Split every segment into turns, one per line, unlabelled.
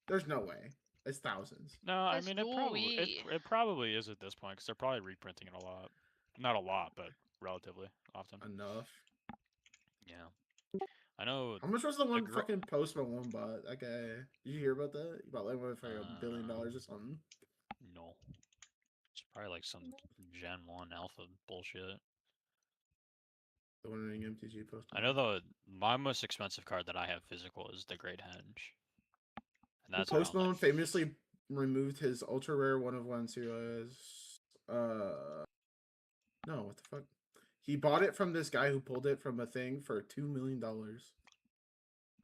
There's no way. It's thousands.
No, I
It's
mean
Louis.
it probably is at this point because they're probably reprinting it a lot. Not a lot, but relatively often.
Enough.
Yeah, I know.
How much was the
A
one
gr-
fucking post Malone bought? That guy. Did you hear about that? He bought like $1 billion or something.
No, it's probably like some Gen 1 Alpha bullshit.
The one in MTG post.
I know my most expensive card that I have physical is the Great Henge, and that's
Post
around like.
Malone famously removed his ultra rare 1 of 1 series. No, what the fuck? He bought it from this guy who pulled it from a thing for $2 million.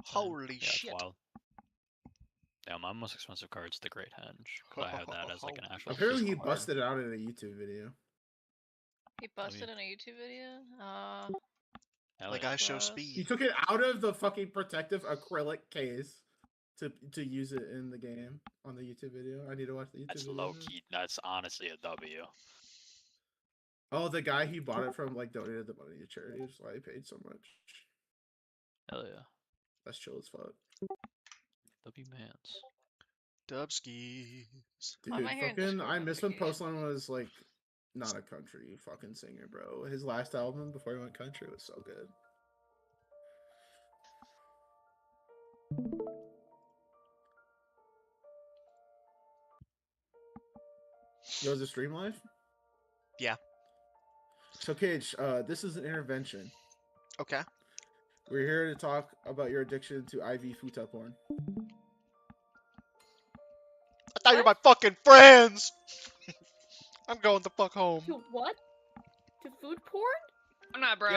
Holy
Yeah,
shit.
it's wild. Yeah, my most expensive card is the Great Henge. 'Cause I have that as like an actual.
Apparently, he
physical card.
busted it out in a YouTube video.
He busted in a YouTube video?
Hell
Like
yeah.
I show
He
speed.
took it out of the fucking protective acrylic case to use it in the game on the YouTube video. I need to watch the YouTube
That's
video.
low key. That's honestly a W.
Oh, the guy he bought it from like donated the money to charity. That's why he paid so much.
Hell yeah.
That's chill as fuck.
W mans.
Dubskis.
Dude,
Why am I hearing
fucking, I
Discord
miss when
notifications?
Postline was like not a country fucking singer, bro. His last album before he went country was so good. Yo, is the stream live?
Yeah.
So, Cage, this is an intervention.
Okay.
We're here to talk about your addiction to IV futa porn.
I thought you were my fucking friends! I'm going the fuck home.
To what? To food porn?
I'm not, bro.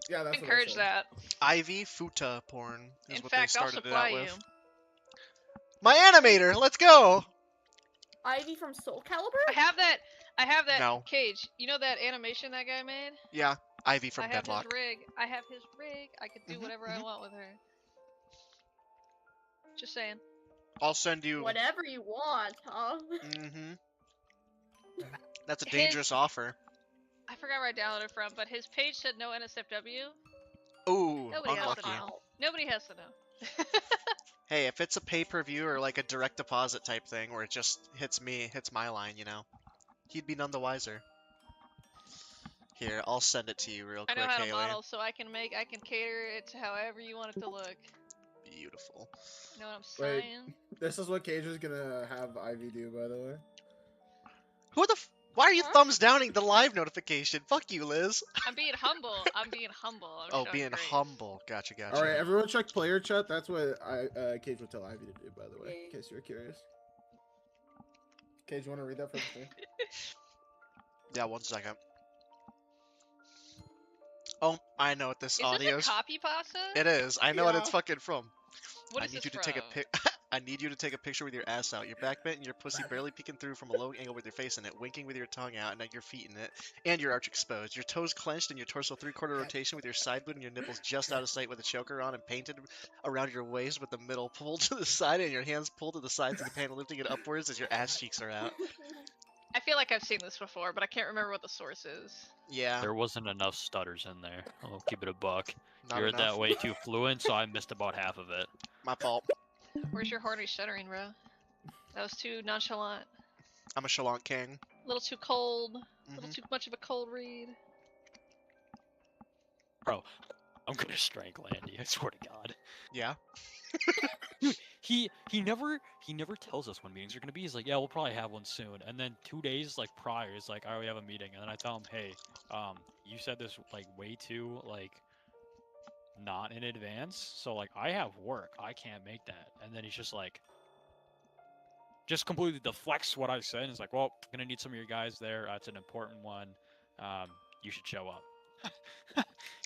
Yeah, that's
Encourage
what I said.
IV futa porn is
In
what
fact,
they
I'll
started it
supply
out
you.
with. My animator, let's go!
Ivy from Soul Calibur?
I have that
No.
Cage. You know that animation that guy made?
Yeah, Ivy from
I have
Deadlock.
his rig. I have his rig. I could do
Mhm,
whatever I want with her. Just saying.
I'll send you.
Whatever you want, huh?
Mm-hmm. That's a dangerous offer.
I forgot where I downloaded it from, but his page said no NSFW.
Ooh,
Nobody has
unlucky.
to know. Nobody has to know.
Hey, if it's a pay-per-view or like a direct deposit type thing where it just hits my line, you know, he'd be none the wiser. Here, I'll send it to you real
I
quick,
know how to
Haley.
model, so I can cater it to however you want it to look.
Beautiful.
You know what I'm
Wait.
saying?
This is what Cage is gonna have Ivy do, by the way.
Who the why are you
Huh?
thumbs downing the live notification? Fuck you, Liz.
I'm being humble. I'm being humble. I'm
Oh,
showing
being
grace.
humble. Gotcha.
All right, everyone, check player chat. That's what Cage would tell Ivy to do, by the way, in case you're curious. Cage, you want to read that first?
Yeah, 1 second. Oh, I know what this
Is
audio
this
is.
a copy pasta?
It is. I know what it's
Yeah.
fucking from.
What
I
is
need
this
you to
from?
take a pic. I need you to take a picture with your ass out, your back bent, and your pussy barely peeking through from a low angle with your face in it, winking with your tongue out, and your feet in it, and your arch exposed. Your toes clenched and your torso 3/4 rotation with your side boob and your nipples just out of sight with a choker on and painted around your waist with the middle pulled to the side and your hands pulled to the sides of the panel, lifting it upwards as your ass cheeks are out.
I feel like I've seen this before, but I can't remember what the source is.
Yeah.
There wasn't enough stutters in there. I'll keep it a buck.
Not
You're
enough.
that way too fluent, so I missed about half of it.
My fault.
Where's your horny stuttering, bro? That was too nonchalant.
I'm a chalant king.
A little too cold. A little
Mhm.
too much of a cold read.
Bro, I'm gonna strangle Andy, I swear to God.
Yeah.
Dude, he never tells us when meetings are gonna be. He's like, yeah, we'll probably have one soon. And then 2 days like prior, he's like, all right, we have a meeting. And then I tell him, hey, you said this like way too like not in advance. So like I have work, I can't make that. And then he's just like, just completely deflects what I said. And he's like, well, gonna need some of your guys there. It's an important one. You should show up.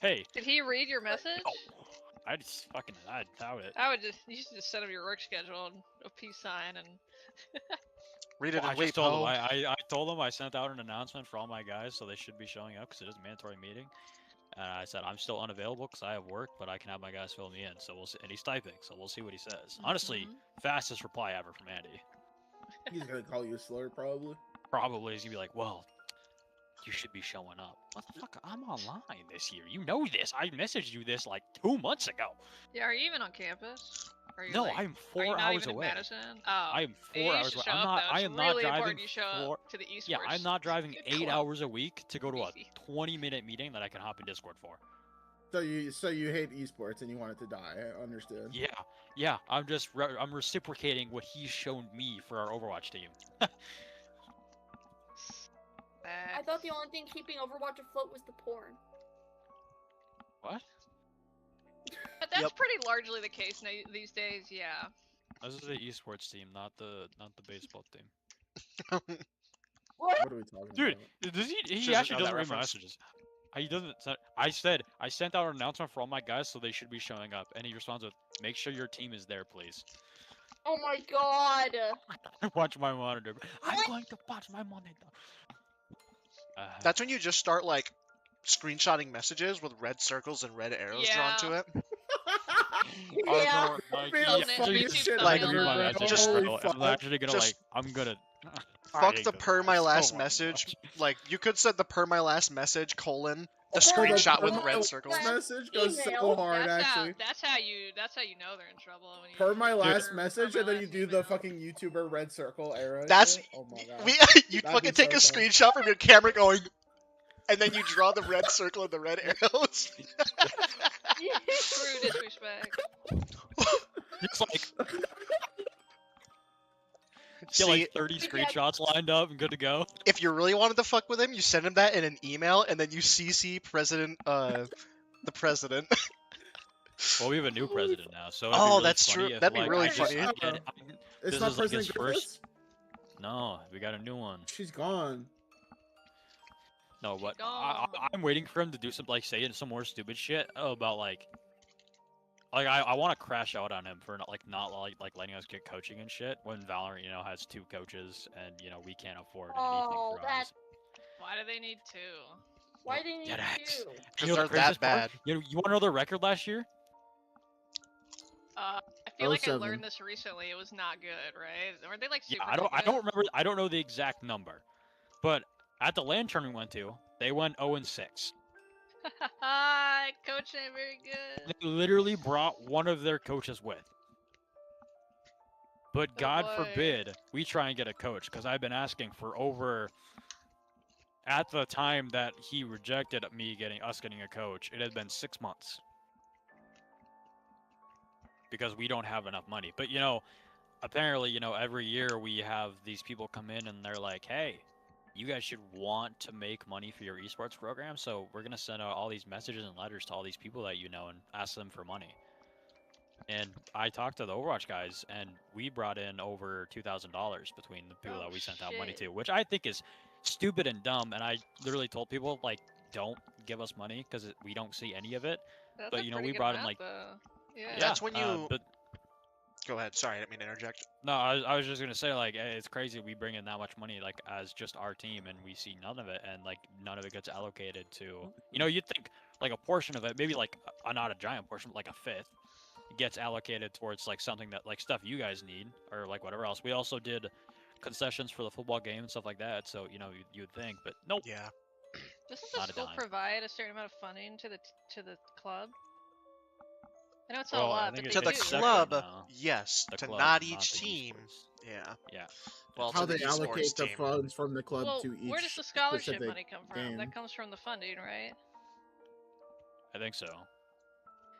Hey.
Did he read your message?
Oh. I just fucking I doubt it.
You should just send him your work schedule and a peace sign and.
Read it
Well,
and
I
wait,
just told him.
Poe.
I told him I sent out an announcement for all my guys, so they should be showing up because it is a mandatory meeting. And I said I'm still unavailable because I have work, but I can have my guys fill me in. So we'll see. And he's typing, so we'll see what he says. Honestly, fastest reply ever from Andy.
He's gonna call you a slur, probably.
Probably he's gonna be like, well, you should be showing up. What the fuck? I'm online this year. You know this. I messaged you this like 2 months ago.
Yeah, are you even on campus? Are you
No,
like,
I'm
are you
4
not
hours
even in
away.
Madison? Oh.
I am
You
4 hours
should
away.
show
I'm
up,
not.
though.
I
It's
am not
really
driving
important you show up
4.
to the esports.
Yeah, I'm not driving 8
club.
hours a week to go to a
Easy.
20-minute meeting that I can hop in Discord for.
So you hate esports and you want it to die. I understood.
Yeah. I'm reciprocating what he's shown me for our Overwatch team.
I thought the only thing keeping Overwatch afloat was the porn.
What?
But that's
Yep.
pretty largely the case these days, yeah.
This is the esports team, not the baseball team.
What are we talking
Dude,
about?
does he
Doesn't
actually
know that
doesn't read my
reference.
messages. He doesn't. I sent out an announcement for all my guys, so they should be showing up. And he responds with, "Make sure your team is there, please."
Oh my god!
Watch my monitor. I'm
What?
going to watch my monitor.
That's when you just start like screenshotting messages with red circles and red arrows drawn to it.
Yeah.
Like,
Be
Oh,
the
man,
funniest
YouTube
shit
like,
I've ever read.
just-
Holy
I'm
fuck.
actually gonna
Just
I'm gonna. I
Fuck
hate
the
this
per
guy
my
so
last
much.
message. Like you could send the per my last message colon the
Oh,
screenshot with
per
red
my
circles.
last message goes so
Email.
hard
That's
actually.
how you know they're in trouble when you
Per my
enter
last
per
message
my
and then
last
you do the
email.
fucking YouTuber red circle arrow. and
That's
shit. Oh my god.
you
That'd
fucking
be
take a
so fun.
screenshot from your camera going, and then you draw the red circle and the red arrows.
True disrespect.
It's like get
See,
like 30 screenshots lined up and good to go.
if you really wanted to fuck with him, you send him that in an email, and then you CC the president.
Well, we have a new president now, so it'd
Oh,
be really
that's
funny
true.
if,
That'd be
like,
really
I just-
funny.
It's
this
not
is, like, his
President
first-
Griffiths?
No, we got a new one.
She's gone.
No, but
gone.
I'm waiting for him to do some like say some more stupid shit about like I want to crash out on him for not letting us get coaching and shit when Valorant has 2 coaches and we can't afford anything
Oh,
for ours.
Why do they need 2?
Why do you need
Deadass.
two?
Because
the
they're
craziest
that
part?
bad.
You want to know the record last year?
I feel like I
07.
learned this recently. It was not good, right? Weren't they like
Yeah,
super?
I don't remember. I don't know the exact number, but at the LAN tournament we went to, they went 0-6.
Coach ain't very good.
They literally brought one of their coaches with. But
Oh
God
boy.
forbid we try and get a coach, because I've been asking for over. At the time that he rejected us getting a coach, it had been 6 months. Because we don't have enough money. But apparently, every year we have these people come in and they're like, hey, you guys should want to make money for your esports program, so we're gonna send out all these messages and letters to all these people that and ask them for money. And I talked to the Overwatch guys, and we brought in over $2,000 between the people
Oh,
that we sent out money
shit.
to, which I think is stupid and dumb. And I literally told people like, don't give us money because we don't see any of it.
That's
But,
a
we
pretty good
brought in,
amount,
like-
though. Yeah.
That's when you-
But
Go ahead. Sorry, I didn't mean to interject.
no, I was just gonna say like it's crazy we bring in that much money like as just our team and we see none of it, and like none of it gets allocated to you'd think like a portion of it, maybe like not a giant portion, but like a fifth gets allocated towards like something that like stuff you guys need or like whatever else. We also did concessions for the football game and stuff like that, so you'd think, but nope.
Yeah.
Doesn't the
Not a
school
dime.
provide a certain amount of funding to the club? I know it's not
Well,
a
I
lot,
think
but
it's
To
they
the
do.
separate
club,
now.
yes.
The
To
club,
not
the
each team.
esports.
Yeah.
Yeah.
Well,
How
to the
they allocate
esports
the
team.
funds from the club
Well,
to each
where does the scholarship
specific
money come from?
game.
That comes from the funding, right?
I think so.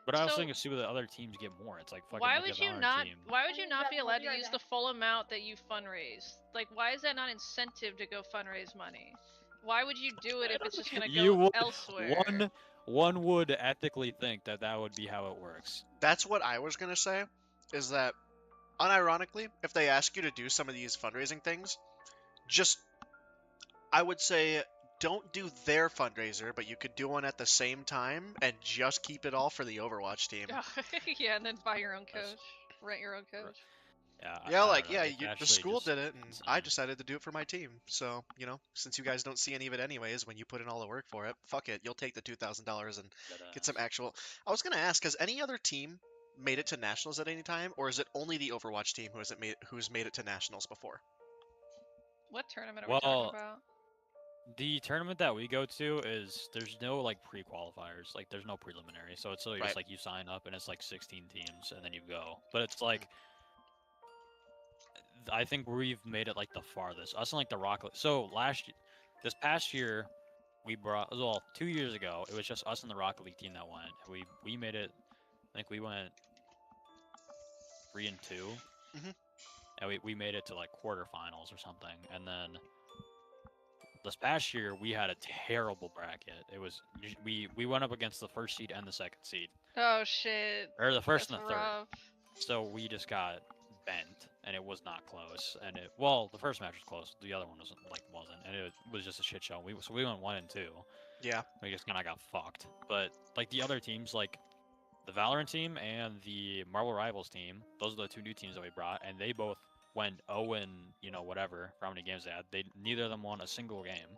But I also
So-
think it's stupid that other teams get more. It's like fucking
Why
look
would
at
you
our
not?
team.
Why would you not be
We'll
allowed
be
to
right
use the
back.
full amount that you fundraise? Like, why is that not incentive to go fundraise money? Why would you do it if it's just gonna
You
go
would-
elsewhere?
One would ethically think that would be how it works.
That's what I was gonna say. Is that, unironically, if they ask you to do some of these fundraising things, just, I would say, don't do their fundraiser, but you could do one at the same time and just keep it all for the Overwatch team.
Yeah, and then buy your own
That's-
coach, rent your own coach.
Yeah.
Yeah,
I
like,
don't know,
yeah,
it's
the
actually
school
just
did it, and I
insane.
decided to do it for my team. So, since you guys don't see any of it anyways, when you put in all the work for it, fuck it, you'll take the $2,000 and get some actual. I was gonna ask, has any other team made it to nationals at any time, or is it only the Overwatch team who's made it to nationals before?
What tournament are we
Well,
talking about?
The tournament that we go to is there's no like pre-qualifiers, like there's no preliminary, so it's literally
Right.
just like you sign up and it's like 16 teams and then you go. But it's like I think we've made it like the farthest. Us and like the Rocket. So this past year, we brought 2 years ago. It was just us and the Rocket League team that went. We made it. I think we went 3-2,
Mhm.
and we made it to like quarterfinals or something. And then this past year, we had a terrible bracket. It was we went up against the first seed and the second seed,
Oh shit.
or the first
That's
and the third.
rough.
So we just got bent, and it was not close. And the first match was close. The other one wasn't, and it was just a shit show. So we went 1-2.
Yeah.
We just kind of got fucked. But like the other teams, like the Valorant team and the Marvel Rivals team, those are the two new teams that we brought, and they both went 0 and whatever for how many games they had. Neither of them won a single game.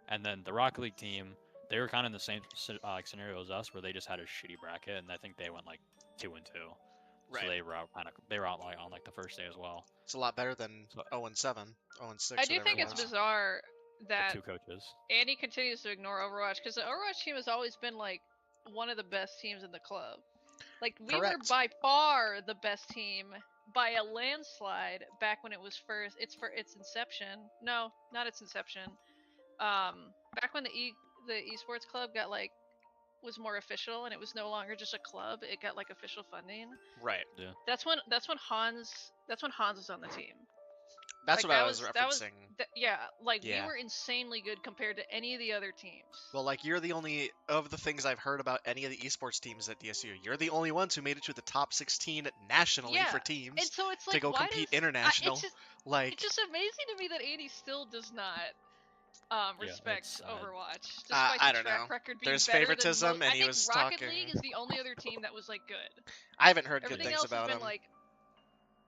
And then the Rocket League team, they were kind of in the same scenario as us, where they just had a shitty bracket, and I think they went like 2-2.
Right.
So they were out like on like the first day as well.
It's a lot better than
So-
0-7, 0-6.
I do
whatever
think
it
it's
was.
bizarre
The
that
two coaches.
Andy continues to ignore Overwatch because the Overwatch team has always been like one of the best teams in the club. Like we were
Correct.
by far the best team by a landslide back when it was its inception. No, not its inception. Back when the esports club was more official and it was no longer just a club, it got like official funding.
Right.
Yeah.
That's when Hans was on the team.
That's
Like,
what
that
I was referencing.
Yeah, like
Yeah.
we were insanely good compared to any of the other teams.
Well, like, you're the only, of the things I've heard about any of the esports teams at DSU, you're the only ones who made it to the top 16 nationally
Yeah,
for
and
teams
so it's
to
like
go
why
compete
does,
international. Like,
it's just amazing to me that Andy still does not respect
it's,
Overwatch, despite
I
the
don't
track
know.
record being
There's
better
favoritism,
than most.
and
I
he
think
was
Rocket
talking-
League is the only other team that was like good.
I haven't heard good
Everything
things
else has
about
been
him.
like,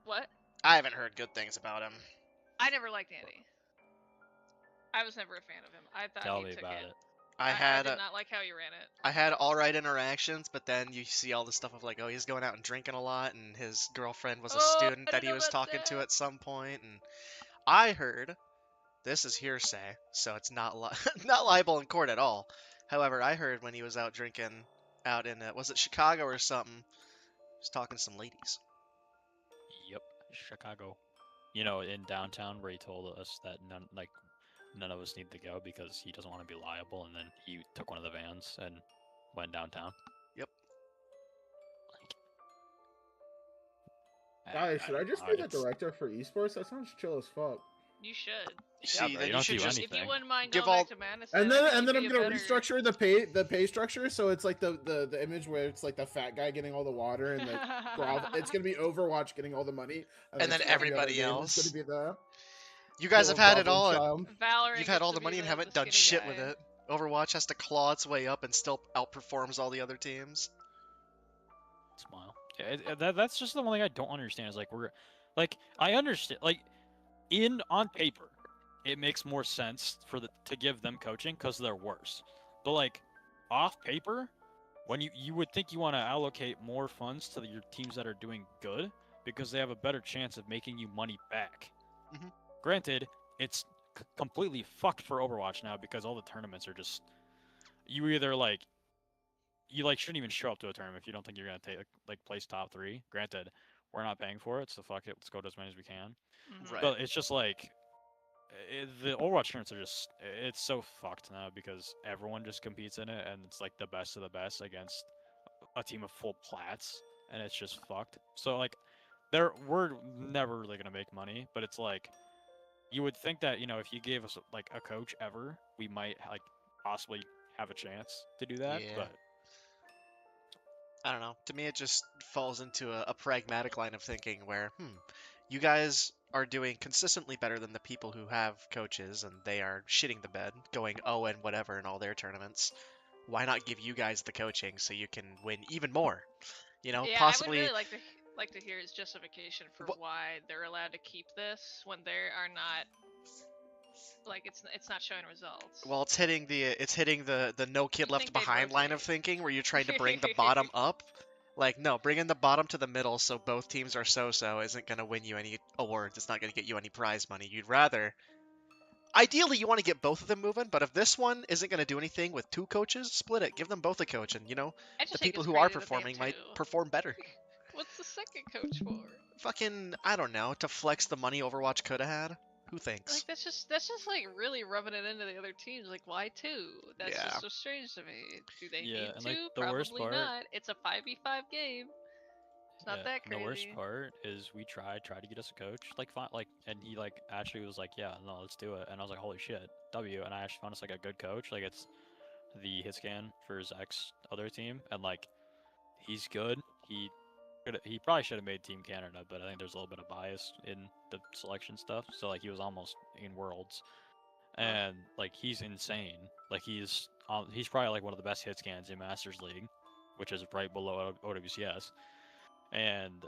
what?
I haven't heard good things about him.
I never liked Andy. I was never a fan of him. I thought
Tell
he
me
took
about
it.
it.
I
did not like how he ran it.
I had all right interactions, but then you see all the stuff of like, oh, he's going out and drinking a lot, and his girlfriend was a
Oh,
student
I
that
didn't
he
know
was
about
talking to
that.
at some point, and I heard, this is hearsay, so it's not not liable in court at all. However, I heard when he was out drinking out in was it Chicago or something, he was talking to some ladies.
Yep, Chicago. In downtown where he told us that none of us need to go because he doesn't want to be liable, and then he took one of the vans and went downtown.
Yep.
Like,
Guys, should I
don't
just
know,
be the
it's-
director for esports? That sounds chill as fuck.
You should.
See,
bro,
then
you
you
don't
should
do
just
anything.
If you wouldn't mind
Give
going
all-
back to Madison,
And
I
then
think
and then
you'd
I'm
be a
gonna
better-
restructure the pay structure so it's like the image where it's like the fat guy getting all the water and it's gonna be Overwatch getting all the money
And then
it's every other
everybody
game
else.
is gonna be the
You guys have
little
had it
goblin
all.
child.
Valorant
You've had
gets
all
to
the
be
money and haven't
the
done
skinny
shit with
guy.
it. Overwatch has to claw its way up and still outperforms all the other teams.
Smile. Yeah, that's just the one thing I don't understand is I understand on paper it makes more sense to give them coaching because they're worse, but off paper, when you would think you want to allocate more funds to your teams that are doing good because they have a better chance of making you money back.
Mhm.
Granted, it's completely fucked for Overwatch now because all the tournaments are just you either shouldn't even show up to a tournament if you don't think you're gonna place top 3. Granted, we're not paying for it, so fuck it. Let's go to as many as we can.
Mhm.
Right.
But it's just the Overwatch tournaments are it's so fucked now because everyone just competes in it, and it's like the best of the best against a team of full plats, and it's just fucked. So we're never really gonna make money, but it's you would think that if you gave us a coach ever, we might possibly have a chance to do that.
Yeah.
But
I don't know. To me, it just falls into a pragmatic line of thinking where, you guys are doing consistently better than the people who have coaches, and they are shitting the bed, going 0 and whatever in all their tournaments. Why not give you guys the coaching so you can win even more?
Yeah,
Possibly.
I would really like to hear his justification for why they're allowed to keep this when they are not. It's not showing results.
Well, it's hitting the no kid
You
left
think they'd
behind line of
rotate.
thinking where you're trying to bring the bottom up. No, bringing the bottom to the middle so both teams are so-so isn't going to win you any awards. It's not going to get you any prize money. You'd rather ideally you want to get both of them moving, but if this one isn't going to do anything with 2 coaches, split it. Give them both a coach, and
I just
the
think
people
it's
who are
crazy that they have
performing might
2.
perform better.
What's the second coach for?
Fucking, I don't know, to flex the money Overwatch could have had. Who thinks?
Like that's just like really rubbing it into the other teams. Like why 2? That's
Yeah.
just so strange to me. Do they
Yeah,
need
and,
2?
like, the worst
Probably
part-
not. It's a 5v5 game. It's not that
and
crazy.
the worst part is we tried to get us a coach, and he actually was like, yeah, no, let's do it. And I was like, holy shit, W. And I actually found us like a good coach. Like it's the hit scan for Zach's other team, and like he's good. He probably should have made Team Canada, but I think there's a little bit of bias in the selection stuff. So like he was almost in Worlds, and like he's insane. Like he's probably like one of the best hit scans in Masters League, which is right below OWCS, and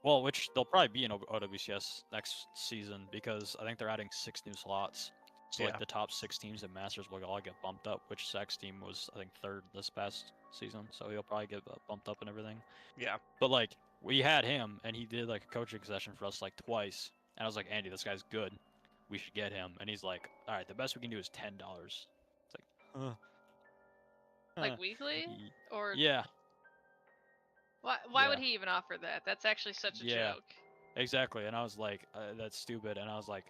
well, which they'll probably be in OWCS next season because I think they're adding 6 new slots. So
Yeah.
like the top 6 teams in Masters will all get bumped up, which Zach's team was I think 3rd this past season, so he'll probably get bumped up and everything.
Yeah.
But like we had him, and he did like a coaching session for us like twice, and I was like, Andy, this guy's good. We should get him. And he's like, all right, the best we can do is $10. It's like,
Like weekly?
y-
Or
yeah,
why would
Yeah.
he even offer that? That's actually such a
Yeah.
joke.
exactly. And I was like, that's stupid. And I was like,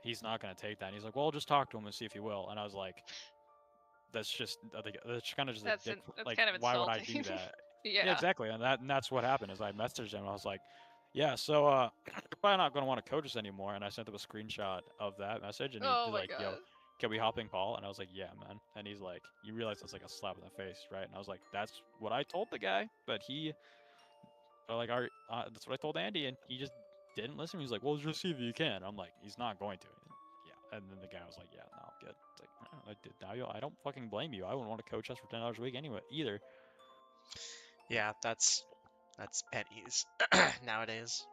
he's not gonna take that. And he's like, well, just talk to him and see if he will. And I was like, that's kind of just
That's
a dick.
that's
Like,
kind of
why would I do
insulting.
that?
Yeah.
Yeah, exactly. And that's what happened. Is I messaged him. And I was like, yeah, so you're probably not gonna want to coach us anymore. And I sent him a screenshot of that message, and
Oh
he's
my
like,
god.
yo, can we hopping Paul? And I was like, yeah, man. And he's like, you realize that's like a slap in the face, right? And I was like, that's what I told the guy, but he, that's what I told Andy, and he just didn't listen. He's like, well, just see if you can. I'm like, he's not going to. Yeah. And then the guy was like, yeah, no, I'm good. It's like, I don't fucking blame you. I wouldn't want to coach us for $10 a week anyway either.
Yeah, that's pennies nowadays.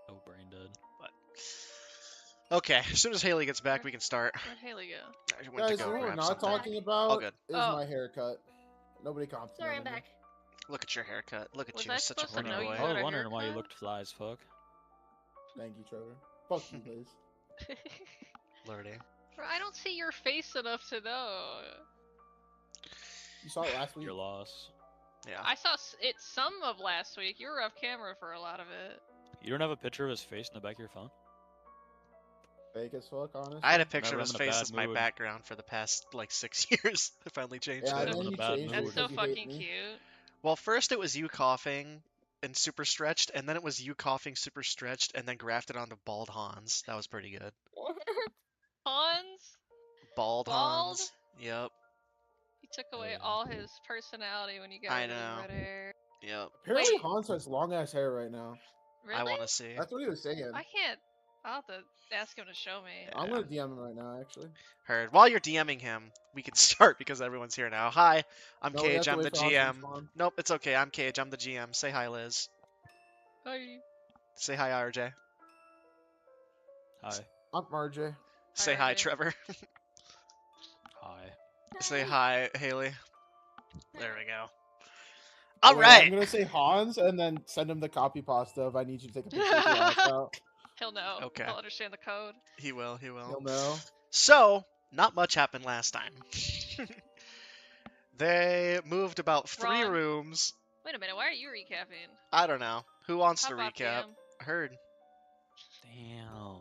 So brain dead.
Okay, as soon as Haley gets back, we can start.
Where'd Haley go?
I went
Guys,
to go
what we're
grab
not
something.
talking about
good.
is
Oh.
my haircut. Nobody complimented
Sorry, I'm
me.
back.
Look at your haircut. Look at
Was
you,
I
such a
supposed to
pretty
know you
boy.
I
got
was
a
wondering why you
haircut?
looked fly as fuck.
Thank you, Trevor. Fuck you, Liz.
Lordy.
Bro, I don't see your face enough to know.
You saw it last week.
Your loss.
Yeah.
I saw it some of last week. You were off camera for a lot of it.
You don't have a picture of his face in the back of your phone?
Fake as fuck, honestly.
I had a picture
Whenever
of his
I'm in a
face
bad
as my
mood.
background for the past like 6 years. I finally changed
Yeah,
it.
and
I'm
then
in a
you
bad
changed it
mood.
That's so
because you hate
fucking
me.
cute.
Well, first it was you coughing and super stretched, and then it was you coughing super stretched, and then grafted onto bald Hans. That was pretty good.
Hans,
Bald
Bald?
Hans. Yep.
he took away
yeah.
all his personality when you got
I
rid of his
know.
red hair.
Yep.
Apparently,
Wait.
Hans has long ass hair right now.
Really?
I want to see.
That's what he was saying.
I can't. I'll have to ask him to show me.
I'm
Yeah.
gonna DM him right now, actually.
Heard. While you're DMing him, we can start because everyone's here now. Hi, I'm
No, we have
Cage.
to
I'm the
wait for Hans to
GM.
respond.
Nope, it's okay. I'm Cage. I'm the GM. Say hi, Liz.
Hi.
Say hi, RJ.
Hi.
I'm RJ.
Say hi,
RJ.
Trevor.
Hi.
Say hi, Haley. There we go.
Oh,
All
wait,
right.
I'm gonna say Hans and then send him the copy pasta if I need you to take a picture of your ass out.
He'll know.
Okay.
He'll understand the code.
He will. He will.
He'll know.
So, not much happened last time. They moved about 3
Wrong.
rooms.
Wait a minute. Why are you recapping?
I don't know. Who wants
How
to
about
recap?
DM?
Heard.
Damn.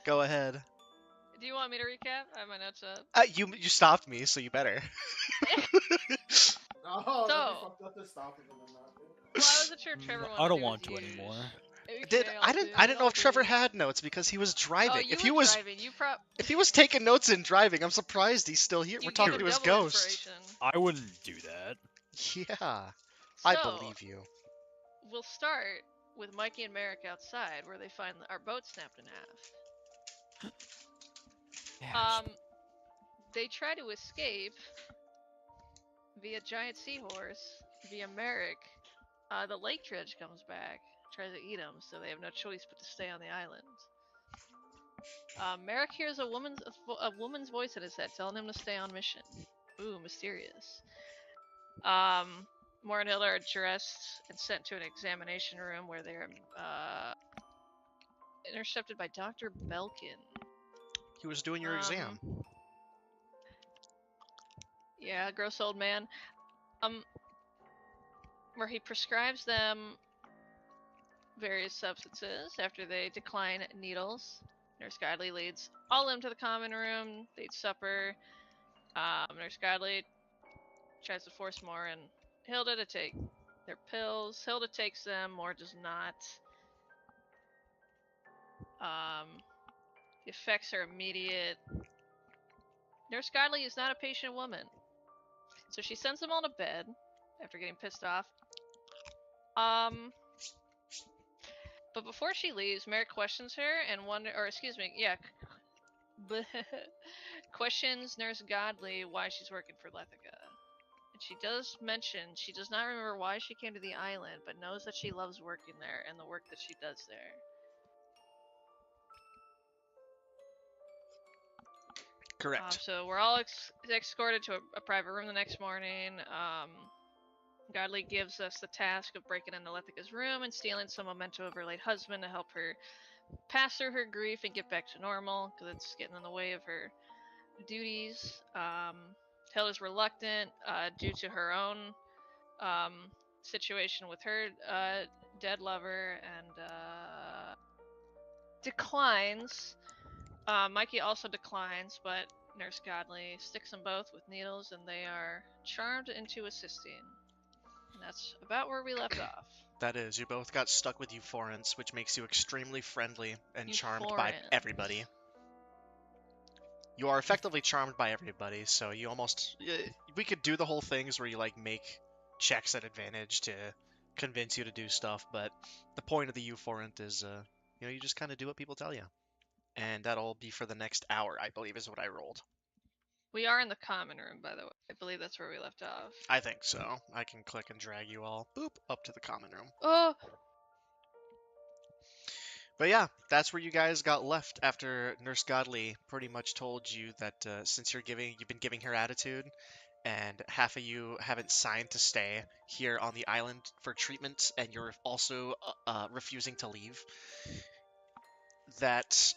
Go ahead.
Do you want me to recap? I have my notes up.
You stopped me, so you better.
Oh,
So-
that'd be fucked up to stop him and not do it.
Well, I wasn't sure if Trevor wanted
I
to
don't
do
want
his
to
use.
anymore.
Did
Okay,
I
I'll
didn't
do-
I didn't know
I'll
if Trevor
do.
had notes because he was driving.
Oh, you
if
were
he was
driving.
if he was taking notes and driving, I'm surprised he's still here.
You
We're
gave
talking
him
to his
double
ghost.
inspiration.
I wouldn't do that.
Yeah, I
So,
believe you.
We'll start with Mikey and Merrick outside, where they find our boat snapped in half. They try to escape via giant seahorse, via Merrick. The lake dredge comes back, tries to eat them, so they have no choice but to stay on the island. Merrick hears a woman's voice in his head telling him to stay on mission. Ooh, mysterious. Moore and Hilda are dressed and sent to an examination room where they're intercepted by Dr. Belkin.
He was doing your exam.
Yeah, gross old man. Where he prescribes them various substances after they decline needles. Nurse Godly leads all of them to the common room. They eat supper. Nurse Godly tries to force Moore and Hilda to take their pills. Hilda takes them, Moore does not. The effects are immediate. Nurse Godly is not a patient woman. So she sends them all to bed after getting pissed off. But before she leaves, Merrick questions her and questions Nurse Godly why she's working for Lethica. And she does mention she does not remember why she came to the island, but knows that she loves working there and the work that she does there.
Correct.
So we're all escorted to a private room the next morning. Godly gives us the task of breaking into Lethica's room and stealing some memento of her late husband to help her pass through her grief and get back to normal, because it's getting in the way of her duties. Hilda's reluctant due to her own situation with her dead lover, and declines. Mikey also declines, but Nurse Godly sticks them both with needles, and they are charmed into assisting. And that's about where we left off.
That is, you both got stuck with euphorants, which makes you extremely friendly and charmed by everybody. You are effectively charmed by everybody, so you almost... We could do the whole things where you, like, make checks at advantage to convince you to do stuff, but the point of the euphorant is, you just kind of do what people tell you. And that'll be for the next hour, I believe, is what I rolled.
We are in the common room, by the way. I believe that's where we left off.
I think so. I can click and drag you all, boop, up to the common room.
Oh!
But yeah, that's where you guys got left after Nurse Godly pretty much told you that since you've been giving her attitude, and half of you haven't signed to stay here on the island for treatment, and you're also refusing to leave, that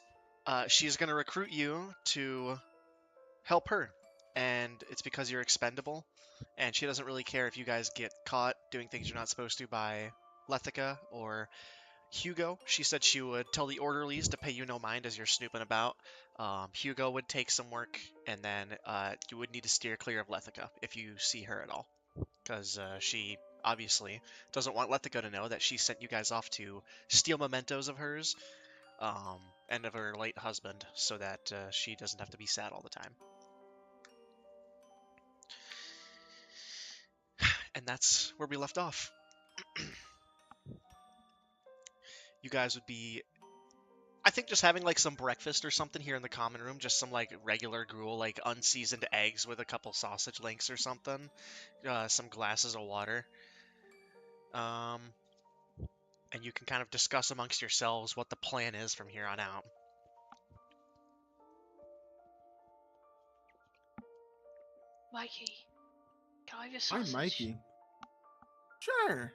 she's going to recruit you to help her. And it's because you're expendable, and she doesn't really care if you guys get caught doing things you're not supposed to by Lethica or Hugo. She said she would tell the orderlies to pay you no mind as you're snooping about. Hugo would take some work, and then you would need to steer clear of Lethica if you see her at all, because she obviously doesn't want Lethica to know that she sent you guys off to steal mementos of hers and of her late husband, so that she doesn't have to be sad all the time. And that's where we left off. You guys would be, I think, just having like some breakfast or something here in the common room, just some like regular gruel, like unseasoned eggs with a couple sausage links or something, some glasses of water. And you can kind of discuss amongst yourselves what the plan is from here on out.
Mikey, can I have your sausage?
I'm Mikey. Sure.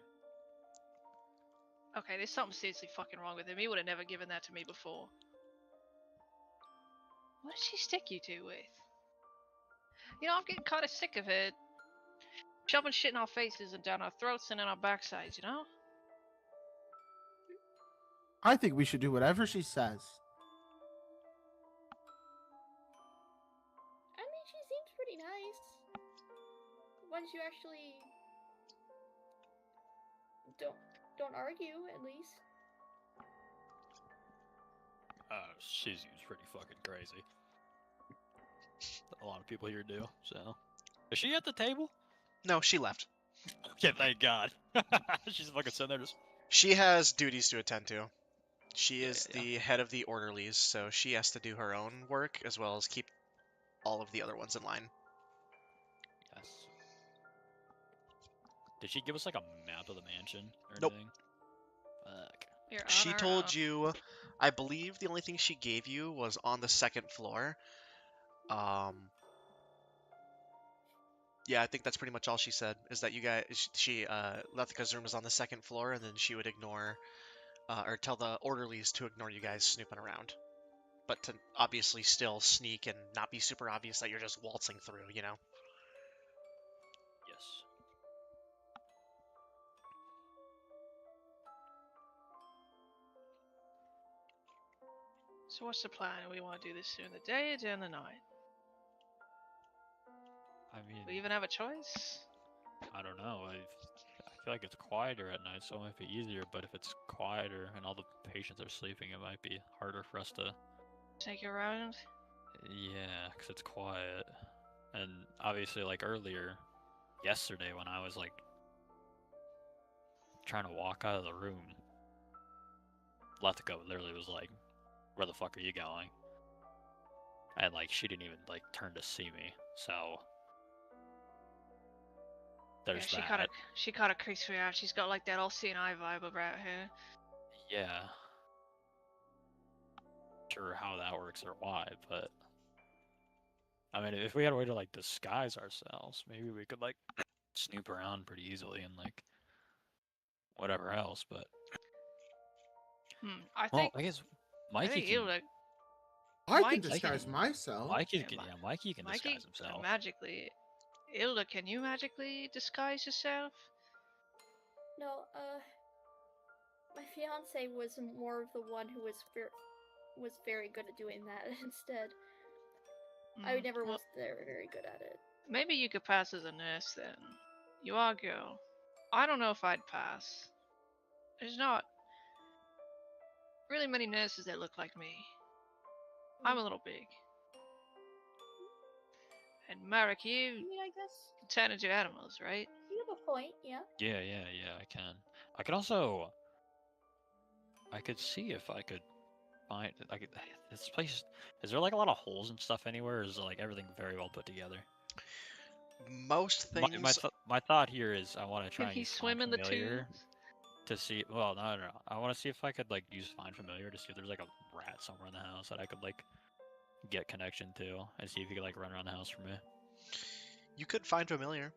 Okay, there's something seriously fucking wrong with him. He would have never given that to me before. What did she stick you to with? I'm getting kind of sick of it. Shoving shit in our faces and down our throats and in our backsides,
I think we should do whatever she says.
I mean, she seems pretty nice. Once you actually don't argue, at least.
She seems pretty fucking crazy. A lot of people here do, so. Is she at the table?
No, she left.
Yeah, thank God. She's fucking sitting there just...
She has duties to attend to. She is the head of the orderlies, so she has to do her own work as well as keep all of the other ones in line.
Yes. Did she give us like a map of the mansion or
Nope.
anything? Fuck.
She told you, I believe the only thing she gave you was on the second floor. Yeah, I think that's pretty much all she said, is that you guys, Lethica's room is on the second floor, and then she would ignore or tell the orderlies to ignore you guys snooping around, but to obviously still sneak and not be super obvious that you're just waltzing through, you know?
Yes.
So what's the plan? We want to do this during the day or during the night?
I mean,
Do we even have a choice?
I don't know. I feel like it's quieter at night, so it might be easier. But if it's quieter and all the patients are sleeping, it might be harder for us to.
Take it around?
Yeah, because it's quiet. And obviously, like earlier, yesterday, when I was like trying to walk out of the room, Lethico literally was like, "Where the fuck are you going?" And like she didn't even like turn to see me. So there's
yeah,
that.
she caught a crease out. She's got like that all-seeing eye vibe about her.
Yeah. Sure how that works or why, but I mean, if we had a way to like disguise ourselves, maybe we could like snoop around pretty easily and like whatever else. But
I
well,
think
I guess
I
Mikey
think
can.
Ilda,
I can
Mikey
disguise myself.
Mikey can.
Mi-
Yeah, Mikey can
Mikey
disguise himself.
magically. Ilda, can you magically disguise yourself?
No, my fiance was more of the one who was very good at doing that instead. I never
Well,
was very good at it.
maybe you could pass as a nurse then. You are a girl. I don't know if I'd pass. There's not really many nurses that look like me. I'm a little big. And Marek,
I
you
mean, I guess
can turn into animals, right?
you have a point, yeah.
Yeah, I can. I could also. I could see if I could find. I could. This place. Is there like a lot of holes and stuff anywhere? Or is like everything very well put together?
Most things.
My thought here is I want to try
Can
and
he
use
swim
Find
in the
Familiar
tubes?
to see. Well, no. I want to see if I could like use Find Familiar to see if there's like a rat somewhere in the house that I could like get connection to and see if he could like run around the house for me.
You could find familiar,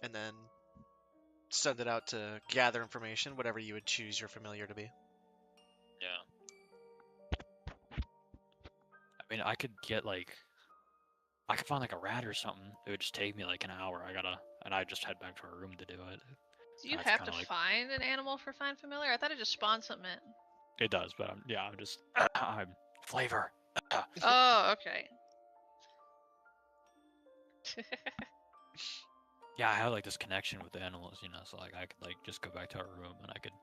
and then send it out to gather information, whatever you would choose your familiar to be.
Yeah. I mean, I could get like. I could find like a rat or something. It would just take me like an hour. And I just head back to our room to do it.
Do you
That's
have to
kinda like-
find an animal for Find Familiar? I thought it just spawned something in.
It does, but I'm just I'm flavor.
Oh, okay.
Yeah, I have like this connection with the animals, so like I could like just go back to our room and I could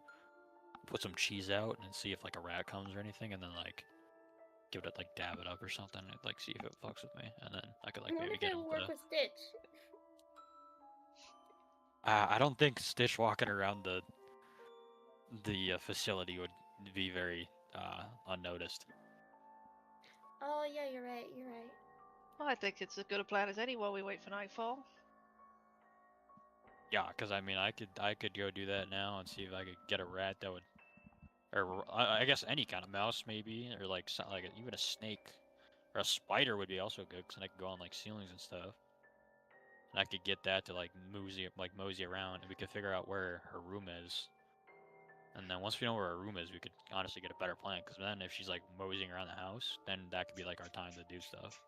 put some cheese out and see if like a rat comes or anything, and then like give it like dab it up or something and like see if it fucks with me, and then I could like
I wonder
maybe
if
get
it
him
would work
to.
with Stitch.
I don't think Stitch walking around the facility would be very unnoticed.
Oh yeah, you're right. You're right.
Well, I think it's as good a plan as any while we wait for nightfall.
Yeah, because I mean, I could go do that now and see if I could get a rat that would, or I guess any kind of mouse maybe, or like like even a snake or a spider would be also good because then I could go on like ceilings and stuff, and I could get that to like mosey around, and we could figure out where her room is, and then once we know where her room is, we could honestly get a better plan. Because then if she's like moseying around the house, then that could be like our time to do stuff.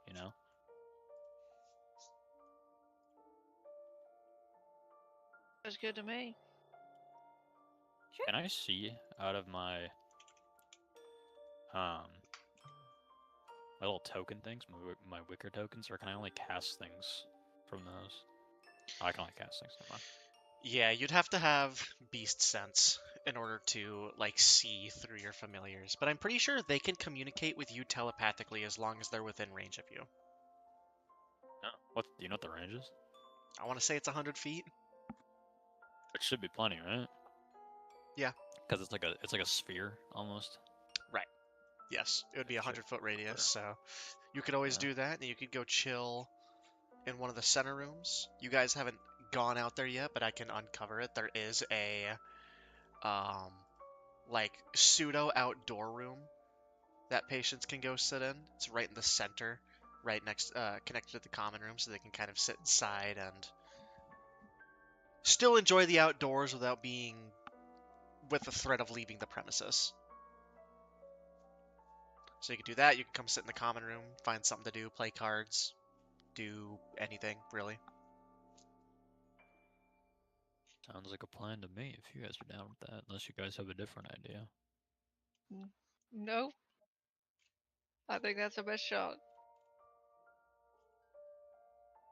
That's good to me.
Sure.
Can I see out of my my little token things, my wicker tokens, or can I only cast things from those? Oh, I can only cast things. Never mind.
Yeah, you'd have to have beast sense in order to like see through your familiars, but I'm pretty sure they can communicate with you telepathically as long as they're within range of you.
No. What? Do you know what the range is?
I want to say it's 100 feet.
It should be plenty, right?
Yeah.
Because it's like a sphere almost.
Right. Yes, it would be a
Sure.
100-foot radius,
Sure.
so you could always
Yeah.
do that, and you could go chill in one of the center rooms. You guys haven't gone out there yet, but I can uncover it. There is a like pseudo outdoor room that patients can go sit in. It's right in the center, right next connected to the common room, so they can kind of sit inside and still enjoy the outdoors without being with the threat of leaving the premises. So you can do that. You can come sit in the common room, find something to do, play cards, do anything, really.
Sounds like a plan to me. If you guys are down with that, unless you guys have a different idea.
Nope. I think that's the best shot.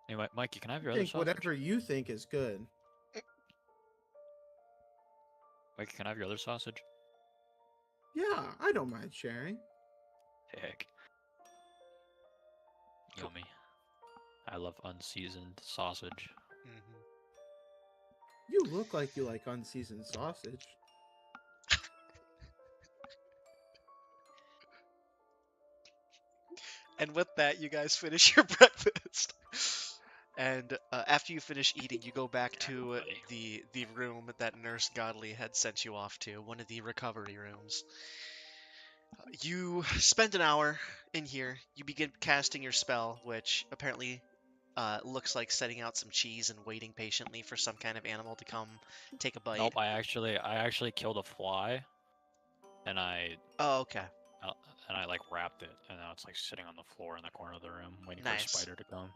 Anyway, Mikey, can I have your
I
other
think
sausage?
whatever you think is good.
Mikey, can I have your other sausage?
Yeah, I don't mind sharing.
Heck. Yummy. I love unseasoned sausage.
Mm-hmm.
You look like you like unseasoned sausage.
And with that, you guys finish your breakfast. And after you finish eating, you go back to the room that Nurse Godly had sent you off to, one of the recovery rooms. You spend an hour in here. You begin casting your spell, which apparently looks like setting out some cheese and waiting patiently for some kind of animal to come take a bite.
Nope, I actually killed a fly, and I
Oh, okay.
like wrapped it, and now it's like sitting on the floor in the corner of the room, waiting
Nice.
for a spider to come.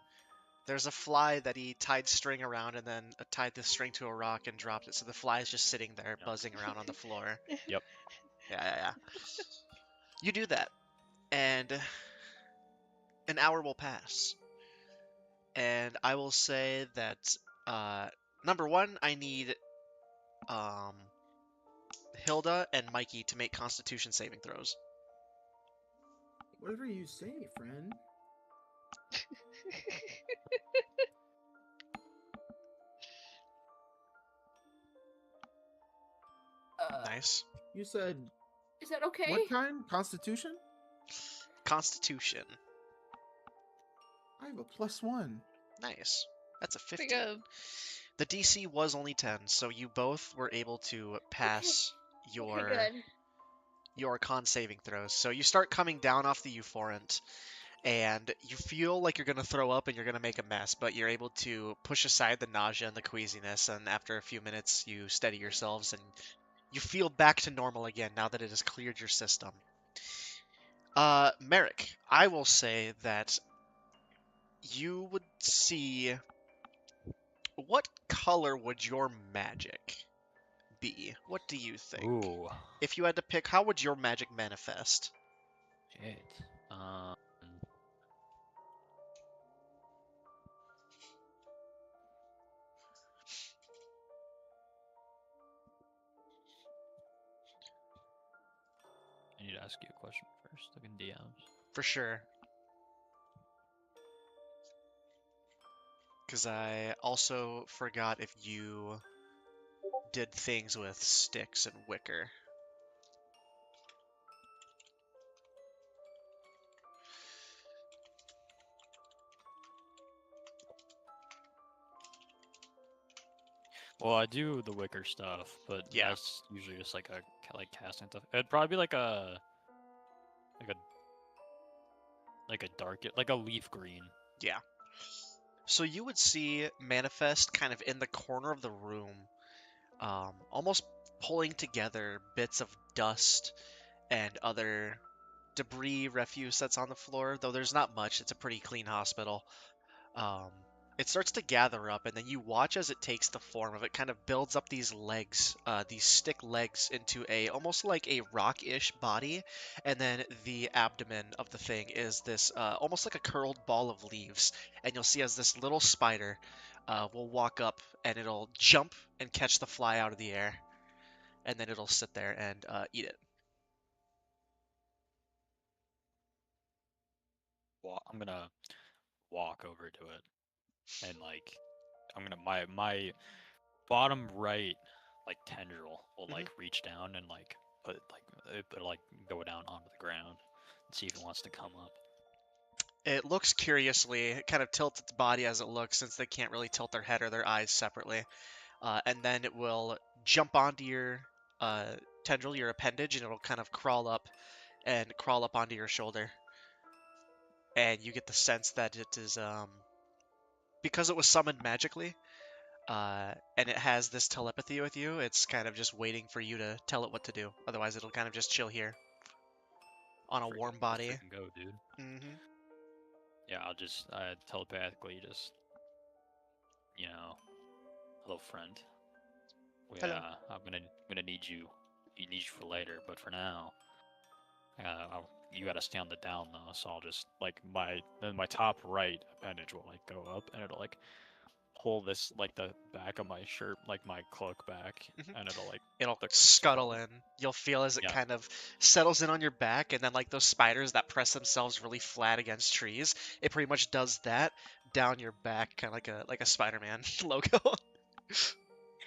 There's a fly that he tied string around and then tied the string to a rock and dropped it. So the fly is just sitting there, buzzing around on the floor.
Yep.
Yeah. You do that, and an hour will pass. And I will say that, number one, I need Hilda and Mikey to make Constitution saving throws.
Whatever you say, friend.
Nice.
You said
Is that okay?
what kind? Constitution?
Constitution.
I have a +1.
Nice. That's a
Pretty
15.
good.
The DC was only 10, so you both were able to pass your
Okay, good.
your con saving throws. So you start coming down off the euphorant, and you feel like you're going to throw up and you're going to make a mess, but you're able to push aside the nausea and the queasiness, and after a few minutes you steady yourselves and you feel back to normal again now that it has cleared your system. Merrick, I will say that you would see... What color would your magic be? What do you think?
Ooh.
If you had to pick, how would your magic manifest?
Shit. I need to ask you a question first. Look in DMs.
For sure. Because I also forgot if you did things with sticks and wicker.
Well, I do the wicker stuff, but
Yeah.
that's usually just like casting stuff. It'd probably be like a dark, like a leaf green.
Yeah. So you would see manifest kind of in the corner of the room, almost pulling together bits of dust and other debris, refuse that's on the floor, though there's not much. It's a pretty clean hospital. It starts to gather up, and then you watch as it takes the form of it kind of builds up these legs, these stick legs into a almost like a rock-ish body, and then the abdomen of the thing is this almost like a curled ball of leaves, and you'll see as this little spider will walk up and it'll jump and catch the fly out of the air, and then it'll sit there and eat it.
Well, I'm gonna walk over to it, and like, I'm gonna my bottom right like tendril will like reach down and like put it'll like go down onto the ground and see if it wants to come up.
It looks curiously, it kind of tilts its body as it looks, since they can't really tilt their head or their eyes separately. And then it will jump onto your tendril, your appendage, and it'll kind of crawl up onto your shoulder. And you get the sense that it is, because it was summoned magically, and it has this telepathy with you. It's kind of just waiting for you to tell it what to do. Otherwise, it'll kind of just chill here on a warm body.
Freaking go, dude.
Mm-hmm.
Yeah, I'll just telepathically just, you know, hello friend.
Hello.
I'm gonna need you. Need you for later, but for now, you gotta stay on the down though. So I'll just like my top right appendage will like go up, and it'll like pull this like the back of my shirt, like my cloak back,
Mhm.
and it'll like
It'll
the
scuttle in. You'll feel as it
Yeah.
kind of settles in on your back, and then like those spiders that press themselves really flat against trees, it pretty much does that down your back, kind of like a Spider-Man logo.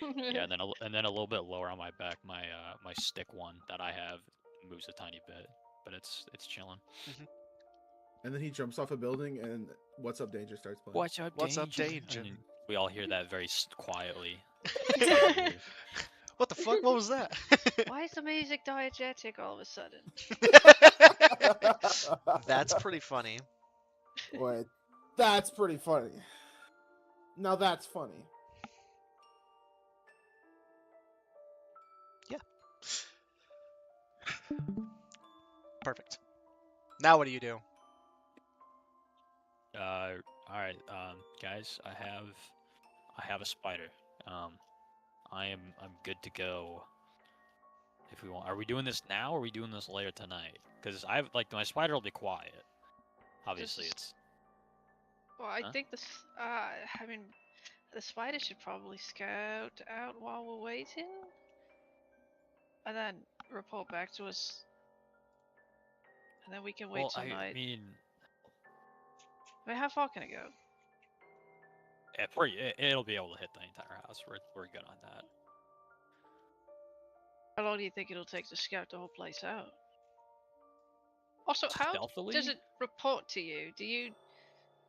yeah, and then a little bit lower on my back, my stick one that I have moves a tiny bit, but it's chilling.
And then he jumps off a building, and "What's Up, Danger" starts playing.
What's up,
What's up,
danger?
danger?
And then we all hear that very quietly.
What the fuck? What was that?
Why is the music diegetic all of a sudden?
That's pretty funny.
Wait, that's pretty funny. Now that's funny.
Perfect. Now what do you do?
All right, guys, I have a spider. I'm good to go. If we want, are we doing this now, or are we doing this later tonight? Because I've like my spider will be quiet. Obviously,
is-
it's
Well, I
Huh?
think I mean, the spider should probably scout out while we're waiting, and then report back to us, and then we can wait
well.
till night.
I mean,
How far can it go?
it'll be able to hit the entire house. We're good on that.
How long do you think it'll take to scout the whole place out? Also, how
Stealthily?
does it report to you? Do you?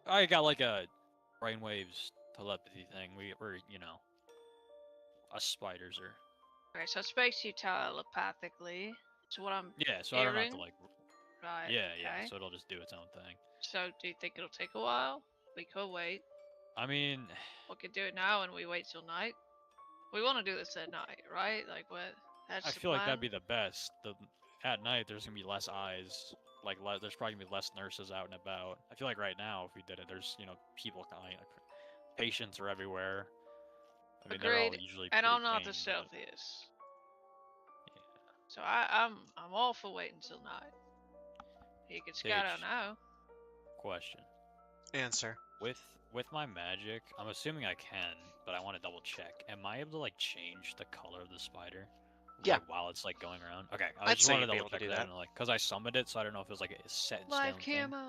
I got like a brainwaves telepathy thing. We're us spiders are.
Okay, so it speaks to you telepathically. That's what I'm
Yeah, so I don't have to
hearing.
like.
Right.
Yeah,
okay.
So it'll just do its own thing.
So, do you think it'll take a while? We could wait.
I mean,
We could do it now and we wait till night. We want to do this at night, right? Like what? That's
I
the
feel like that'd
plan?
be the best. At night, there's gonna be less eyes. Like there's probably gonna be less nurses out and about. I feel like right now, if we did it, there's people kind of patients are everywhere. I mean, they're all
Agreed.
usually
And
pretty
I'm not the
tame, but
stealthiest.
yeah.
So I'm all for waiting till night. You can scout out
Sage.
now.
Question.
Answer.
With my magic, I'm assuming I can, but I want to double check. Am I able to like change the color of the spider?
Yeah.
Like, while it's like going around. Okay, I
I'd
just
say
wanted to
you'd be
double
able to
check
do that.
like because I summoned it, so I don't know if it was like a set in
Live
stone thing.
camo.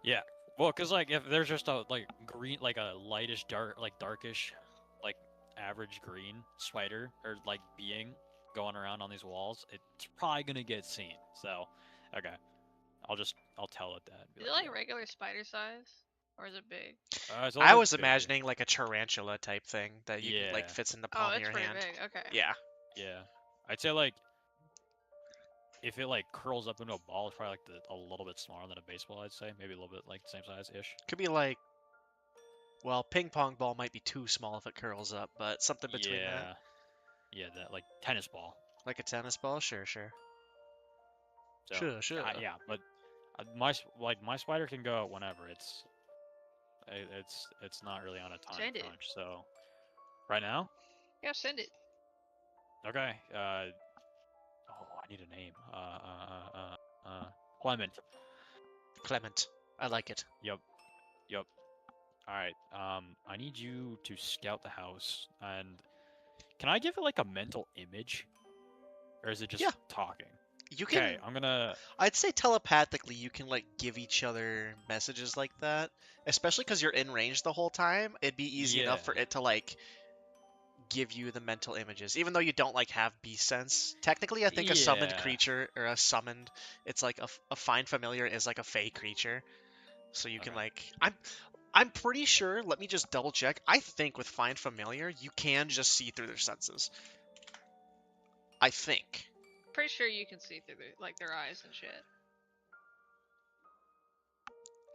Yeah. Well, cause like if there's just a like green, like a lightish darkish, like average green spider or like being going around on these walls, it's probably gonna get seen. So, okay, I'll tell it that. Be
Is it like
"Yeah."
regular spider size? Or is it big?
It's a
I
little
was
bit bigger.
imagining like a tarantula type thing that you can, like
Yeah.
fits in the
Oh,
palm of
it's
your
pretty
hand.
big. Okay.
Yeah.
Yeah, I'd say like if it like curls up into a ball, it's probably like a little bit smaller than a baseball. I'd say maybe a little bit like the same size ish.
Could be like, well, ping pong ball might be too small if it curls up, but something between that.
Yeah, that like tennis ball.
Like a tennis ball? Sure.
So,
Sure.
yeah, but my spider can go out whenever. It's not really on a time
Send it.
crunch. So, right now,
Yeah, send it.
okay. I need a name. Clement.
Clement. I like it.
Yep. All right. I need you to scout the house, and can I give it like a mental image, or is it just
Yeah.
talking?
You can.
Okay, I'm gonna.
I'd say telepathically you can like give each other messages like that, especially because you're in range the whole time. It'd be easy enough for
Yeah.
it to like give you the mental images, even though you don't like have beast sense. Technically, I think a summoned
Yeah.
creature or a summoned, it's like a find familiar is like a fey creature, so you can
Okay.
like I'm pretty sure. Let me just double check. I think with find familiar you can just see through their senses. I think.
Pretty sure you can see through like their eyes and shit.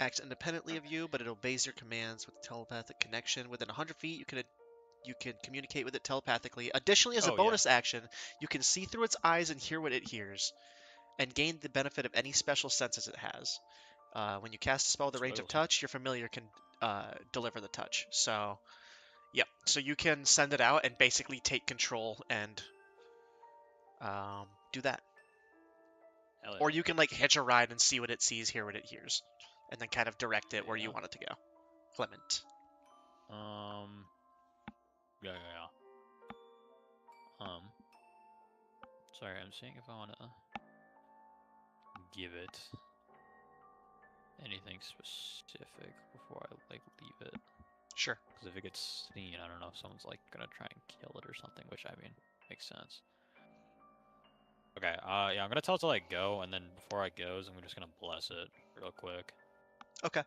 acts independently of you, but it obeys your commands with telepathic connection. Within 100 feet, you can communicate with it telepathically. Additionally, as a
Oh, yeah.
bonus action, you can see through its eyes and hear what it hears, and gain the benefit of any special senses it has. When you cast a spell with a range of
Smooth.
touch, your familiar can deliver the touch. So, yeah. So you can send it out and basically take control and do that.
Hell
Or
yeah.
you can like hitch a ride and see what it sees, hear what it hears, and then kind of direct it where you
Yeah.
want it to go. Clement.
Yeah. Sorry, I'm seeing if I want to give it anything specific before I like leave it.
Sure.
Because if it gets seen, I don't know if someone's like gonna try and kill it or something, which I mean makes sense. Okay, yeah, I'm gonna tell it to like go, and then before I goes, I'm just gonna bless it real quick.
Okay.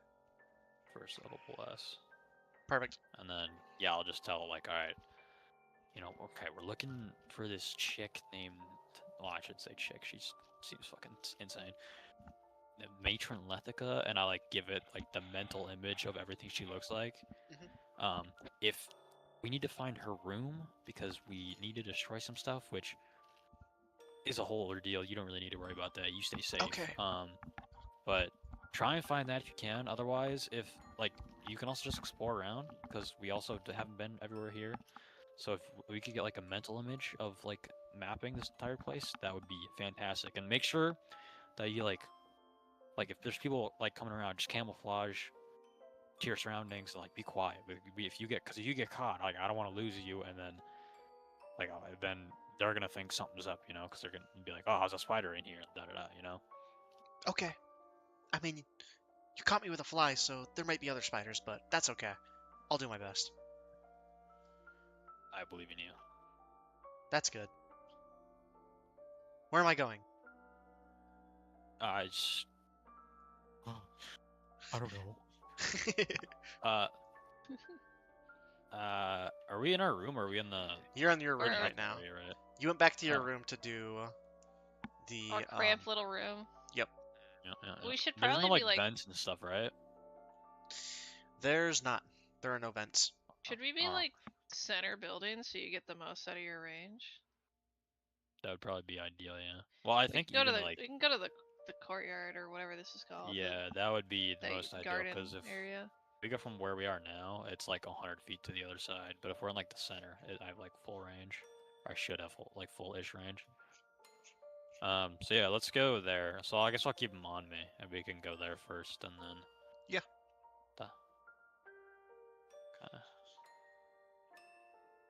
First little bless,
Perfect.
and then yeah, I'll just tell it like, all right, you know, okay, we're looking for this chick named, well, I should say chick. She seems fucking insane. The matron Lethica, and I like give it like the mental image of everything she looks like. If we need to find her room because we need to destroy some stuff, which is a whole ordeal. You don't really need to worry about that. You stay safe.
Okay.
But try and find that if you can. Otherwise, if like you can also just explore around because we also haven't been everywhere here. So if we could get like a mental image of like mapping this entire place, that would be fantastic. And make sure that you like if there's people like coming around, just camouflage to your surroundings and like be quiet. But if you get caught, like I don't want to lose you, and then then they're gonna think something's up, you know, because they're gonna be like, oh, how's a spider in here? Da da da, you know.
Okay. I mean, you caught me with a fly, so there might be other spiders, but that's okay. I'll do my best.
I believe in you.
That's good. Where am I going?
I just, I don't know. Are we in our room or are we in the?
You're in your room
We're-
right now.
Right.
You went back to your
Oh.
room to do the
Our cramped little room.
Yeah.
We should
There's
probably
no like
be like.
vents and stuff, right?
There's not. There are no vents.
Should we be
Oh.
like center building so you get the most out of your range?
That would probably be ideal, yeah. Well, I think
we can go
even
to the
like,
we can go to the courtyard or whatever this is called.
yeah, that would be the
the
most ideal
garden
because if
area.
we go from where we are now, it's like 100 feet to the other side. But if we're in like the center, I have like full range. Or I should have full-ish range. So yeah, let's go there. So I guess I'll keep them on me, and we can go there first, and then.
Yeah.
Kind of.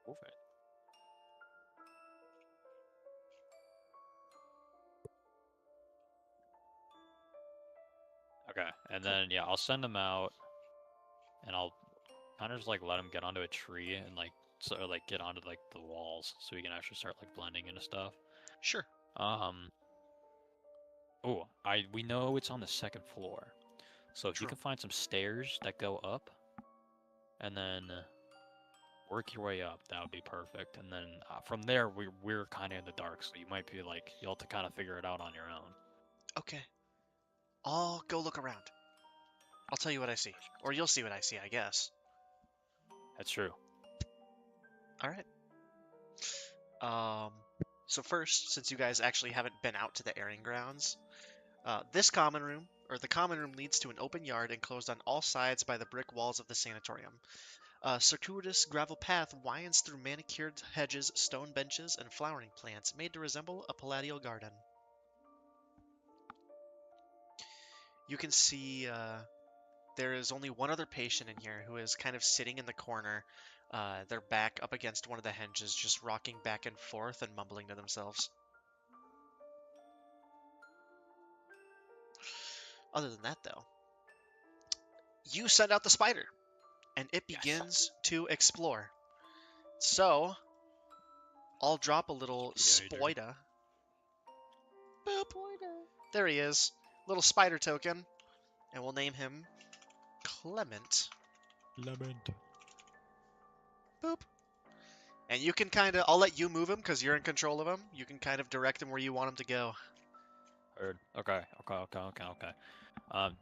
Move it. Okay, and then yeah, I'll send them out, and I'll kind of just like let them get onto a tree and like get onto like the walls, so we can actually start like blending into stuff.
Sure.
Oh, we know it's on the second floor, so if you
True.
can find some stairs that go up, and then work your way up, that would be perfect. And then from there, we're kind of in the dark, so you might be like you'll have to kind of figure it out on your own.
Okay. I'll go look around. I'll tell you what I see. Or you'll see what I see, I guess.
That's true.
Alright. So first, since you guys actually haven't been out to the airing grounds, the common room leads to an open yard enclosed on all sides by the brick walls of the sanatorium. A circuitous gravel path winds through manicured hedges, stone benches, and flowering plants made to resemble a palatial garden. You can see there is only one other patient in here who is kind of sitting in the corner, their back up against one of the hinges, just rocking back and forth and mumbling to themselves. Other than that, though, you send out the spider, and it begins to explore. So, I'll drop a little spoida. Boop. There he is. Little spider token. And we'll name him Clement. Boop. And you can kind of, I'll let you move him because you're in control of him. You can kind of direct him where you want him to go.
Heard. Okay.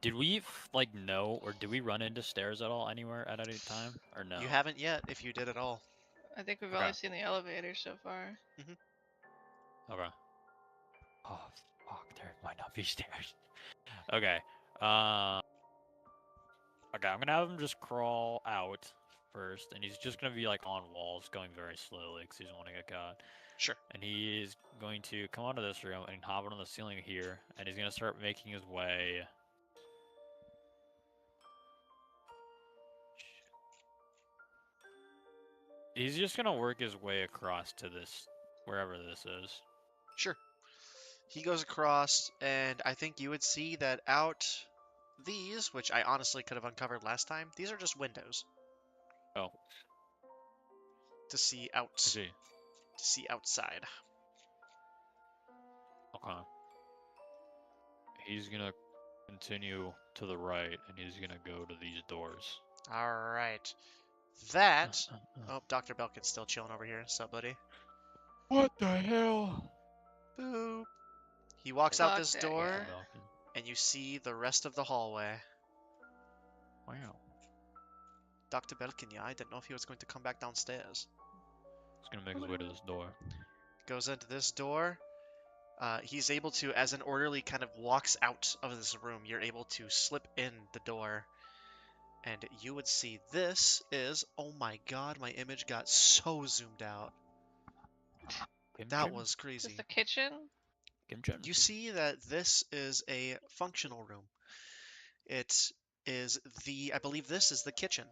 Did we like know, or did we run into stairs at all anywhere at any time, or no?
You haven't yet, if you did at all.
I think we've
Okay.
only seen the elevator so far.
Okay. Oh fuck! There might not be stairs. Okay. Uh. Okay. I'm gonna have him just crawl out first, and he's just gonna be like on walls, going very slowly, because he doesn't want to get caught.
Sure.
And he is going to come onto this room and hop on the ceiling here, and he's gonna start making his way. He's just gonna work his way across to this, wherever this is.
Sure. He goes across, and I think you would see that out these, which I honestly could have uncovered last time, these are just windows.
Oh.
To see out.
I see.
To see outside.
Okay. He's gonna continue to the right, and he's gonna go to these doors.
Alright. That... Oh, Dr. Belkin's still chilling over here. Sup, buddy?
What the hell?
Boop. He walks out
Fuck
this
that
door,
guy.
and you see the rest of the hallway.
Wow.
Dr. Belkin, yeah, I didn't know if he was going to come back downstairs.
He's gonna make his way to this door.
Goes into this door. He's able to, as an orderly kind of walks out of this room, you're able to slip in the door. And you would see this is, oh my god, my image got so zoomed out. That was
Is
crazy.
this the kitchen?
You see that this is a functional room. It is I believe this is the kitchen.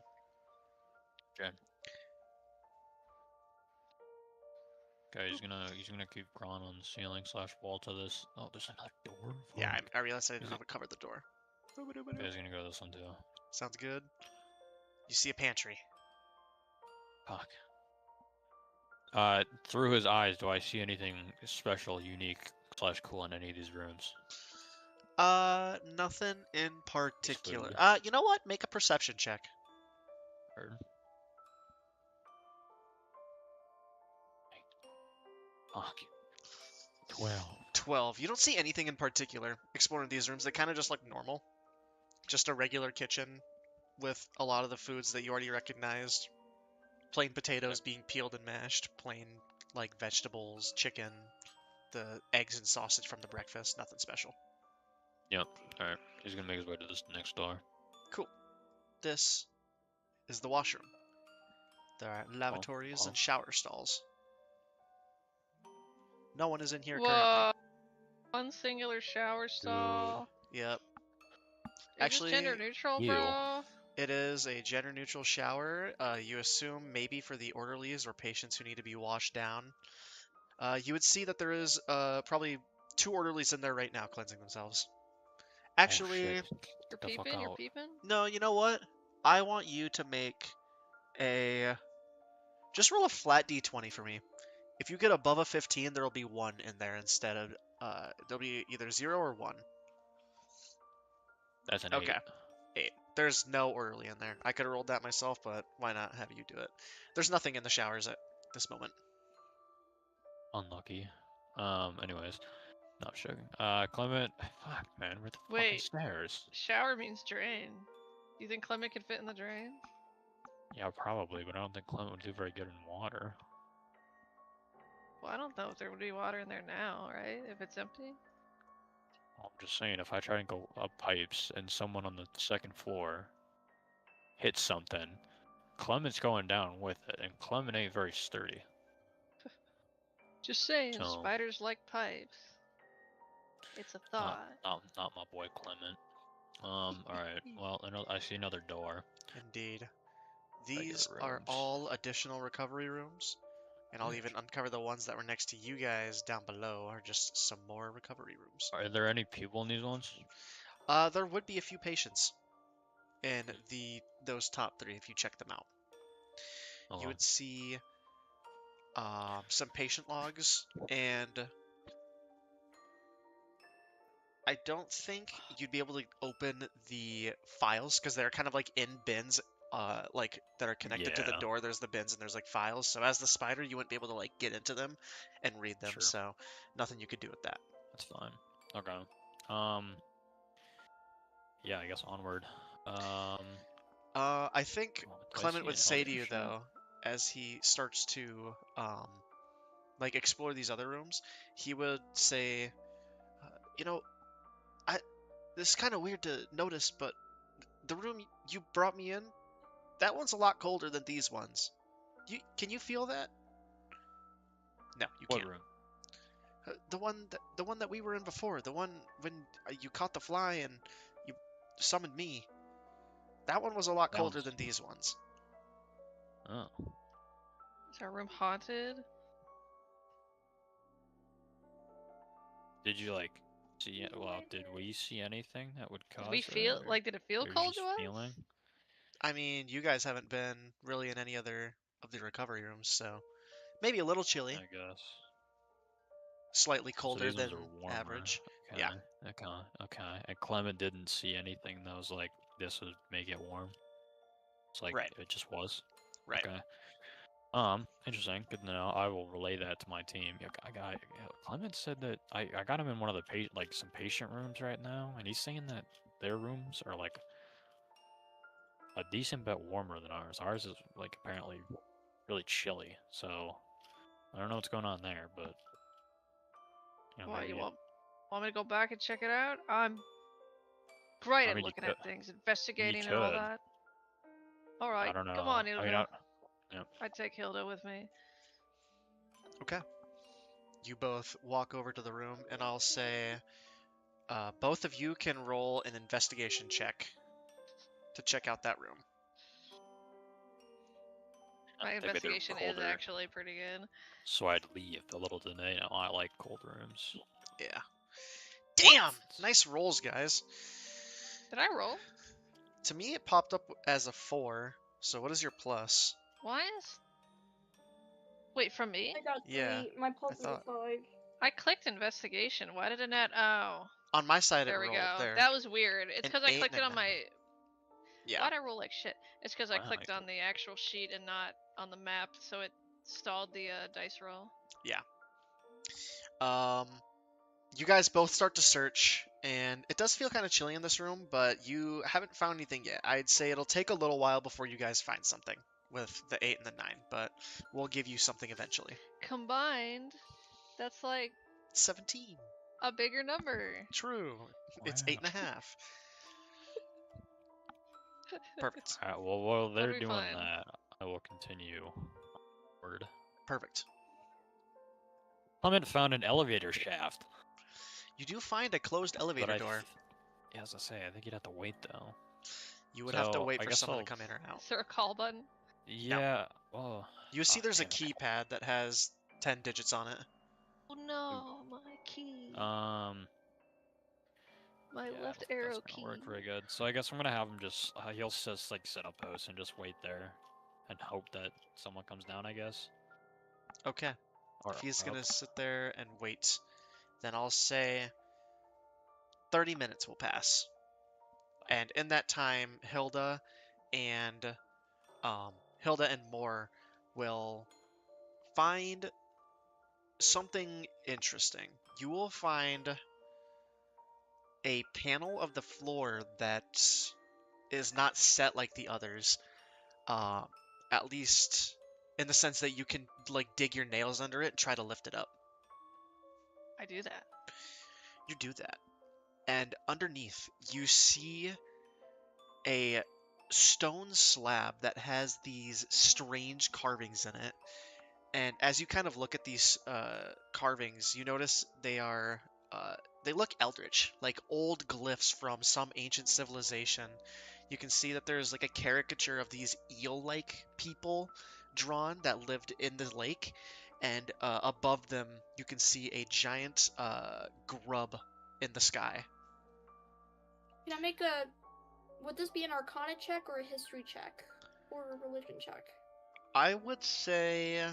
Okay, he's gonna keep crawling on the ceiling / wall to this. Oh, there's another door.
Yeah,
Fuck.
I realized I didn't
Is
have it covered the door.
Okay, he's gonna go to this one too.
Sounds good. You see a pantry.
Fuck. Through his eyes, do I see anything special, unique / cool in any of these rooms?
Nothing in particular.
food.
You know what? Make a perception check.
Heard. Fuck. 12.
12. You don't see anything in particular exploring these rooms. They kind of just look normal. Just a regular kitchen with a lot of the foods that you already recognized. Plain potatoes being peeled and mashed. Plain, like, vegetables, chicken, the eggs and sausage from the breakfast. Nothing special.
Yep. Alright. He's gonna make his way to this next door.
Cool. This is the washroom. There are lavatories and shower stalls. No one is in here currently.
Whoa. One singular shower stall.
Yep.
Is
Actually,
this gender neutral,
ew.
bro?
It is a gender neutral shower. You assume maybe for the orderlies or patients who need to be washed down. You would see that there is probably 2 orderlies in there right now cleansing themselves. Actually,
Oh,
You're
Get the fuck
peeping? You're
out.
peeping?
no, you know what? I want you to make a... Just roll a flat d20 for me. If you get above a 15, there'll be 1 in there instead of... there'll be either 0 or 1.
That's an
Okay.
8.
8. There's no orderly in there. I could have rolled that myself, but why not have you do it? There's nothing in the showers at this moment.
Unlucky. Anyways. Not joking. Clement. Fuck, man. Where the fucking
Wait.
stairs?
Shower means drain. Do you think Clement could fit in the drain?
Yeah, probably, but I don't think Clement would do very good in water.
Well, I don't know if there would be water in there now, right? If it's empty?
I'm just saying, if I try and go up pipes and someone on the 2nd floor hits something, Clement's going down with it, and Clement ain't very sturdy.
Just saying,
So-
spiders like pipes. It's a thought.
Not my boy Clement. Alright, well, I see another door.
Indeed.
Regular
These are
rooms.
all additional recovery rooms. And I'll even uncover the ones that were next to you guys down below are just some more recovery rooms.
Are there any people in these ones?
There would be a few patients in those top 3 if you check them out.
Okay.
You would see some patient logs, and I don't think you'd be able to open the files because they're kind of like in bins, like that are connected to the
Yeah.
door. There's the bins and there's like files. So as the spider, you wouldn't be able to like get into them and read them.
Sure.
So nothing you could do with that.
That's fine. Okay. Yeah, I guess onward.
I think
do I
Clement
see
would
an
say to
elevator
you
shaft?
though, as he starts to like explore these other rooms, he would say, you know, I this is kind of weird to notice, but the room you brought me in, that one's a lot colder than these ones. Can you feel that? No, you
What
can't.
room?
The one that we were in before, the one when you caught the fly and you summoned me. That one was a lot
That
colder
one's.
than these ones.
Oh.
Is our room haunted?
Did you like see it? Well, did we see anything that would
Did
cause
we
it?
feel
Or
did it feel
you're
cold to
just
us?
feeling?
I mean, you guys haven't been really in any other of the recovery rooms, so maybe a little chilly,
I guess.
slightly
So
colder
these
than
ones are warmer.
average.
Okay.
Yeah,
Okay. And Clement didn't see anything that was like this would make it warm. It's like
right,
it just was.
right.
Okay. Interesting. Good to know. I will relay that to my team. Yeah, Clement said that I got him in one of the some patient rooms right now, and he's saying that their rooms are like a decent bit warmer than ours. Ours is like apparently really chilly. So I don't know what's going on there, but
What, you
maybe.
want me to go back and check it out? I'm great
I
at
mean, you
looking
could.
at things,
You
investigating and all
could.
that. All
I
right,
don't
come
know.
on,
I mean,
Hilda.
yeah.
I'd take Hilda with me.
Okay. You both walk over to the room, and I'll say, both of you can roll an investigation check to check out that room.
My
I think they're
investigation is
colder,
actually pretty good.
so I'd leave. A little did they know I like cold rooms.
Yeah. Damn! Nice rolls, guys.
Did I roll?
To me, it popped up as a 4. So what is your plus?
Why is... Wait, from me?
I got 3.
Yeah,
My
I
plus is a
thought.
5.
I clicked investigation. Why did it not... Oh.
On my side, it
There we
rolled
go.
there.
That was weird. It's
An
because I
8
clicked
and
it
a
on
9.
my...
Yeah.
Why'd I roll like shit? It's because I
Wow,
clicked
I
on the actual sheet and not on the map, so it stalled the dice roll.
You guys both start to search, and it does feel kind of chilly in this room, but you haven't found anything yet. I'd say it'll take a little while before you guys find something with the 8 and the 9, but we'll give you something eventually.
Combined, that's like
17.
a bigger number.
True. It's
Wow.
8.5. Perfect.
Alright, well, while they're
we
doing
find?
that, I will continue. Word.
Perfect.
Clement found an elevator shaft.
You do find a closed elevator door.
Yeah, as I say, I think you'd have to wait though.
You would have to
So,
wait
I
for
guess
someone
I'll-
to come in or out.
Is there a call button?
Yeah. Well.
You see there's a
damn it.
keypad that has 10 digits on it.
Oh no, my key.
My
My left
I don't think
arrow
that's
key.
gonna work very good. So I guess I'm gonna have him just he'll just like set up posts and just wait there, and hope that someone comes down. I guess.
Okay.
Or
If he's
up.
gonna sit there and wait, then I'll say 30 minutes will pass. And in that time, and Hilda and Moore will find something interesting. You will find a panel of the floor that is not set like the others. At least in the sense that you can like dig your nails under it and try to lift it up.
I do that.
You do that. And underneath, you see a stone slab that has these strange carvings in it. And as you kind of look at these carvings, you notice they look eldritch, like old glyphs from some ancient civilization. You can see that there's like a caricature of these eel-like people drawn that lived in the lake, and above them you can see a giant grub in the sky.
Can I make a... Would this be an Arcana check or a History check? Or a Religion check?
I would say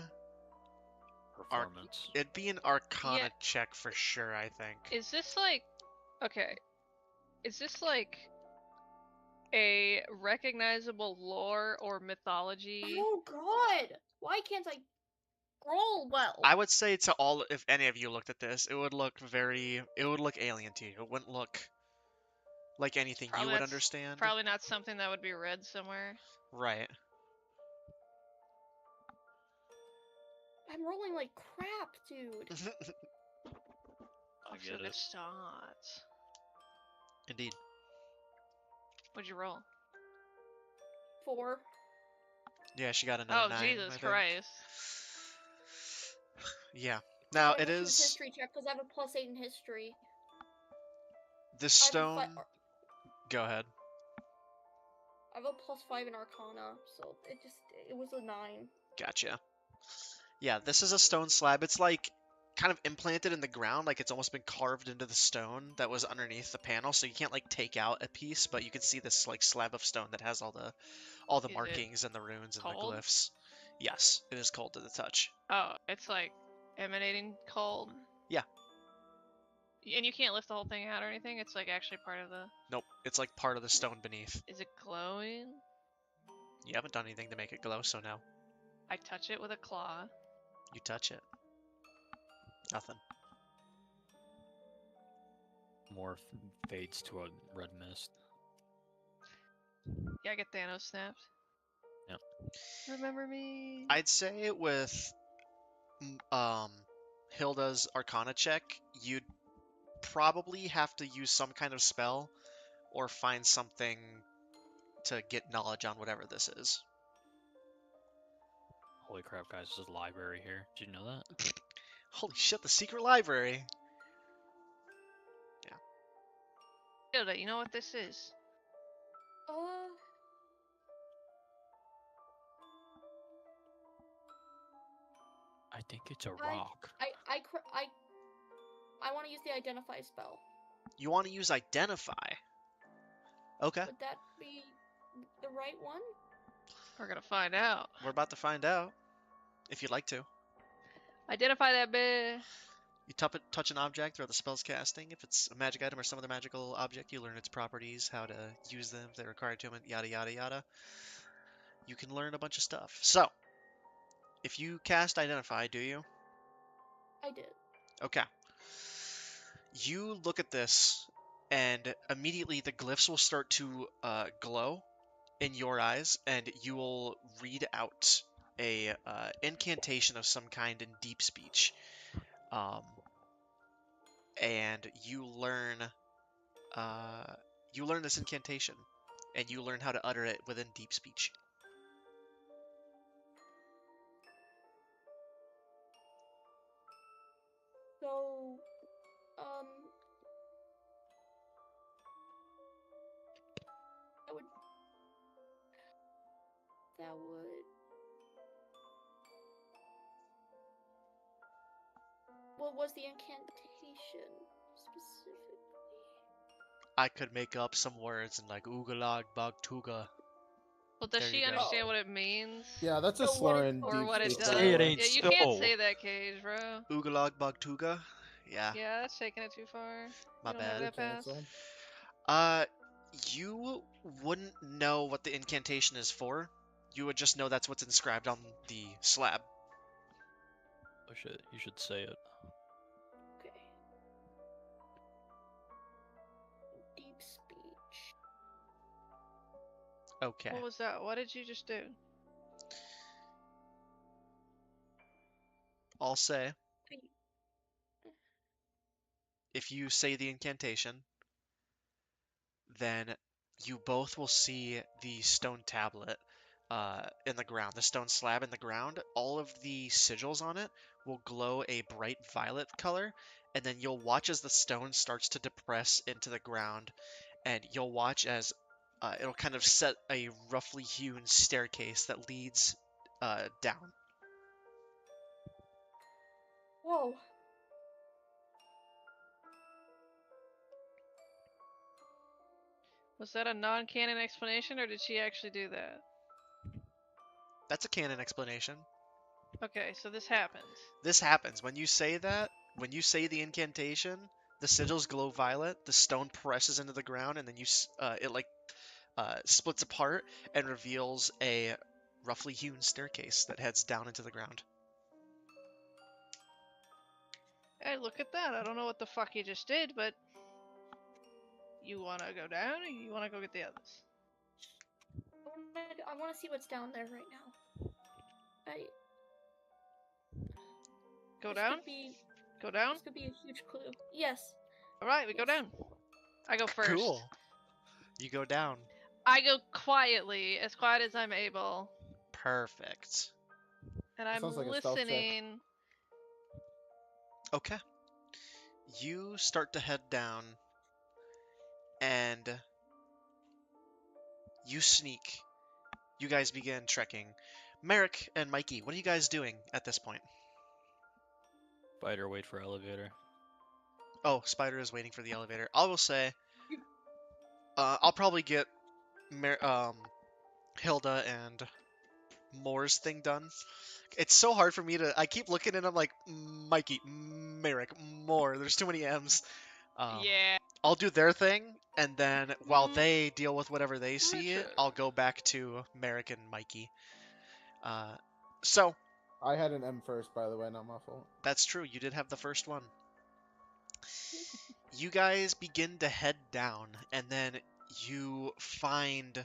Performance.
it'd be an Arcana
Yeah.
check for sure, I think.
Is this like... Okay. Is this like a recognizable lore or mythology?
Oh god! Why can't I Roll well.
I would say to all, if any of you looked at this, it would look alien to you. It wouldn't look like anything you would understand.
Probably not something that would be read somewhere.
Right.
I'm rolling like crap, dude.
I
Off to
get
a good
it.
start.
Indeed.
What'd you roll?
4.
Yeah, she got another
Oh,
9.
Jesus
I think.
Christ.
Yeah. Now
I
it
have to choose
is
history check because I have a +8 in history.
the
I
stone.
have
Go ahead.
I have a +5 in Arcana, so it was a 9.
Gotcha. Yeah, this is a stone slab. It's like kind of implanted in the ground, like it's almost been carved into the stone that was underneath the panel. So you can't like take out a piece, but you can see this like slab of stone that has all the
Is it
markings and the runes and the
cold?
glyphs. Yes, it is cold to the touch.
Oh, it's like emanating cold.
Yeah.
And you can't lift the whole thing out or anything? It's like actually part of the...
Nope, it's like part of the stone beneath.
Is it glowing?
You haven't done anything to make it glow, so no.
I touch it with a claw.
You touch it. Nothing.
Morph fades to a red mist.
Yeah, I get Thanos snapped.
Yep.
Remember me?
I'd say with Hilda's Arcana check, you'd probably have to use some kind of spell or find something to get knowledge on whatever this is.
Holy crap, guys! There's a library here. Did you know that?
Holy shit, the secret library!
Hilda, you know what this is?
I think it's a rock.
I want to use the identify spell.
You want to use Identify? Okay,
Would that be the right one?
We're gonna find out.
we're about to find out. If you'd like to.
Identify that bitch.
You touch an object throughout the spell's casting. If it's a magic item or some other magical object, you learn its properties, how to use them, if they're required to, yada yada yada. You can learn a bunch of stuff. So, if you cast Identify, do you?
I did.
Okay. You look at this, and immediately the glyphs will start to glow in your eyes, and you will read out a incantation of some kind in deep speech. And you learn this incantation, and you learn how to utter it within deep speech.
So, that would. What was the incantation specifically?
I could make up some words in like Oogalag Bagtuga.
Well, does
There
she
you go.
understand what it means?
Yeah, that's a
So what
slur
it-
in
Or
deep
what it
speech.
does?
Say it ain't
Yeah, you can't
so.
say that, Cage, bro.
Oogalag Bagtuga? Yeah,
Yeah, that's taking it too far.
my
You don't have
bad.
that pass.
Cancel.
You wouldn't know what the incantation is for. You would just know that's what's inscribed on the slab.
Oh shit! You should say it.
Okay. Deep speech.
Okay.
What was that? What did you just do?
I'll say,
I-
if you say the incantation, then you both will see the stone tablet in the ground, the stone slab in the ground. All of the sigils on it will glow a bright violet color, and then you'll watch as the stone starts to depress into the ground, and you'll watch as it'll kind of set a roughly hewn staircase that leads down.
Whoa.
Was that a non-canon explanation, or did she actually do that?
That's a canon explanation.
Okay, so this happens.
This happens when you say that. When you say the incantation, the sigils glow violet. The stone presses into the ground, and then it splits apart and reveals a roughly hewn staircase that heads down into the ground.
Hey, look at that. I don't know what the fuck you just did, but you wanna go down or you wanna go get the others?
I wanna see what's down there right now.
Go
This
down?
could be
Go down?
this could be a huge clue. Yes.
Alright, we go
Yes.
down. I go first.
Cool. You go down.
I go quietly, as quiet as I'm able,
Perfect.
and I'm
sounds like a stealth check.
listening.
Okay. You start to head down, and you sneak. You guys begin trekking. Merrick and Mikey, what are you guys doing at this point?
Spider, wait for elevator.
Oh, Spider is waiting for the elevator. I will say, I'll probably get Hilda and Moore's thing done. It's so hard for me to. I keep looking and I'm like, Mikey, Merrick, Moore. There's too many M's.
Yeah.
I'll do their thing, and then while
Mhm.
they deal with whatever they see,
Gotcha.
I'll go back to Merrick and Mikey. So
I had an M first, by the way, not my fault.
that's true. You did have the first one. You guys begin to head down, and then you find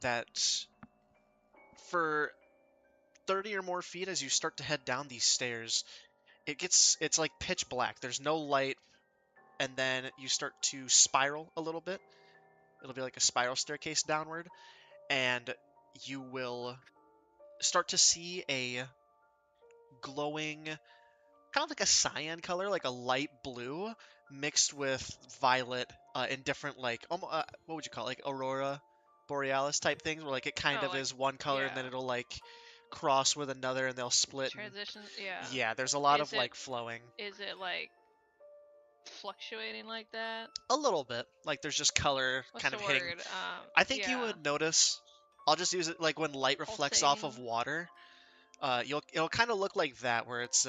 that for 30 or more feet as you start to head down these stairs, it's like pitch black. There's no light, and then you start to spiral a little bit. It'll be like a spiral staircase downward, and you will start to see a glowing, kind of like a cyan color, like a light blue mixed with violet in different, like, what would you call it? Like aurora borealis type things, where like it kind
Oh,
of
like,
is one color and then
yeah.
it'll like cross with another and they'll split.
Transition. Yeah.
Yeah, there's a lot
Is
of
it-
like flowing.
Is it like fluctuating like that?
A little bit. Like there's just color
What's
kind
the
of hitting.
word?
I think you
yeah.
would notice. I'll just use it like when light reflects off of
Pulsating.
water. It'll kind of look like that, where it's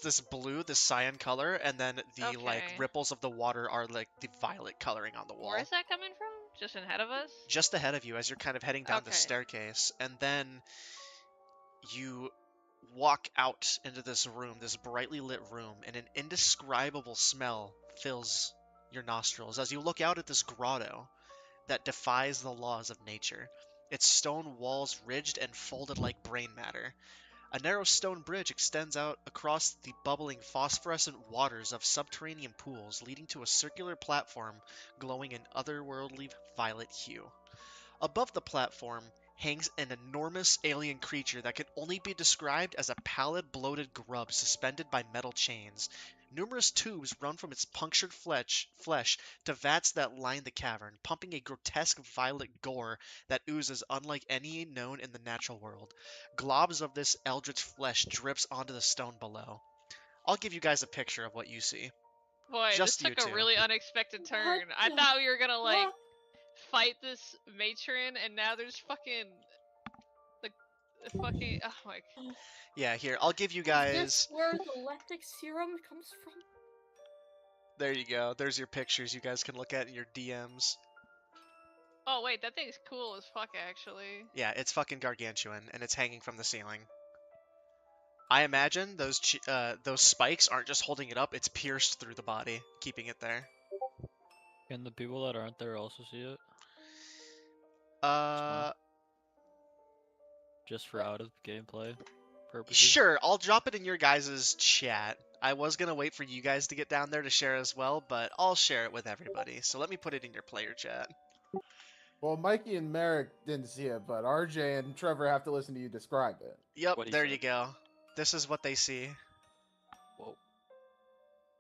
this blue, this cyan color, and then the like
Okay.
ripples of the water are like the violet coloring on the wall.
Where is that coming from? Just ahead of us?
Just ahead of you as you're kind of heading down the
Okay.
staircase, and then you walk out into this room, this brightly lit room, and an indescribable smell fills your nostrils as you look out at this grotto that defies the laws of nature. Its stone walls ridged and folded like brain matter. A narrow stone bridge extends out across the bubbling phosphorescent waters of subterranean pools, leading to a circular platform glowing an otherworldly violet hue. Above the platform hangs an enormous alien creature that can only be described as a pallid, bloated grub suspended by metal chains. Numerous tubes run from its punctured flesh to vats that line the cavern, pumping a grotesque violet gore that oozes unlike any known in the natural world. Globs of this eldritch flesh drips onto the stone below. I'll give you guys a picture of what you see.
Boy,
Just
this
you
took a
two.
really unexpected turn. I
the
thought we were gonna like
fuck?
fight this matron, and now there's fucking the fucking oh my.
Yeah, here, I'll give you
Is
guys...
this where the lactic serum comes from?
There you go. There's your pictures you guys can look at in your DMs.
Oh wait, that thing's cool as fuck actually.
Yeah, it's fucking gargantuan, and it's hanging from the ceiling. I imagine those spikes aren't just holding it up, it's pierced through the body, keeping it there.
Can the people that aren't there also see it? Just for out of gameplay purposes?
Sure, I'll drop it in your guys' chat. I was gonna wait for you guys to get down there to share as well, but I'll share it with everybody. So let me put it in your player chat.
Well, Mikey and Merrick didn't see it, but RJ and Trevor have to listen to you describe it.
Yep,
What'd he
there
say?
you go. This is what they see.
Whoa.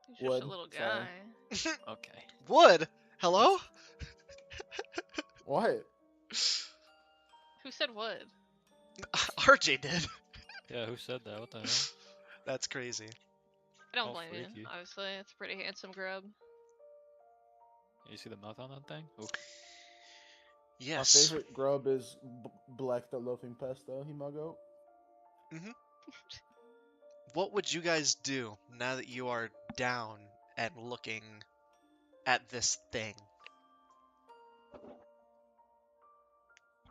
He's just
Wood,
a little
sorry.
guy.
Okay.
Wood! Hello?
What?
Who said wood?
RJ did.
Yeah, who said that? What the hell?
That's crazy.
I don't
Oh,
blame
freaky.
you. Obviously, it's a pretty handsome grub.
You see the mouth on that thing? Oof.
Yes.
My favorite grub is Black the Loafing Pesto, Himago.
What would you guys do now that you are down and looking at this thing?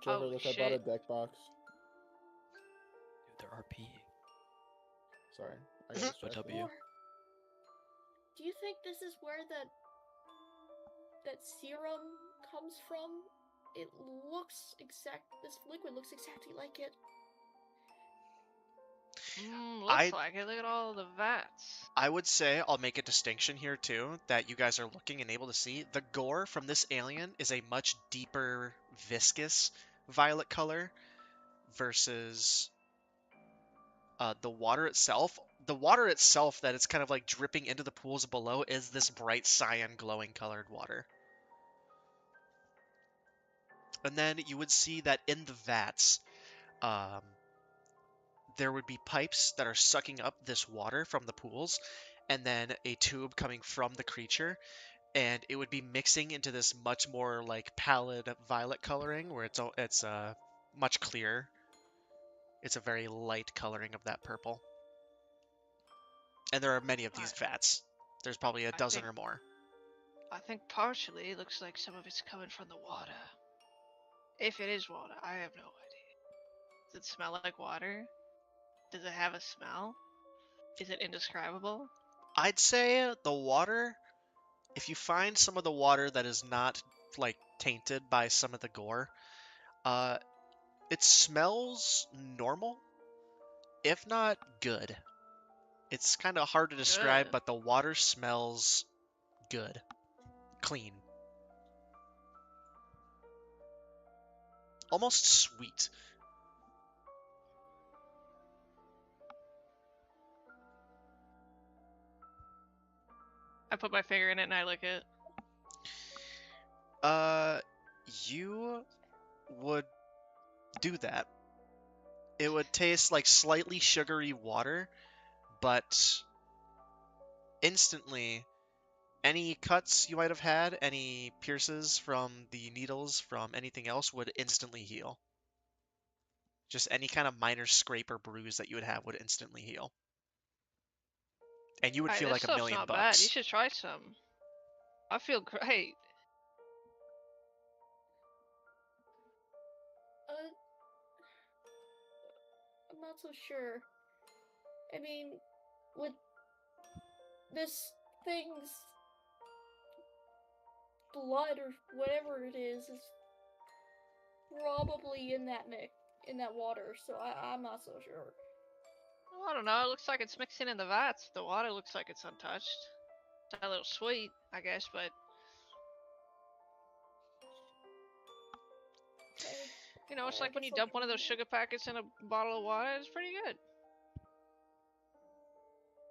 Trevor,
Oh,
look, I bought a
shit.
deck box.
Dude, they're RP.
Sorry. I got distracted.
W.
Or do you think this is where that serum comes from? It looks this liquid looks exactly like it.
Looks like it. Look at all the vats.
I would say I'll make a distinction here too that you guys are looking and able to see. The gore from this alien is a much deeper, viscous violet color versus the water itself. The water itself that it's kind of like dripping into the pools below is this bright cyan glowing colored water. And then you would see that in the vats, there would be pipes that are sucking up this water from the pools, and then a tube coming from the creature, and it would be mixing into this much more like pallid violet coloring, where it's much clearer. It's a very light coloring of that purple. And there are many of these vats. There's probably a dozen or more.
I think partially it looks like some of it's coming from the water. If it is water, I have no idea. Does it smell like water? Does it have a smell? Is it indescribable?
I'd say the water, if you find some of the water that is not like tainted by some of the gore, it smells normal, if not good. It's kind of hard to describe, but the water smells good, clean, almost sweet.
I put my finger in it and I lick it.
You would do that. It would taste like slightly sugary water, but instantly, any cuts you might have had, any pierces from the needles, from anything else, would instantly heal. Just any kind of minor scrape or bruise that you would have would instantly heal. And you would feel like $1 million
not
bucks.
Bad. You should try some. I feel great.
I'm not so sure. I mean, with this thing's blood or whatever it is probably in that water, so I'm not so sure.
Well, I don't know. It looks like it's mixing in the vats. The water looks like it's untouched. It's a little sweet, I guess, but
okay.
You know, it's like when you dump one of those sugar packets in a bottle of water. It's pretty good.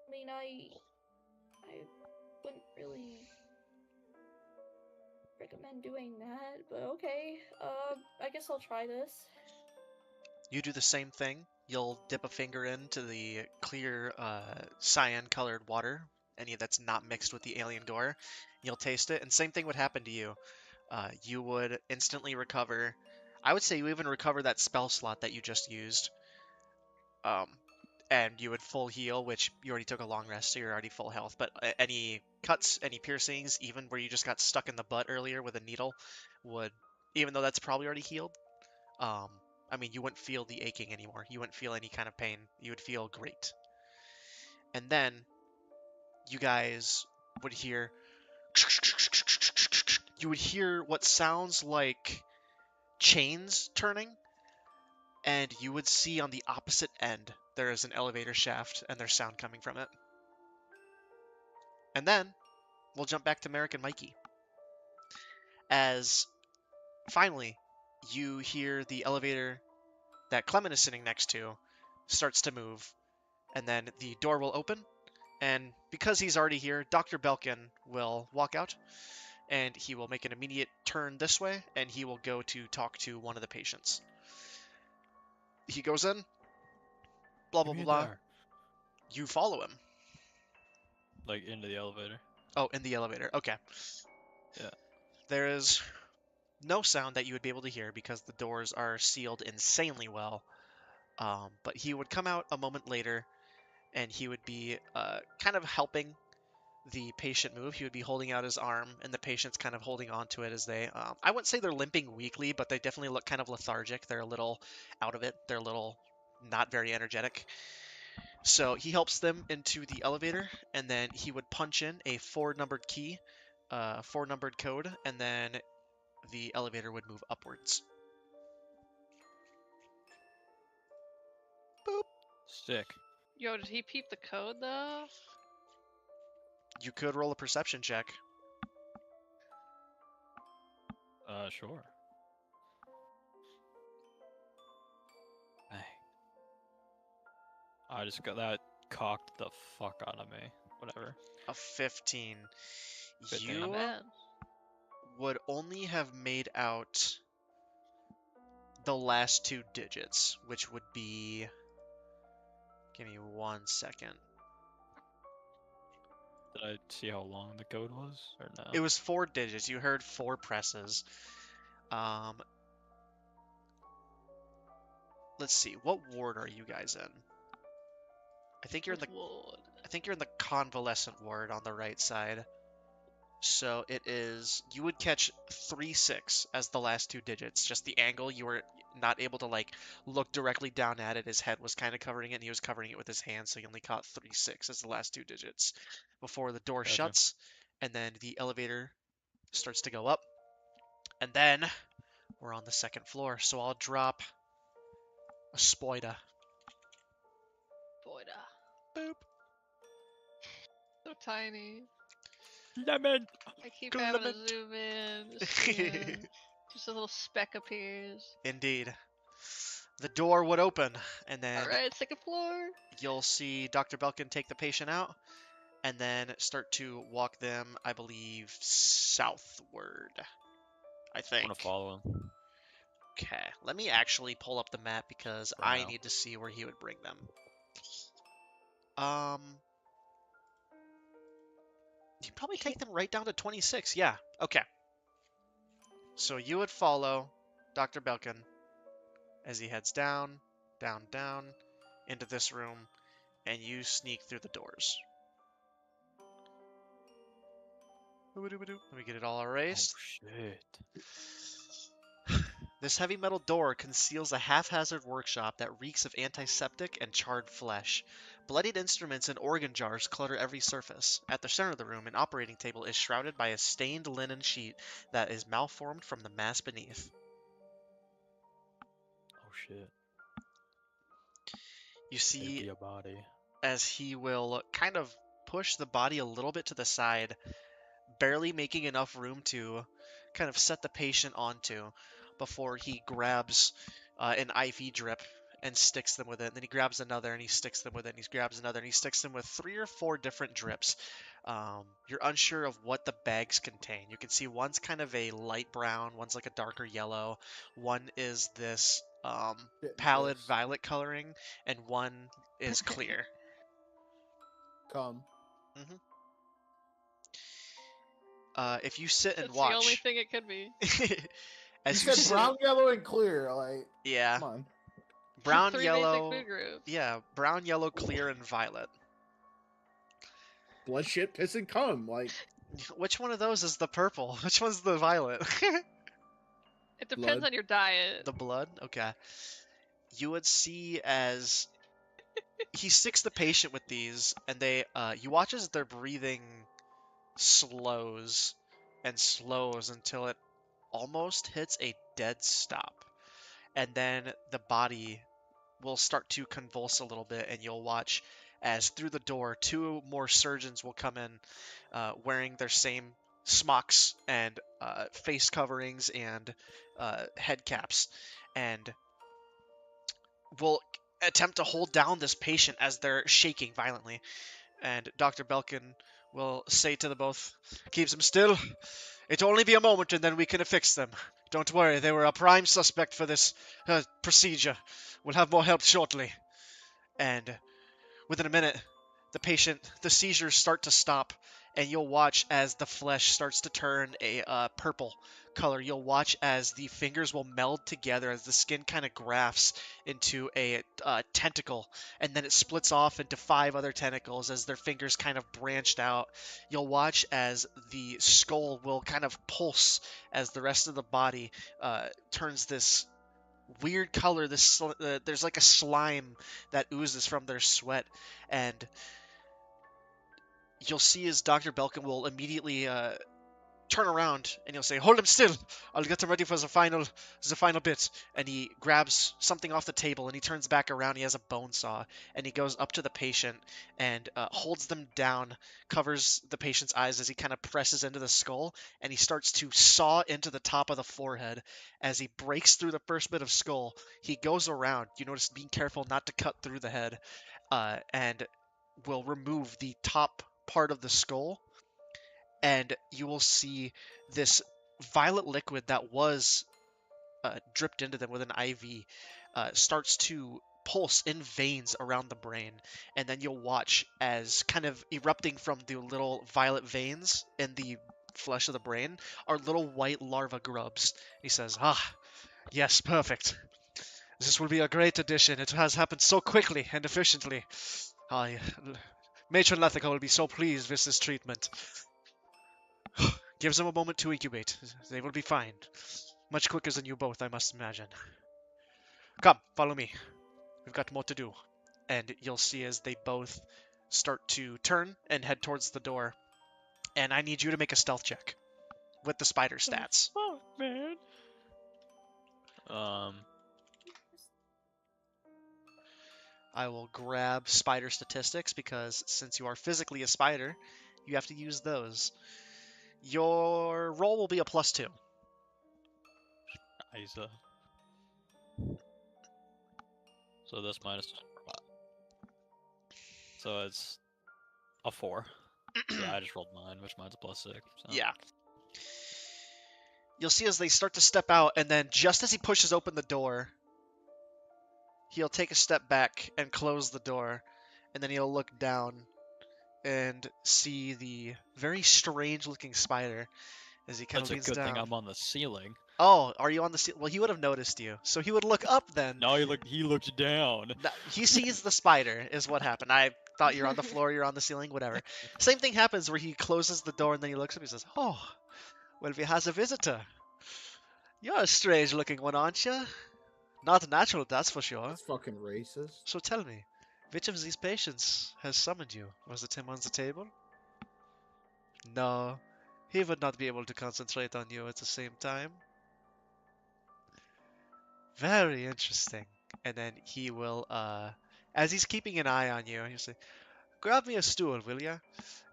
I mean, I wouldn't really recommend doing that, but okay. I guess I'll try this.
You do the same thing. You'll dip a finger into the clear cyan-colored water, any that's not mixed with the alien gore. You'll taste it, and same thing would happen to you. You would instantly recover. I would say you even recover that spell slot that you just used. And you would full heal, which you already took a long rest, so you're already full health. But any cuts, any piercings, even where you just got stuck in the butt earlier with a needle, would, even though that's probably already healed, I mean, you wouldn't feel the aching anymore. You wouldn't feel any kind of pain. You would feel great. And then you guys would hear, you would hear what sounds like chains turning, and you would see on the opposite end there is an elevator shaft and there's sound coming from it. And then we'll jump back to Merrick and Mikey. As finally you hear the elevator that Clement is sitting next to starts to move, and then the door will open, and because he's already here, Dr. Belkin will walk out, and he will make an immediate turn this way, and he will go to talk to one of the patients. He goes in, blah, blah, blah, blah. You follow him.
Like, into the elevator?
Oh, in the elevator. Okay.
Yeah.
There is no sound that you would be able to hear because the doors are sealed insanely well. But he would come out a moment later, and he would be kind of helping the patient move. He would be holding out his arm, and the patient's kind of holding on to it as they... I wouldn't say they're limping weakly, but they definitely look kind of lethargic. They're a little out of it. They're a little not very energetic. So he helps them into the elevator, and then he would punch in a 4-numbered key, 4-numbered code, and then the elevator would move upwards. Boop.
Sick.
Yo, did he peep the code though?
You could roll a perception check.
Sure. Bang. I just got that cocked the fuck out of me. Whatever.
A 15.
15.
You
Not bad.
would only have made out the last 2 digits, which would be... Give me 1 second.
Did I see how long the code was, or no?
It was 4 digits. You heard 4 presses. Let's see. What ward are you guys in? I think you're in the
Wood.
I think you're in the convalescent ward on the right side. So it is, you would catch 3-6 as the last 2 digits. Just the angle, you were not able to like look directly down at it. His head was kind of covering it, and he was covering it with his hand, so he only caught 3-6 as the last 2 digits before the door
Gotcha.
shuts, and then the elevator starts to go up, and then we're on the 2nd floor. So I'll drop a spoida.
Boyda.
Boop.
So tiny.
Lemon.
I keep having to
Clement.
zoom in. Just a little speck appears.
Indeed. The door would open, and then
Alright, 2nd floor.
you'll see Dr. Belkin take the patient out, and then start to walk them, I believe, southward. I
I'm
think.
gonna follow him.
Okay, let me actually pull up the map because
For
I
now.
need to see where he would bring them. You probably take them right down to 26. Yeah, okay. So you would follow Dr. Belkin as he heads down, down, down, into this room, and you sneak through the doors. Let me get it all
Oh
erased.
shit.
This heavy metal door conceals a haphazard workshop that reeks of antiseptic and charred flesh. Bloodied instruments and organ jars clutter every surface. At the center of the room, an operating table is shrouded by a stained linen sheet that is malformed from the mass beneath.
Oh shit.
You
It'd
see,
be a body.
as he will kind of push the body a little bit to the side, barely making enough room to kind of set the patient onto before he grabs an IV drip and sticks them with it. And then he grabs another and he sticks them with it. And he grabs another and he sticks them with 3 or 4 different drips. You're unsure of what the bags contain. You can see one's kind of a light brown, one's like a darker yellow, one is this pallid
Piss.
violet coloring, and one is clear.
Come.
If you sit and
That's the only
watch,
thing it could be.
You
as you
said
sit,
brown, yellow, and clear. Like,
yeah,
come on.
brown,
3
yellow,
basic food groups.
yeah, brown, yellow, clear, and violet.
Blood, shit, piss, and cum. Like,
Which one of those is the purple? Which one's the violet?
It depends
Blood.
on your diet.
The blood? Okay. You would see as he sticks the patient with these, and you watch as their breathing slows and slows until it almost hits a dead stop. And then the body will start to convulse a little bit, and you'll watch as through the door 2 more surgeons will come in wearing their same smocks and face coverings and head caps, and will attempt to hold down this patient as they're shaking violently. And Dr. Belkin will say to the both, "Keeps them still. It'll only be a moment and then we can affix them. Don't worry, they were a prime suspect for this procedure. We'll have more help shortly." And within a minute, the seizures start to stop, and you'll watch as the flesh starts to turn a purple color. You'll watch as the fingers will meld together as the skin kind of grafts into a tentacle, and then it splits off into 5 other tentacles as their fingers kind of branched out. You'll watch as the skull will kind of pulse as the rest of the body turns this weird color. There's like a slime that oozes from their sweat, and you'll see as Dr. Belkin will immediately turn around and he'll say, "Hold him still. I'll get him ready for the final bit." And he grabs something off the table and he turns back around. He has a bone saw and he goes up to the patient and holds them down, covers the patient's eyes as he kind of presses into the skull, and he starts to saw into the top of the forehead. As he breaks through the first bit of skull, he goes around. You notice being careful not to cut through the head, and will remove the top part of the skull, and you will see this violet liquid that was dripped into them with an IV starts to pulse in veins around the brain, and then you'll watch as kind of erupting from the little violet veins in the flesh of the brain are little white larva grubs. He says, "Ah, yes, perfect. This will be a great addition. It has happened so quickly and efficiently. I, Matron Lethica will be so pleased with this treatment. Gives them a moment to incubate. They will be fine. Much quicker than you both, I must imagine. Come, follow me. We've got more to do." And you'll see as they both start to turn and head towards the door. And I need you to make a stealth check with the spider stats.
Oh, man.
I will grab spider statistics because since you are physically a spider, you have to use those. Your roll will be a +2.
Isa. So this minus. So it's a 4. Yeah, I just rolled mine, which mine's a +6. So.
Yeah. You'll see as they start to step out, and then just as he pushes open the door, he'll take a step back and close the door, and then he'll look down and see the very strange-looking spider as he kind
That's
of
a
leans
good
down.
thing I'm on the ceiling.
Oh, are you on the ceiling? Well, he would have noticed you, so he would look up then.
No, he looked down.
No, he sees the spider, is what happened. I thought you're on the floor, you're on the ceiling, whatever. Same thing happens where he closes the door and then he looks up and he says, "Oh, well, we has a visitor. You're a strange-looking one, aren't you? Not natural, that's for sure.
That's fucking racist.
So tell me, which of these patients has summoned you? Was it him on the table?" "No, he would not be able to concentrate on you at the same time." "Very interesting." And then he will, as he's keeping an eye on you, he'll say, "Grab me a stool, will ya?"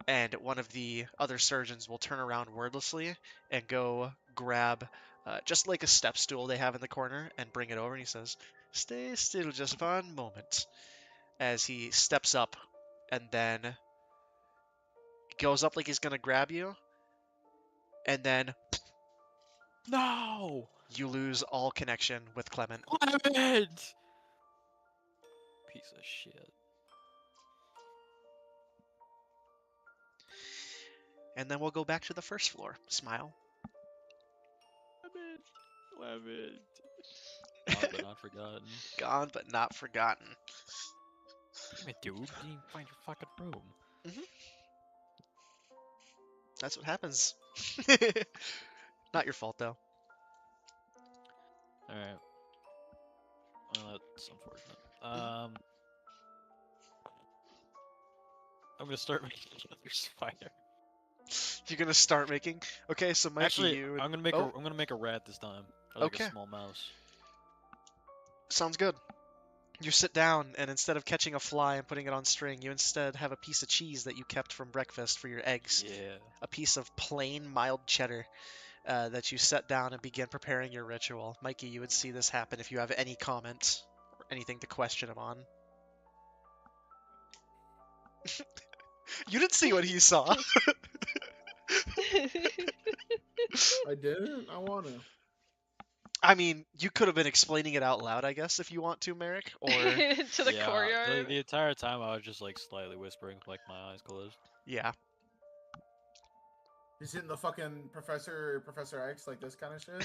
And one of the other surgeons will turn around wordlessly and go grab just like a step stool they have in the corner and bring it over. And he says, "Stay still just 1 moment." As he steps up and then goes up like he's going to grab you. And then
No!
you lose all connection with Clement.
Clement! Piece of shit.
And then we'll go back to the first floor. Smile.
Clement. Gone but not forgotten.
Gone but not forgotten.
Damn it, dude. You didn't find your fucking room.
That's what happens. Not your fault, though.
Alright. Well, that's unfortunate. I'm gonna start making another spider.
You're gonna start making. Okay, so Mikey,
Actually,
you.
I'm gonna make a rat this time. Or like
Okay.
a small mouse.
Sounds good. You sit down, and instead of catching a fly and putting it on string, you instead have a piece of cheese that you kept from breakfast for your eggs.
Yeah.
A piece of plain mild cheddar that you set down and begin preparing your ritual. Mikey, you would see this happen if you have any comment or anything to question him on. You didn't see what he saw.
I didn't. I want to.
I mean, you could have been explaining it out loud, I guess, if you want to, Merrick. Or
To the
Yeah,
courtyard.
The entire time I was just like slightly whispering with like my eyes closed.
yeah,
He's hitting the fucking Professor X like this kind of shit.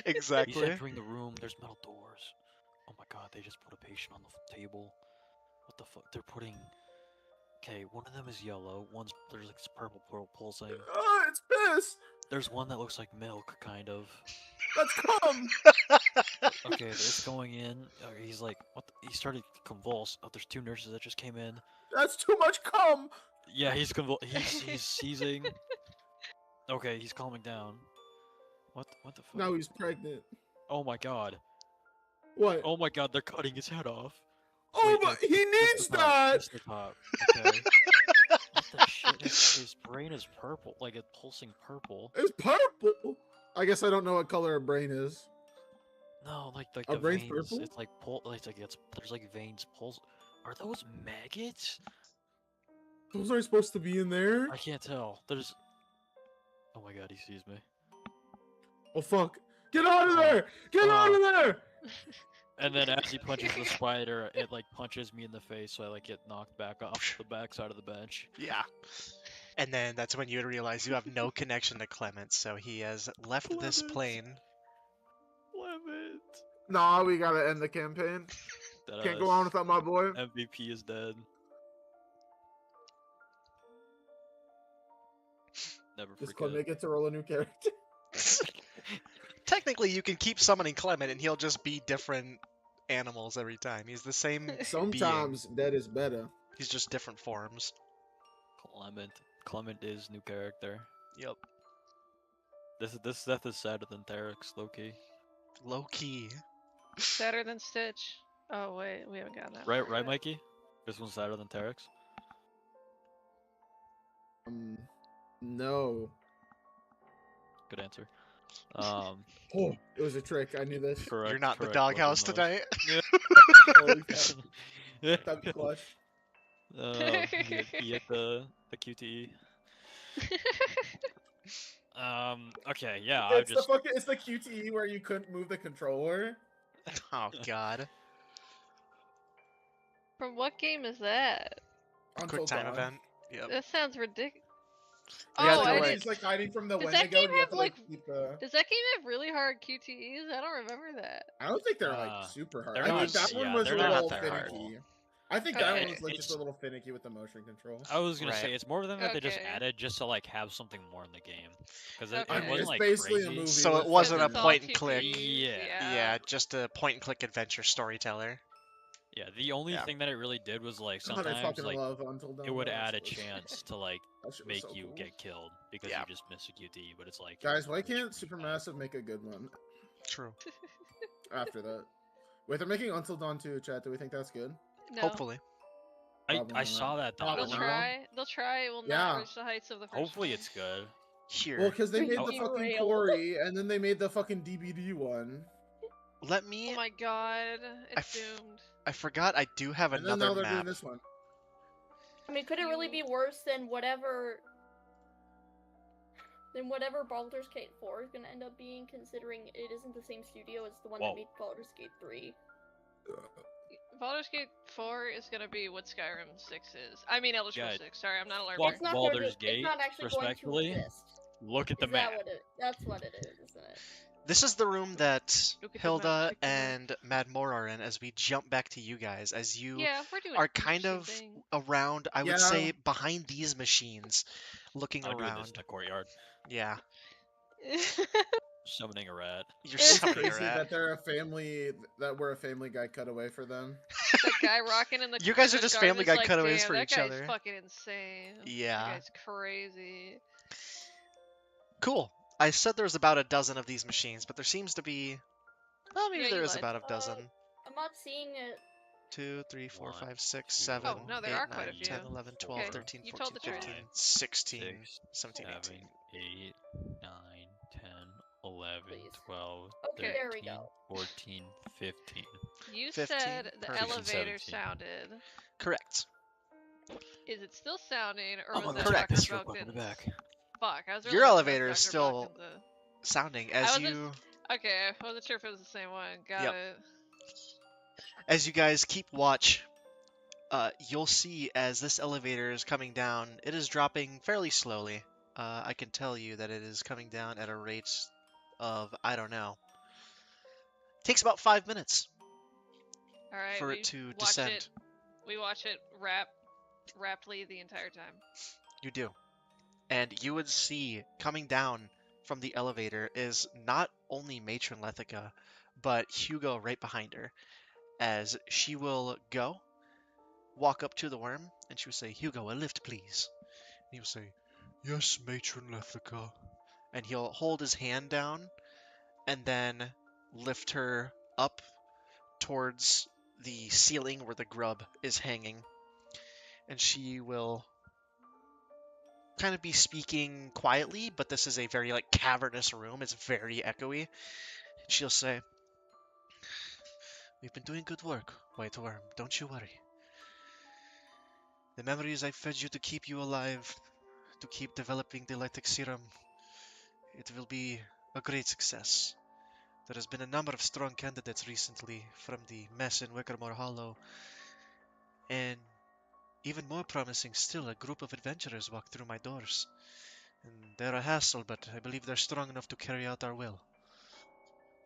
He
exactly.
said entering the room, there's metal doors. Oh my god, they just put a patient on the table. What the fuck? They're putting. Okay, one of them is yellow. There's like purple pulsing.
Oh, it's piss.
There's one that looks like milk, kind of.
Let's come.
Okay, it's going in. He's like, what? He started to convulse. Oh, there's 2 nurses that just came in.
That's too much cum.
Yeah, he's he's seizing. Okay, he's calming down. What the fuck?
Now he's pregnant.
Oh my god.
What?
Oh my god, they're cutting his head off.
Oh,
Wait, no,
but he
just
needs
the top,
that.
Just the top. Okay. What the shit? His brain is purple, like it's pulsing purple.
It's purple. I guess I don't know what color a brain is.
No, like
Our
the
brain's
veins.
purple?
It's like there's like veins pulse. Are those maggots?
Those aren't supposed to be in there.
I can't tell. There's. Oh my god, he sees me.
Oh fuck! Get out of there! Get out of there!
And then as he punches the spider, it like punches me in the face, so I like get knocked back off the backside of the bench.
Yeah. And then that's when you realize you have no connection to Clement, so he has left this
Clement.
plane.
Clement.
Nah, we gotta end the campaign. Can't go on without my boy.
MVP is dead. Never
Does
forget.
Clement get to roll a new character?
Technically, you can keep summoning Clement, and he'll just be different animals every time. He's the same being.
Sometimes dead is better.
He's just different forms.
Clement is new character.
Yep.
This death is sadder than Tarek's, low-key.
Low key.
Sadder than Stitch. Oh wait, we haven't gotten that.
Right,
far
right,
yet.
Mikey? This one's sadder than Tarek's?
No.
Good answer.
Oh, it was a trick. I knew this.
Correct.
You're not the
correct,
doghouse
both of
tonight.
Holy fuck.
those.
That'd be clutch.
He hit the QTE. Okay, yeah, I
It's
just
it's the QTE where you couldn't move the controller.
Oh god.
From what game is that?
Until
Quick time
dawn.
event. Yep.
That sounds ridiculous.
You have
Oh,
to,
I
like-
didn't.
He's like hiding from the
Does
Wendigo.
that game
and you have
have,
to,
like,
keep the...
Does that game have really hard QTEs? I don't remember that.
I don't think they're like super hard.
they're
I think
not-
that one
yeah,
was a
they're not
little
that hard.
finicky. I think that
Okay.
one was like just
It's-
a little finicky with the motion control.
I was gonna
Right.
say it's more than that they just
Okay.
added just to like have something more in the game because
Okay.
it
I mean,
wasn't
it's
like
basically
crazy.
a movie.
So it
with
wasn't a
It's
fucking-
all
point and
2Ds,
click.
Yeah.
Yeah, just a point and click adventure storyteller.
Yeah, the only
Yeah.
thing that it really did was like
God, I
sometimes
fucking
like
love Until Dawn.
it would
though.
add a
That shit was-
chance to like
that shit was
make
so
you
cool.
get killed because
Yeah.
you just missed a QTE, but it's like
Guys, why
it's
can't
pretty bad.
Supermassive make a good one
True.
after that? Wait, they're making Until Dawn 2, chat. Do we think that's good?
No.
Hopefully.
Probably
I
not.
saw that
Probably
thought.
They'll
not.
try. They'll try. It will
Yeah.
not reach the heights of the first
Hopefully
one.
it's good.
Here.
Well, because they made the
Freaking
fucking
rail.
Corey, and then they made the fucking DBD one.
Let me.
Oh my god, it's
f-
doomed.
I forgot I do have
And then now
another
they're doing
map.
this one.
I mean, could it really be worse than whatever Baldur's Gate 4 is gonna end up being, considering it isn't the same studio as the one
Whoa.
that made Baldur's Gate 3?
Baldur's Gate 4 is gonna be what Skyrim 6 is. I mean Elder Scrolls
Guys,
6. Sorry, I'm not a
Well,
learner.
It's not
Baldur's
gonna,
Gate,
it's not actually going to
respectfully,
exist.
Look at the
Is that
map.
what it? That's what it is, isn't it?
This is the room that
Look at the map,
Hilda
check the map.
and Madmore are in as we jump back to you guys. As you
Yeah, we're doing
are kind
interesting
of
thing.
around, I would
Yeah.
say, behind these machines, looking
I'm doing this
around.
in the courtyard,
Yeah.
summoning a rat.
You're
It's
summoning a
Crazy
rat.
that they're a family, that we're a Family Guy cutaway for them.
That guy rocking in the
You guys are
the
just
garden
Family
is
Guy
like,
cutaways
"Damn,
for
that
each
guy's
other."
fucking insane.
Yeah.
That guy's crazy.
Cool. I said there was about a dozen of these machines, but there seems to be. Well, maybe
Yeah,
there
you
is
lied.
about a dozen.
I'm not seeing it.
2, 3, 4,
1,
5, 6,
2,
7,
Oh, no, there
8,
are quite a
9,
few.
10, 11, 12,
Okay,
13,
you
14,
told the truth.
15, 16,
6,
17, 18.
7, 8, 9, 10, 11,
Please.
12,
Okay, there we
13,
go.
14, 15.
You
15,
said the
perfect.
elevator
17.
sounded.
Correct.
Is it still sounding, or
I'm
was
gonna
that
correct.
Dr.
this real quick in the
Vulcan's?
back.
Fuck, I was
Your
really hoping
elevator
that was
is
Dr.
still-
Vulcan's,
Sounding
I
as
wasn't-
you
Okay, I wasn't sure if it was the same one. Got
Yep.
it.
as you guys keep watch, you'll see as this elevator is coming down, it is dropping fairly slowly. I can tell you that it is coming down at a rate of, I don't know. Takes about 5 minutes
Alright,
for
we
it to
watch
descend.
It, we watch it rapidly the entire time.
You do. And you would see coming down from the elevator is not only Matron Lethica, but Hugo right behind her, as she will walk up to the worm, and she will say, Hugo, a lift, please. And he will say, yes, Matron Lethica. And he'll hold his hand down, and then lift her up towards the ceiling where the grub is hanging. And she will kind of be speaking quietly, but this is a very like cavernous room. It's very echoey. She'll say, we've been doing good work, White Worm. Don't you worry. The memories I fed you to keep you alive, to keep developing the Lytic Serum, it will be a great success. There has been a number of strong candidates recently from the mess in Wickermore Hollow, and even more promising still, a group of adventurers walked through my doors. And they're a hassle, but I believe they're strong enough to carry out our will.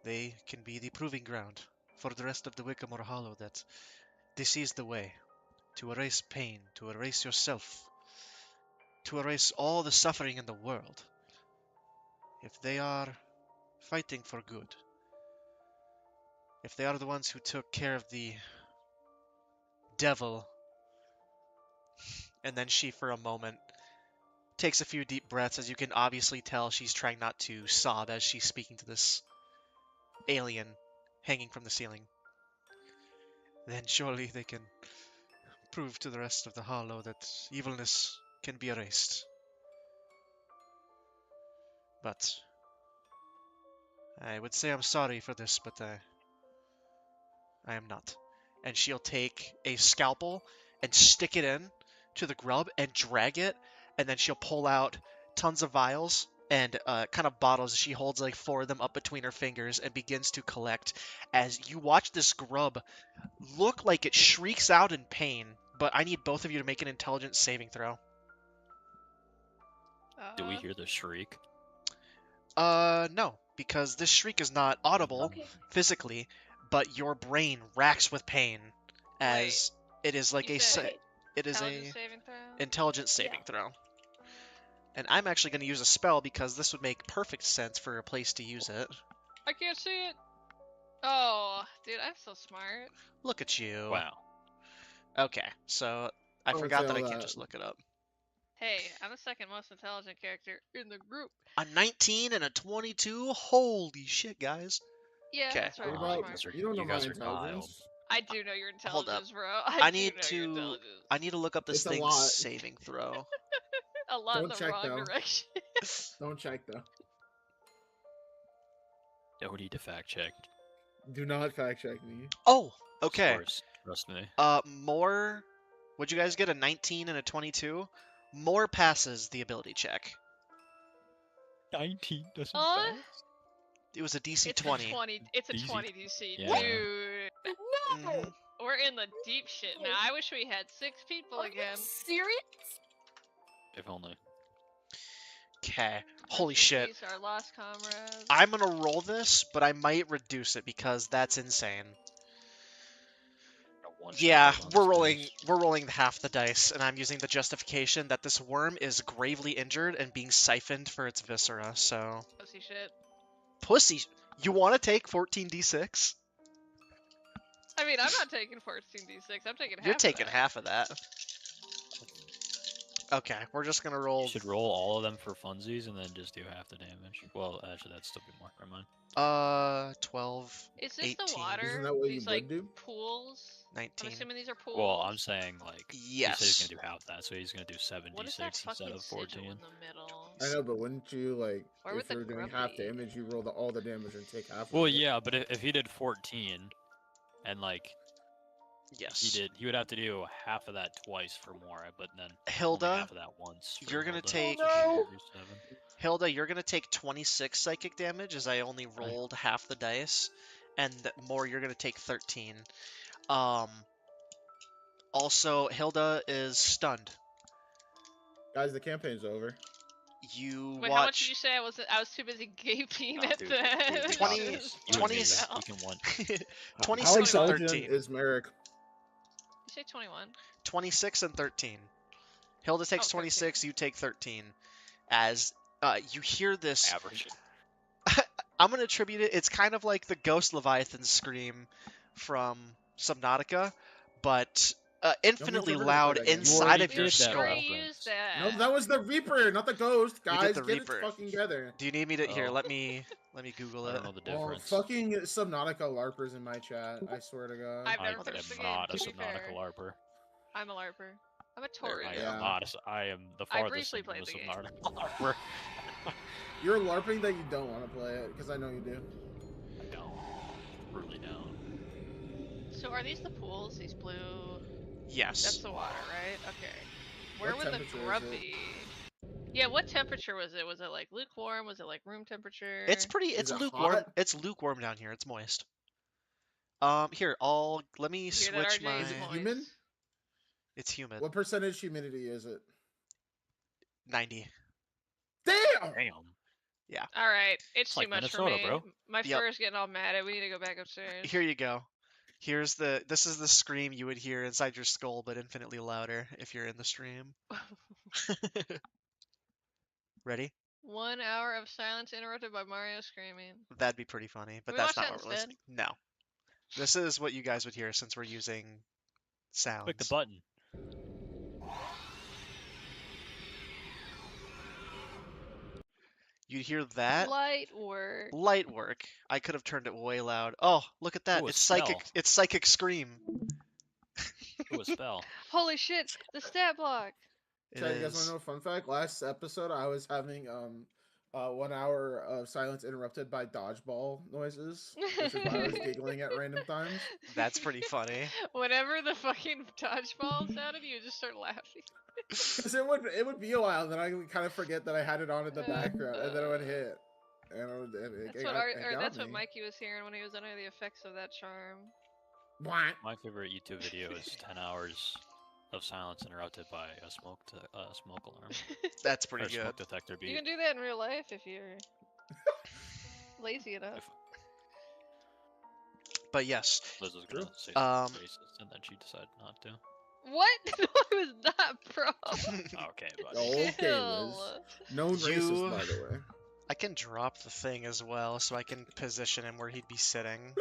They can be the proving ground for the rest of the Wickermore Hollow that this is the way to erase pain, to erase yourself, to erase all the suffering in the world. If they are fighting for good, if they are the ones who took care of the devil, and then she for a moment takes a few deep breaths, as you can obviously tell she's trying not to sob as she's speaking to this alien hanging from the ceiling. Then surely they can prove to the rest of the Hollow that evilness can be erased. But I would say I'm sorry for this, but I am not. And she'll take a scalpel and stick it in to the grub and drag it, and then she'll pull out tons of vials and kind of bottles. She holds like 4 of them up between her fingers and begins to collect. As you watch this grub look like it shrieks out in pain, but I need both of you to make an intelligence saving throw.
Do we hear the shriek?
No, because this shriek is not audible
Okay.
physically, but your brain racks with pain as it is like
You said
it is
intelligence
a
saving throw?
intelligence saving throw. And I'm actually going to use a spell because this would make perfect sense for a place to use it.
I can't see it. Oh, dude, I'm so smart.
Look at you.
Wow.
Okay, so I
Don't
forgot
say
that I
all
can
that.
just look it up.
Hey, I'm the second most intelligent character in the group.
A 19 and a 22. Holy shit, guys.
Yeah,
'Kay.
that's right.
What
I'm
about
smart.
you? Don't know
You
my
guys are dialed.
intelligence.
I do know your
Hold up.
intelligence, bro.
I
do
need
know your
to
intelligence.
I need to look up this
It's a
thing's
lot.
saving throw.
A lot in
Don't
the
check,
wrong
though.
direction.
Don't check though.
Don't need to fact check.
Do not fact check me.
Oh, okay.
Source, trust me.
More. Would you guys get a 19 and a 22? More passes the ability check.
19 doesn't
Uh,
pass.
It was a DC
it's
20.
a 20. It's a
DC.
20 DC,
Yeah.
dude.
Mhm.
We're in the deep shit now. I wish we had 6 people
Are
again.
you serious?
If only.
Okay. Holy
Rest in
shit.
peace, our lost comrades.
I'm gonna roll this, but I might reduce it because that's insane.
One shot
Yeah,
right on
we're
his
rolling
face.
we're rolling half the dice, and I'm using the justification that this worm is gravely injured and being siphoned for its viscera, so
Pussy shit.
pussy, you want to take 14d6?
I mean, I'm not taking 14d6. I'm taking half.
You're
of
taking
that.
half of that. Okay, we're just gonna
You
roll.
should roll all of them for funsies and then just do half the damage. Well, actually, that'd still be more. Never mind.
12,
Is this
18,
the water?
Isn't that what you
These
would
like
do?
pools? I'm
19.
assuming these are pools.
Well, I'm saying like he said he's
Yes.
gonna do half that, so he's gonna do
What is that
7d6
fucking
instead of
sigil
14.
in the middle?
I know, but wouldn't you like
Where would
if
the
you're doing
grub
half
be?
damage, you roll all the damage and take half?
Well,
of it.
yeah, but if he did 14, and like
Yes.
he would have to do half of that twice for more, but then only
Hilda,
half of that once. for
you're gonna
Hilda,
take-
so she would do 7.
Hilda, you're gonna take 26 psychic damage as I only rolled half the dice, and more, you're gonna take 13. Also, Hilda is stunned.
Guys, the campaign's over.
You
Wait, how much
watch
did you say? I was too busy gaping
Nah,
at
dude,
the.
dude, we
20
got
the
this. You and
20
me,
spell.
we can win.
26
How
and
intelligent
13.
is Merrick?
You say 21.
26 and 13. Hilda takes
Oh, 13.
26, you take 13. As you hear this.
Average.
I'm gonna attribute it. It's kind of like the Ghost Leviathan scream from Subnautica, but infinitely
ever
loud
heard that game.
inside
already
of your
did that
skull.
already
reference.
used that.
No, that was the Reaper, not the Ghost.
We did
Guys,
the
get
Reaper.
it fucking together.
Do you need me to here?
Oh.
Let me Google
I
it.
don't know the
Oh,
difference.
fucking Subnautica LARPers in my chat. I swear to God.
I've
I
never
am
finished the game,
not a
to be fair.
Subnautica LARPer.
I'm a LARPer. I'm a
There we
Taurian.
I
go.
am
Yeah.
not. I am the
I
farthest
briefly
thing from a
played the game.
Subnautica LARPer.
You're LARPing that you don't want to play it, because I know you do.
I don't. Really don't.
So are these the pools? These blue? That's
Yes.
the water, right? Okay. Where
What
would the
temperature is
grub
it?
be? Yeah, what temperature was it? Was it like lukewarm? Was it like room temperature?
It's pretty. It's
it
lukewarm.
hot?
It's lukewarm down here. It's moist. Here, let me
You hear that,
switch
RJ?
my.
Is it
Moist.
human?
It's humid.
What percentage humidity is it?
90.
Damn!
Damn.
All right, it's too
like
much
Minnesota,
for me.
bro.
My
Yep.
fur is getting all matted. We need to go back upstairs.
Here you go. This is the scream you would hear inside your skull, but infinitely louder if you're in the stream. Ready?
1 hour of silence interrupted by Mario screaming.
That'd be pretty funny, but
we
that's
watch
not
that
what we're
instead?
listening. No. This is what you guys would hear since we're using sounds.
Click the button.
You'd hear that.
Light work.
Light work. I could have turned it way loud. Oh, look at that.
Ooh, a
It's psychic.
spell.
It's psychic scream.
Ooh, a spell.
Holy shit! The stat block.
It
So you guys want
is.
to know a fun fact? Last episode, I was having 1 hour of silence interrupted by dodgeball noises, which is why I was giggling at random times.
That's pretty funny.
Whenever the fucking dodgeball sounded, you would just start laughing.
Because it would be a while, and then I would kind of forget that I had it on in the background, and then it would hit. And
That's what Mikey was hearing when he was under the effects of that charm.
What?
My favorite YouTube video is 10 hours of silence interrupted by a smoke alarm.
That's
Or
pretty good.
smoke detector
You
beep.
can do that in real life if you're lazy enough.
But yes,
Liz was gonna say
Um,
something racist, and then she decided not to.
What? No, I was not, bro.
Okay, but
Okay, Liz.
Chill.
Known
You-
racist, by the way.
I can drop the thing as well, so I can position him where he'd be sitting.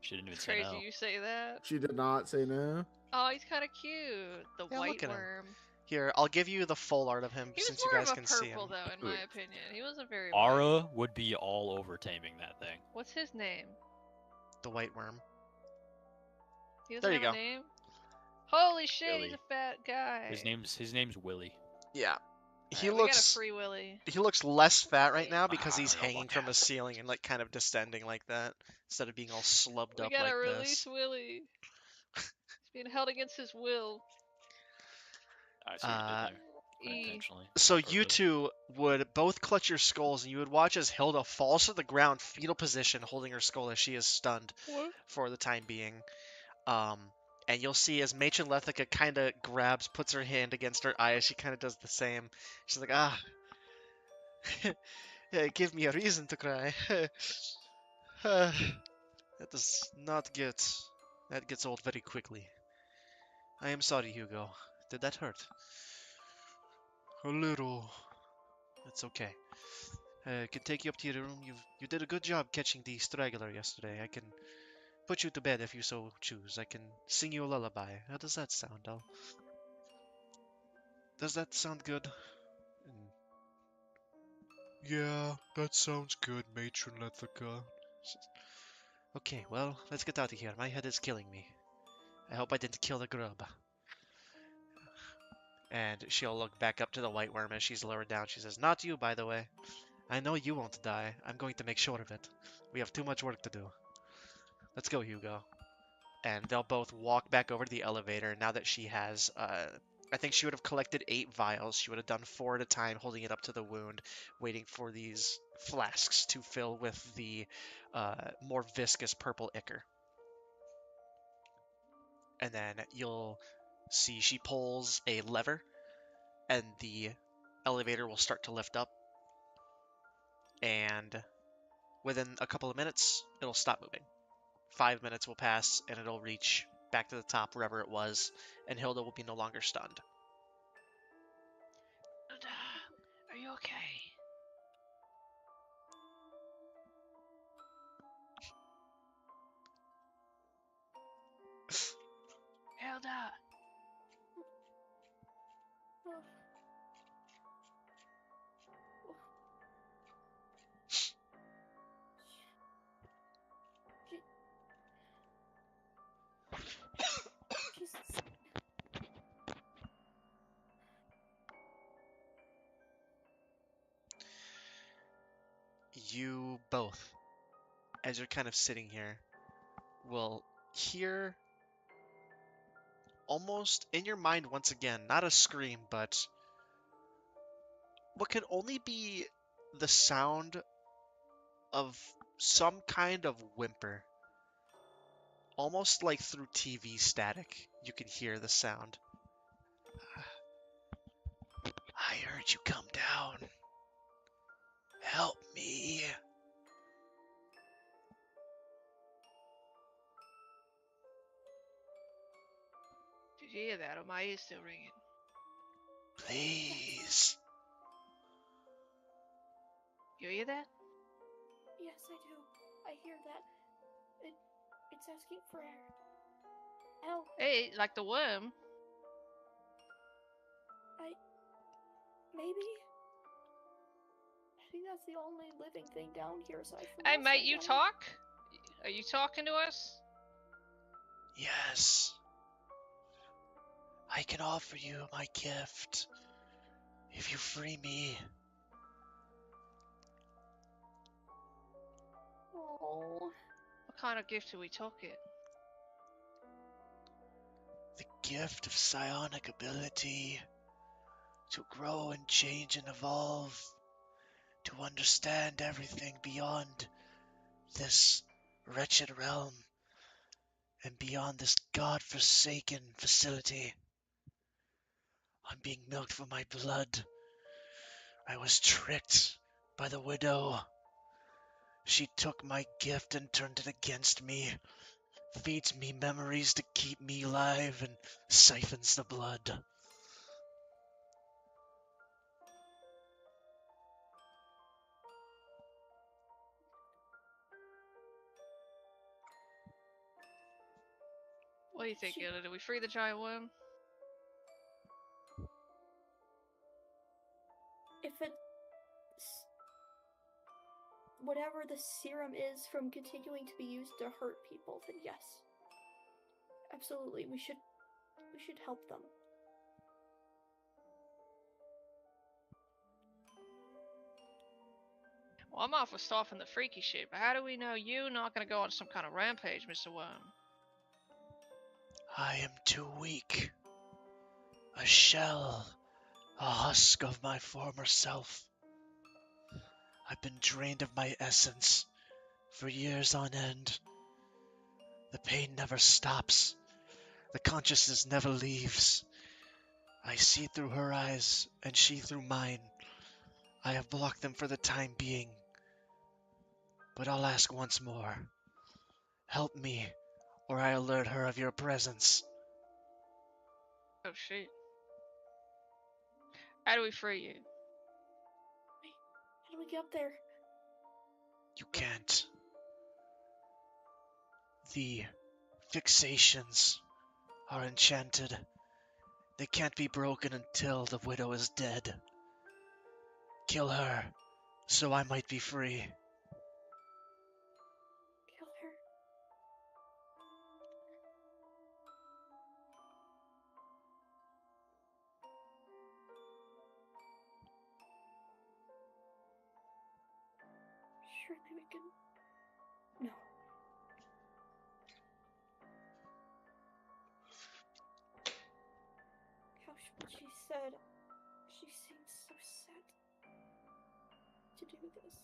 she didn't even
It's
say
crazy
no.
you say that.
She did not say no.
Oh, he's kind of cute. The
Yeah,
white
look at him.
worm.
Here, I'll give you the full art of him
He was
since you
more
guys
of a
can see
purple,
him.
though, in my
Dude.
opinion. He wasn't very white.
Ara would be all over taming that thing.
What's his name?
The white worm.
He doesn't
There you
have
go.
a name? Holy shit, he's
Willy.
a fat guy.
His name's Willy.
Yeah. He
Alright, we got a
looks
free Willy.
he looks less fat right now because
I
he's
don't know
hanging
what
from a
happened.
ceiling and like kind of descending like that instead of being all slubbed
We
up
gotta
like
release
this.
Willy. He's being held against his will.
I see what you did there.
E.
Unintentionally.
So
on
you
purpose.
two would both clutch your skulls and you would watch as Hilda falls to the ground, fetal position, holding her skull as she is stunned
What?
for the time being. And you'll see as Matron Lethica kind of puts her hand against her eye as she kind of does the same. She's like, yeah, give me a reason to cry. That does not that gets old very quickly. I am sorry, Hugo. Did that hurt? A little. It's okay. I can take you up to your room. You did a good job catching the straggler yesterday. I can put you to bed if you so choose. I can sing you a lullaby. How does that sound, Al? Does that sound good? Yeah, that sounds good, Matron Lethica. Okay, well, let's get out of here. My head is killing me. I hope I didn't kill the grub. And she'll look back up to the white worm as she's lowered down. She says, not you, by the way. I know you won't die. I'm going to make sure of it. We have too much work to do. Let's go, Hugo. And they'll both walk back over to the elevator now that she has, I think she would have collected 8 vials. She would have done 4 at a time, holding it up to the wound, waiting for these flasks to fill with the more viscous purple ichor. And then you'll see she pulls a lever, and the elevator will start to lift up. And within a couple of minutes, it'll stop moving. 5 minutes will pass, and it'll reach back to the top wherever it was, and Hilda will be no longer stunned.
Are you okay? Zelda.
Oh. Just
You both, as you're kind of sitting here, will hear almost in your mind once again, not a scream, but what could only be the sound of some kind of whimper. Almost like through TV static, you can hear the sound. I heard you come down. Help me.
Did you hear that? Or my ears still ringing?
Please.
You hear that?
yes, I do. I hear that. It's asking for help.
Hey, like the worm.
Maybe. I think that's the only living thing down here aside from
Hey,
us
mate,
right
you
now.
talk? Are you talking to us?
Yes. I can offer you my gift if you free me.
Oh.
What kind of gift are we talking?
The gift of psionic ability to grow and change and evolve, to understand everything beyond this wretched realm and beyond this god-forsaken facility. I'm being milked for my blood. I was tricked by the widow. She took my gift and turned it against me, feeds me memories to keep me alive, and siphons the blood.
What do you think, Gilda? Do we free the giant worm?
If it's whatever the serum is from continuing to be used to hurt people, then yes. Absolutely, we should help them.
Well, I'm off with stopping the freaky shit, but how do we know you're not gonna go on some kind of rampage, Mr. Worm?
I am too weak. A shell, a husk of my former self. I've been drained of my essence for years on end. The pain never stops. The consciousness never leaves. I see through her eyes, and she through mine. I have blocked them for the time being. But I'll ask once more. Help me, or I alert her of your presence.
Oh shit. How do we free you?
How do we get up there?
You can't. The fixations are enchanted. They can't be broken until the widow is dead. Kill her, so I might be free.
Kill her. Surely we can. No. Gosh, when she said, she seemed so sad to do this.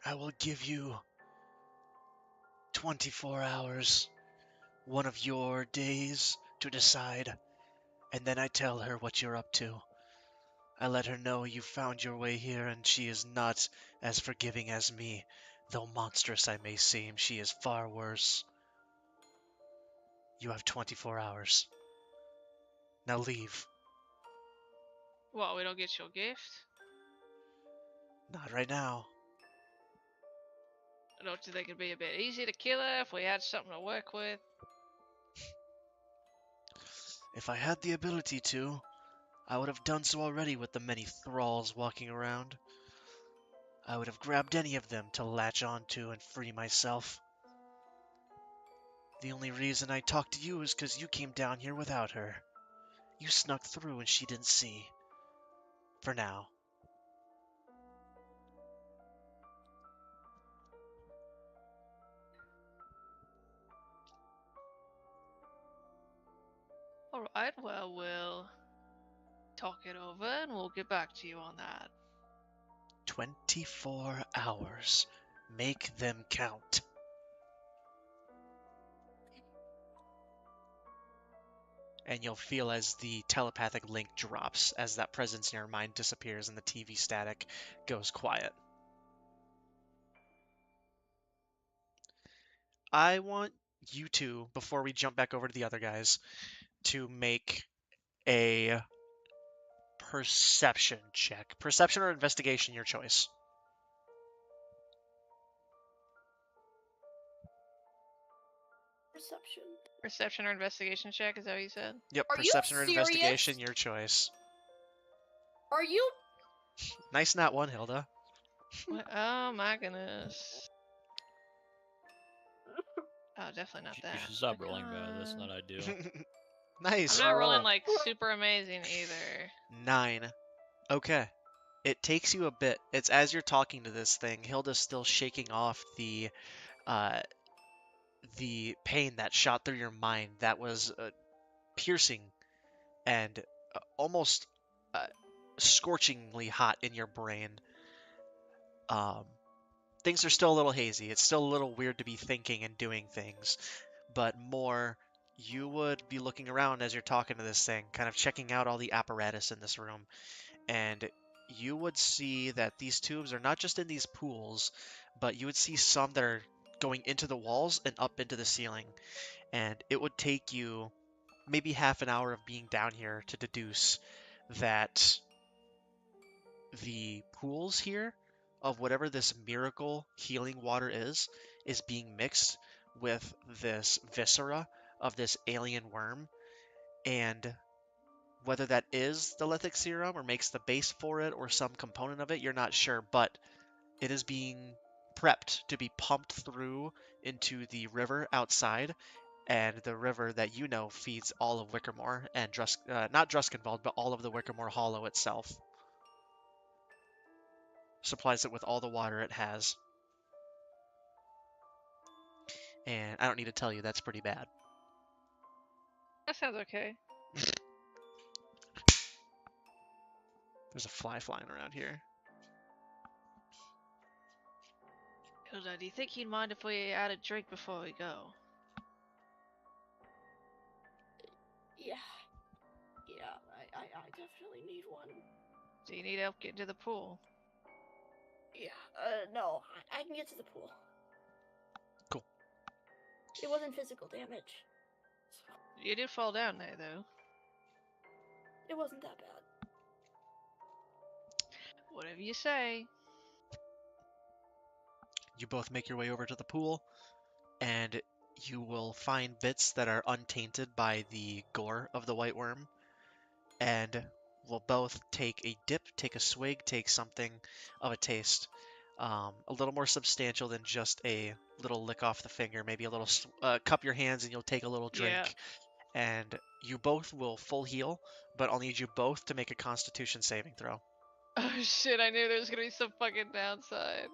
I will give you 24 hours, one of your days, to decide, and then I tell her what you're up to. I let her know you found your way here and she is not as forgiving as me. Though monstrous I may seem, she is far worse. You have 24 hours. Now leave.
What, we don't get your gift?
Not right now.
Don't you think it'd be a bit easy to kill her if we had something to work with?
If I had the ability to, I would have done so already with the many thralls walking around. I would have grabbed any of them to latch onto and free myself. The only reason I talked to you is because you came down here without her. You snuck through and she didn't see. For now.
Alright, well, we'll talk it over and we'll get back to you on that.
24 hours. Make them count. And you'll feel as the telepathic link drops, as that presence in your mind disappears and the TV static goes quiet. I want you two, before we jump back over to the other guys, to make a perception check. Perception or investigation, your choice.
Perception.
Perception or investigation check, is that what you said?
Yep,
Are you
perception or
serious?
investigation, your choice.
Are you?
Nice nat one, Hilda.
Oh my goodness. Oh, definitely not
You
that.
should stop rolling better at this than I do.
Nice
I'm not rolling
roll.
like super amazing either.
9. Okay. It takes you a bit. It's as you're talking to this thing, Hilda's still shaking off the pain that shot through your mind that was piercing and almost scorchingly hot in your brain. Things are still a little hazy. It's still a little weird to be thinking and doing things, but more you would be looking around as you're talking to this thing, kind of checking out all the apparatus in this room, and you would see that these tubes are not just in these pools, but you would see some that are going into the walls and up into the ceiling, and it would take you maybe half an hour of being down here to deduce that the pools here of whatever this miracle healing water is being mixed with this viscera of this alien worm, and whether that is the lithic serum or makes the base for it or some component of it, you're not sure, but it is being prepped to be pumped through into the river outside, and the river that you know feeds all of Wickermore and not Druskenwald, but all of the Wickermore Hollow itself. Supplies it with all the water it has. And I don't need to tell you, that's pretty bad.
That sounds okay.
There's a fly flying around here.
Hilda, do you think he'd mind if we had a drink before we go?
Yeah. Yeah, I definitely need one.
Do you need help getting to the pool?
Yeah, no, I can get to the pool.
Cool.
It wasn't physical damage. So,
You did fall down there, though.
it wasn't that bad.
Whatever you say.
You both make your way over to the pool, and you will find bits that are untainted by the gore of the white worm, and will both take a dip, take a swig, take something of a taste. A little more substantial than just a little lick off the finger, maybe a little cup your hands and you'll take a little drink.
Yeah.
And you both will full heal, but I'll need you both to make a Constitution saving throw.
Oh shit, I knew there was gonna be some fucking downside.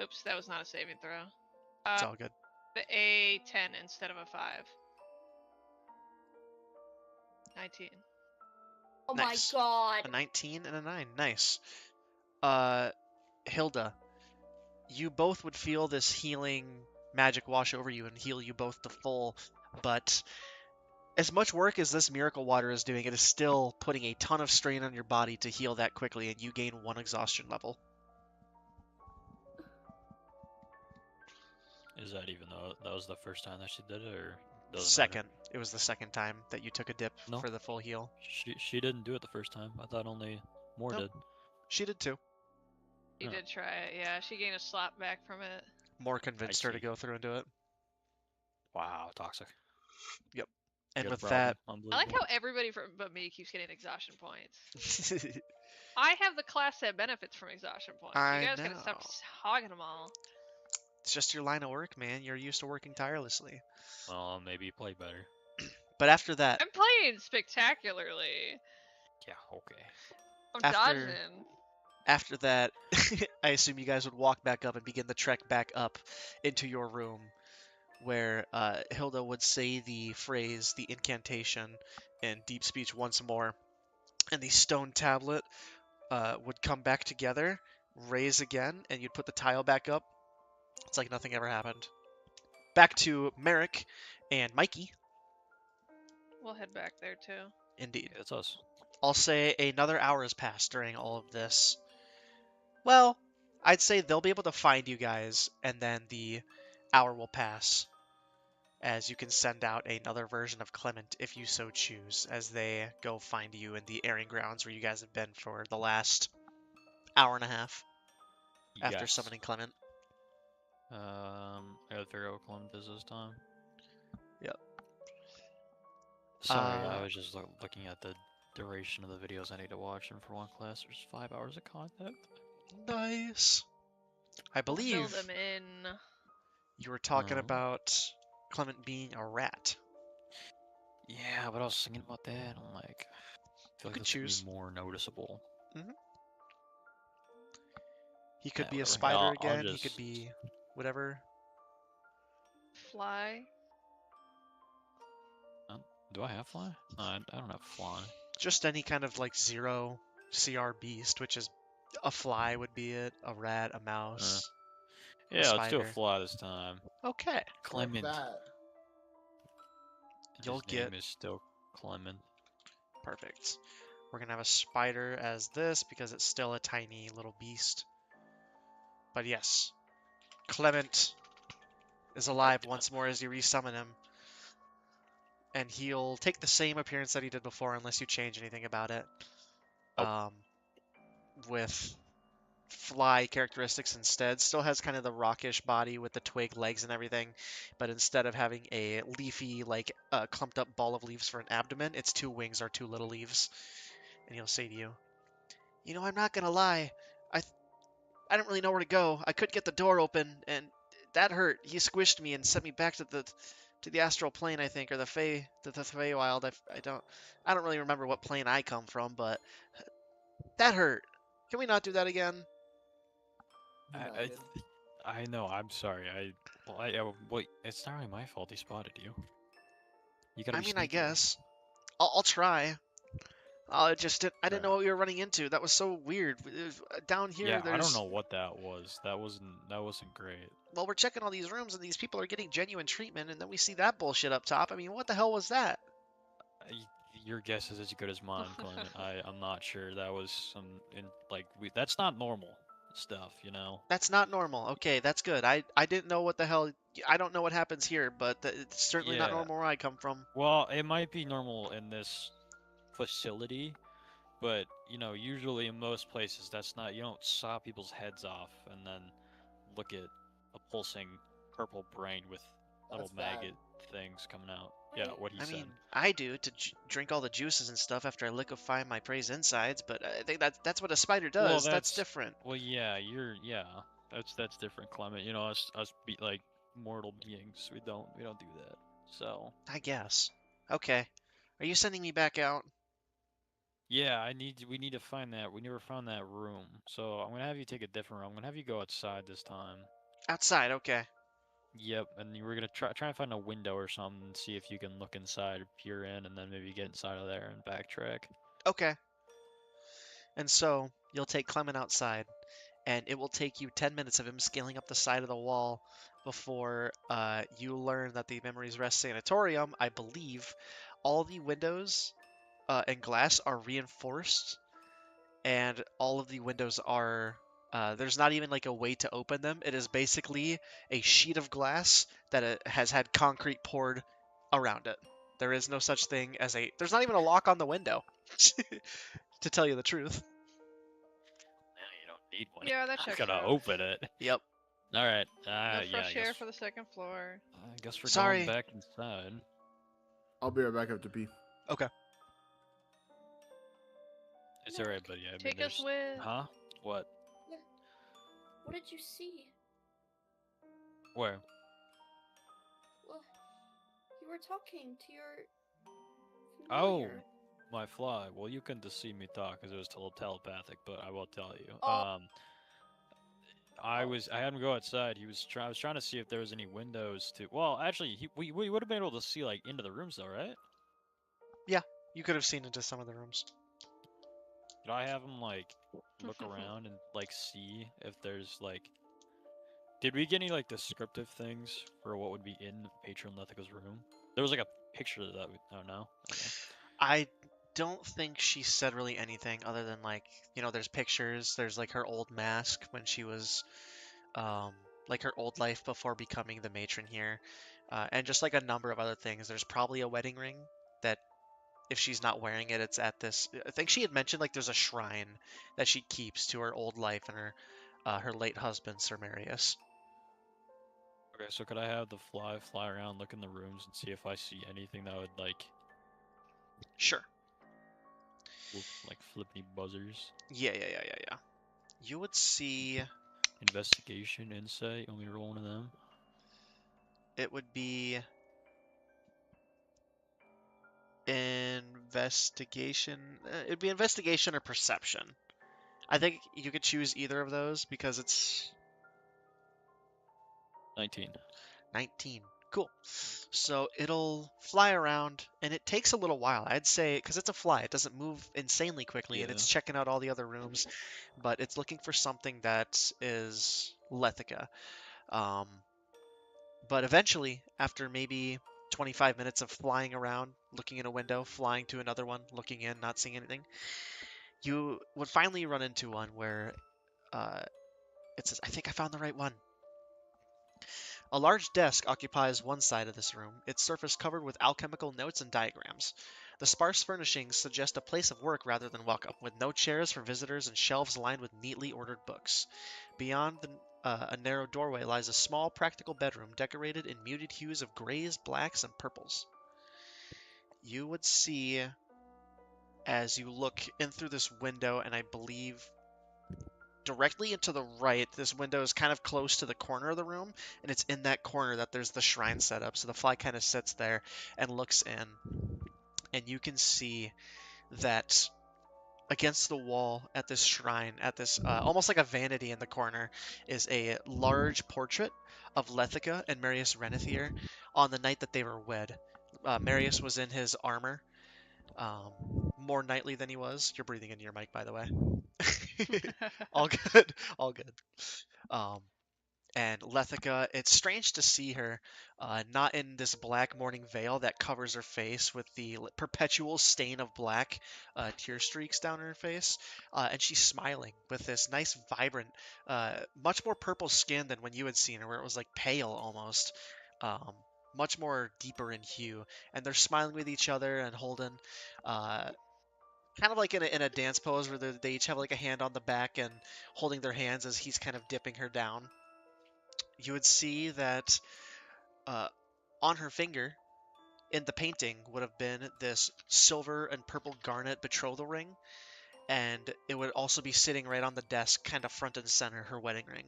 Oops, that was not a saving throw.
It's all good.
The A10 instead of a 5. 19.
Oh
Nice.
my god.
A 19 and a 9. Nice. Hilda, you both would feel this healing magic wash over you and heal you both to full, but as much work as this miracle water is doing, it is still putting a ton of strain on your body to heal that quickly, and you gain 1 exhaustion level.
Is that even though that was the first time that she did it, or doesn't
Second.
matter?
It was the second time that you took a dip
No.
for the full heal.
She didn't do it the first time. I thought only Moore
Nope.
did.
She did too.
You
Huh.
did try it, yeah. She gained a slap back from it.
More convinced her to
see.
go through and do it.
Wow, toxic.
Yep.
You
And
got a
with
problem.
I like
Unbelievable.
how everybody but me keeps getting exhaustion points. I have the class that benefits from exhaustion points.
I
You guys gotta stop
know.
hogging them all.
It's just your line of work, man. You're used to working tirelessly.
Well, maybe you play better.
But after that,
I'm playing spectacularly.
Yeah, okay.
I'm
After-
dodging.
after that, I assume you guys would walk back up and begin the trek back up into your room, where Hilda would say the phrase, the incantation, in deep speech once more, and the stone tablet would come back together, raise again, and you'd put the tile back up. It's like nothing ever happened. Back to Merrick and Mikey.
We'll head back there too.
Indeed.
Yeah, it's us.
I'll say another hour has passed during all of this. Well, I'd say they'll be able to find you guys, and then the hour will pass, as you can send out another version of Clement if you so choose, as they go find you in the airing grounds where you guys have been for the last hour and a half after
Yes.
summoning Clement.
I gotta figure out what Columbus is this time.
Yep.
Sorry, I was just looking at the duration of the videos I need to watch, and for one class, there's 5 hours of content.
Nice. I
We'll fill
believe
them in.
you were talking
Mhm.
about Clement being a rat.
Yeah, but I was thinking about that, and I'm like, I feel like
could
this would
choose.
be more noticeable.
He could
Yeah,
be a
whatever.
spider
I'll
again. He
just-
could be whatever.
Fly.
Do I have fly? No, I don't have fly.
Just any kind of like 0 CR beast, which is a fly would be it, a rat, a mouse.
Yeah, let's do a
spider.
fly this time.
Okay.
Like
Clement.
that.
You'll
His name
get-
is still Clement.
Perfect. We're gonna have a spider as this because it's still a tiny little beast. But yes, Clement is alive once more as you resummon him. And he'll take the same appearance that he did before unless you change anything about it.
Oh.
With fly characteristics instead. Still has kind of the rockish body with the twig legs and everything, but instead of having a leafy, like clumped up ball of leaves for an abdomen, its 2 wings are 2 little leaves. And he'll say to you, "You know, I'm not gonna lie. I didn't really know where to go. I couldn't get the door open, and that hurt. He squished me and sent me back to the astral plane, I think, or the Feywild. I don't really remember what plane I come from, but that hurt. Can we not do that again?"
United.
I know. I'm sorry. Wait. It's not really my fault. He spotted you. You gotta
I
be
mean, I
sneaky.
guess I'll try. I didn't
Right.
know what we were running into. That was so weird. Down here,
Yeah,
there's.
I don't know what that was. That wasn't great.
Well, we're checking all these rooms, and these people are getting genuine treatment, and then we see that bullshit up top. I mean, what the hell was that?
Your guess is as good as mine, Clement. I'm not sure. That was that's not normal stuff, you know.
That's not normal. Okay, that's good. I didn't know what the hell. I don't know what happens here, but it's certainly not
Yeah.
normal where I come from.
Well, it might be normal in this facility, but usually in most places that's not. You don't saw people's heads off and then look at a pulsing purple brain with little
That's bad.
maggot things coming out. Yeah, what he
I
said.
mean, I do to drink all the juices and stuff after I liquefy my prey's insides, but I think that's what a spider does.
Well,
that's different.
Well, yeah, that's different, Clement. Us be like mortal beings. We don't do that. So
I guess. Okay. Are you sending me back out?
yeah, we need to find that. We never found that room. So I'm gonna have you take a different room. I'm gonna have you go outside this time.
Outside, okay.
Yep, and you were gonna try and find a window or something and see if you can look inside, peer in, and then maybe get inside of there and backtrack.
Okay. And so, you'll take Clement outside, and it will take you 10 minutes of him scaling up the side of the wall before you learn that the Memories Rest Sanatorium, I believe, all the windows and glass are reinforced, and all of the windows are. There's not even like a way to open them. It is basically a sheet of glass that has had concrete poured around it. There is no such thing as a. There's not even a lock on the window. To tell you the truth.
Yeah, you don't Need one.
Yeah, that
I'm
checks
gonna
out.
open it.
Yep.
All right.
No
Yeah, I
fresh air
guess.
for the second floor.
I guess we're
Sorry.
going back inside.
I'll be right back up to pee.
Okay.
It's alright, buddy. I mean,
Take us
there's.
with.
Huh? What?
What did you see?
Where?
Well, you were talking to your
Oh,
familiar.
my fly. Well, you couldn't see me talk because it was a little telepathic, but I will tell you.
Oh.
I had him go outside. I was trying to see if there was any windows to. Well, actually, we would have been able to see like into the rooms though, right?
You could have seen into some of the rooms.
Did I have him like look around and like see if there's like? Did we get any like descriptive things for what would be in Patron Lethica's room? There was like a picture that we. Oh no. Okay.
I don't think she said really anything other than like, there's pictures. There's like her old mask when she was, like her old life before becoming the matron here, and just like a number of other things. There's probably a wedding ring that if she's not wearing it, it's at this. I think she had mentioned like there's a shrine that she keeps to her old life and her late husband Sir Marius.
Okay, so could I have the fly around, look in the rooms, and see if I see anything that would like
Sure.
like flippy buzzers?
Yeah. You would see
Investigation, insight. Only roll one of them.
it would be investigation. It'd be investigation or perception. I think you could choose either of those because it's
19.
19. Cool. So it'll fly around, and it takes a little while. I'd say, because it's a fly, it doesn't move insanely quickly, and it's
Yeah.
checking out all the other rooms, but it's looking for something that is Lethica. But eventually, after maybe 25 minutes of flying around, looking in a window, flying to another one, looking in, not seeing anything, you would finally run into one where it says, I think I found the right one. A large desk occupies one side of this room, its surface covered with alchemical notes and diagrams. The sparse furnishings suggest a place of work rather than welcome, with no chairs for visitors and shelves lined with neatly ordered books. Beyond a narrow doorway lies a small, practical bedroom decorated in muted hues of grays, blacks, and purples. You would see, as you look in through this window, and I believe directly into the right, this window is kind of close to the corner of the room, and it's in that corner that there's the shrine set up. So the fly kind of sits there and looks in, and you can see that against the wall at this shrine, at this almost like a vanity in the corner, is a large portrait of Lethica and Marius Renethier on the night that they were wed. Marius was in his armor, more knightly than he was. You're breathing into your mic, by the way. All good, all good. Um, and Lethica, it's strange to see her not in this black mourning veil that covers her face with the perpetual stain of black tear streaks down her face. And she's smiling with this nice, vibrant, much more purple skin than when you had seen her, where it was like pale almost. Um, much more deeper in hue. And they're smiling with each other and holding. Kind of like in a dance pose where they each have like a hand on the back and holding their hands as he's kind of dipping her down. You would see that on her finger in the painting would have been this silver and purple garnet betrothal ring, and it would also be sitting right on the desk, kind of front and center, her wedding ring.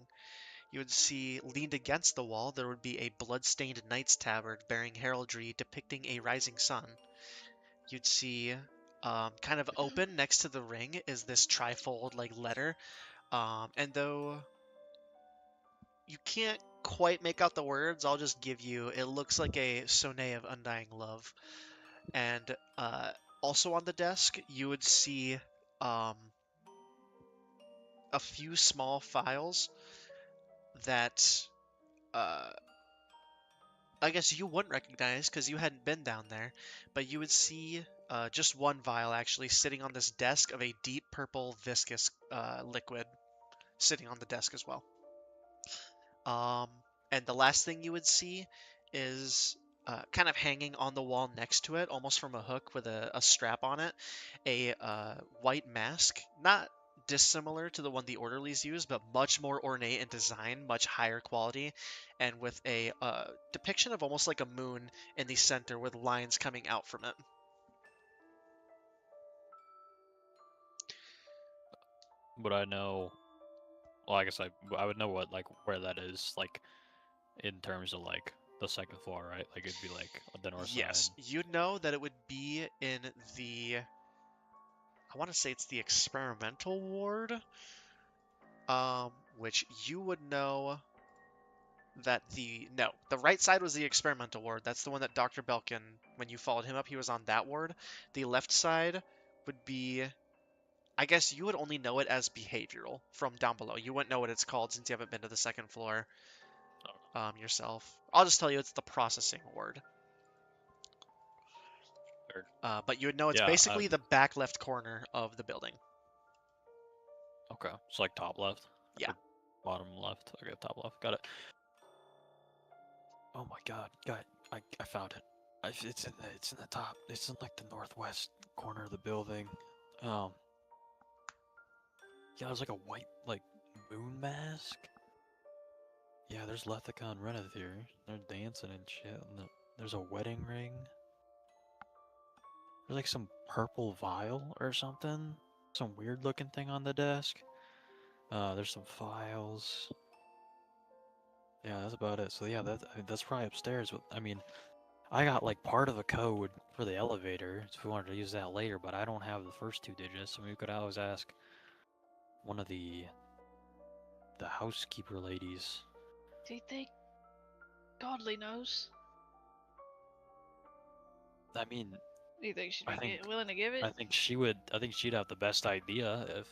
You would see leaned against the wall there would be a blood-stained knight's tabard bearing heraldry depicting a rising sun. You'd see kind of open next to the ring is this trifold like letter, and though you can't quite make out the words, I'll just give you, it looks like a sonnet of undying love. And also on the desk, you would see a few small files that I guess you wouldn't recognize because you hadn't been down there, but you would see just one vial actually sitting on this desk of a deep purple viscous liquid sitting on the desk as well. And the last thing you would see is kind of hanging on the wall next to it, almost from a hook with a strap on it, a white mask, not dissimilar to the one the orderlies use, but much more ornate in design, much higher quality, and with a depiction of almost like a moon in the center with lines coming out from it.
Would I know? Well, I guess I would know what where that is, like in terms of like the second floor, right? Like it'd be like the north
Yes,
side.
you'd know that it would be in the, I want to say it's the experimental ward, which you would know that the right side was the experimental ward. That's the one that Dr. Belkin, when you followed him up, he was on that ward. The left side would be, I guess you would only know it as behavioral from down below. You wouldn't know what it's called since you haven't been to the second floor yourself. I'll just tell you it's the processing ward. But you would know it's
Yeah,
basically the back left corner of the building.
Okay, it's like top left.
Yeah.
Or bottom left. Okay, top left. Got it. Oh my God, I found it. It's in the top. It's in like the northwest corner of the building. Yeah, there's like a white like moon mask. Yeah, there's Lethicon Reneth here. They're dancing and shit. And there's a wedding ring. There's like some purple vial or something. Some weird looking thing on the desk. There's some files. Yeah, that's about it. So yeah, that's probably upstairs. But I mean, I got like part of a code for the elevator if we wanted to use that later, but I don't have the first 2 digits. I mean, we could always ask one of the housekeeper ladies.
Do you think Godly knows?
I mean,
Do you think she'd
I
be
think-
willing to give it?
I think she would. I think she'd have the best idea if,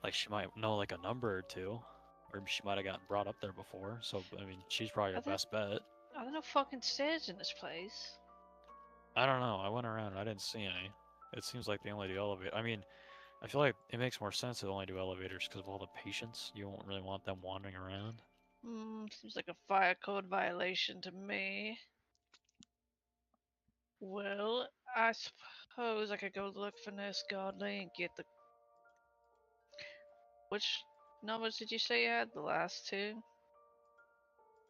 like, she might know like a number or two, or she might have gotten brought up there before. So I mean, she's probably your
I thought-
best bet.
Are there no fucking stairs in this place?
I don't know. I went around and I didn't see any. It seems like they only do elevator. I mean, I feel like it makes more sense to only do elevators because of all the patients. You won't really want them wandering around.
Seems like a fire code violation to me. Well, I suppose I could go look for Nurse Godly and get the... Which numbers did you say you had? The last 2?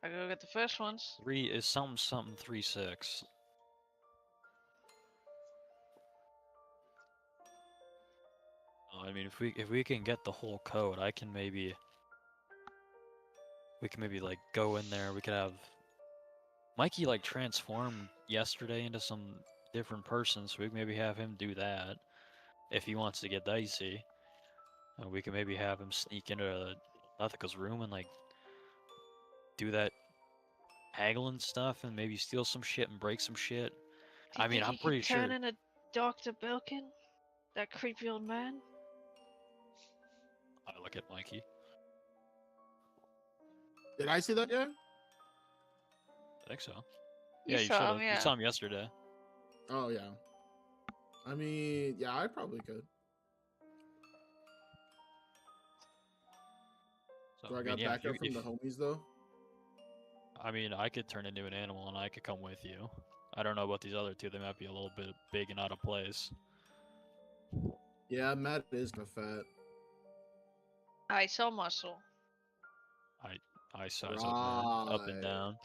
I go get the first ones.
3 is something 36. I mean, if we can get the whole code, we can maybe like go in there. We could have Mikey like transform yesterday into some different person, so we can maybe have him do that if he wants to get dicey. We can maybe have him sneak into Lethica's room and like do that haggling stuff and maybe steal some shit and break some shit.
Do you
I mean,
think
I'm
he
pretty
could turn
sure.
into Dr. Belkin? That creepy old man?
I look at Mikey.
Did I see that yet?
I think so.
You
Yeah, you
saw
should
him,
have.
yeah.
You saw him yesterday.
Oh yeah. I mean, yeah, I probably could.
So,
Do I
mean,
got
yeah, if
backup
you-
from the homies though?
I mean, I could turn into an animal and I could come with you. I don't know about these other 2. They might be a little bit big and out of place.
Yeah, Matt is kind of fat.
I saw muscle.
I size up and
Right.
down.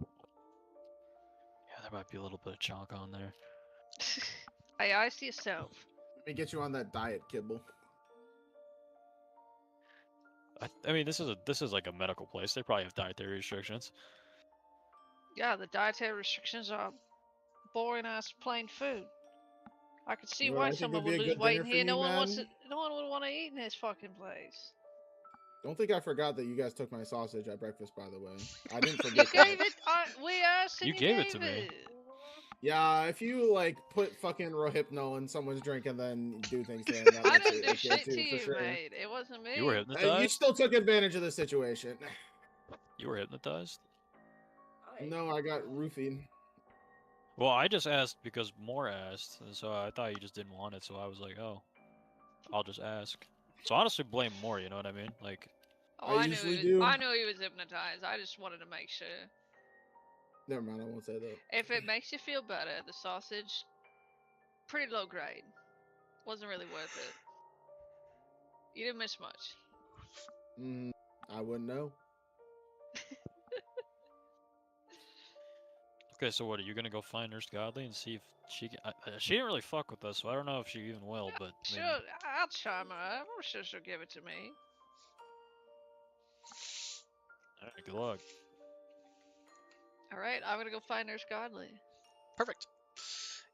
Yeah, there might be a little bit of chunk on there.
I see yourself.
Let me get you on that diet, kibble.
I mean, this is like a medical place. They probably have dietary restrictions.
Yeah, the dietary restrictions are boring ass plain food. I could see
You know what
why
I think
someone
would be
would
a
lose
good
weight
dinner
in
for
here. No
you,
one wants to.
man?
No one would want to eat in this fucking place.
Don't think I forgot that you guys took my sausage at breakfast, by the way. I didn't
You
forget that.
gave it. We asked and
You
you
gave it to me.
it.
Yeah, if you like put fucking Rohypnol in someone's drink and then do things to them, that
I
makes
didn't
it
do
okay
shit
too,
to
for
you,
sure.
mate. It wasn't me.
You were
You
hypnotized.
still took advantage of the situation.
You were hypnotized.
No, I got roofied.
Well, I just asked because Moore asked, and so I thought you just didn't want it. So I was like, oh, I'll just ask. So honestly, blame Moore. You know what I mean? Like,
Oh,
I
I knew
usually
he
do.
was, I knew he was hypnotized. I just wanted to make sure.
Never mind, I won't say that.
If it makes you feel better, the sausage, pretty low grade. Wasn't really worth it. You didn't miss much.
I wouldn't know.
Okay, so what, are you gonna go find Nurse Godly and see if she can... she didn't really fuck with us, so I don't know if she even will, but maybe...
Sure, I'll charm her up. I'm sure she'll give it to me.
Alright, good luck.
Alright, I'm gonna go find Nurse Godly.
Perfect.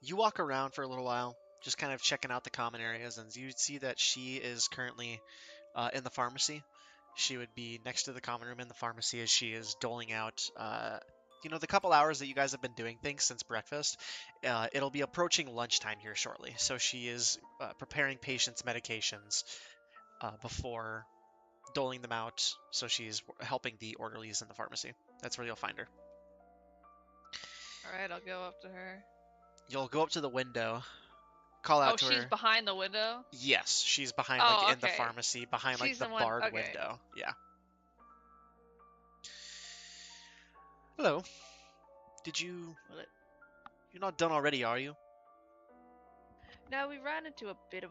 You walk around for a little while, just kind of checking out the common areas, and you see that she is currently in the pharmacy. She would be next to the common room in the pharmacy as she is doling out, the couple hours that you guys have been doing things since breakfast. It'll be approaching lunchtime here shortly, so she is preparing patients' medications before doling them out. So she's helping the orderlies in the pharmacy. That's where you'll find her.
Alright, I'll go up to her.
You'll go up to the window, call out to her.
Oh, she's behind the window?
Yes, she's behind,
Oh,
in the
okay.
pharmacy, behind,
She's
the
the one-
barred
okay.
window. Yeah. Hello. You're not done already, are you?
No, we ran into a bit of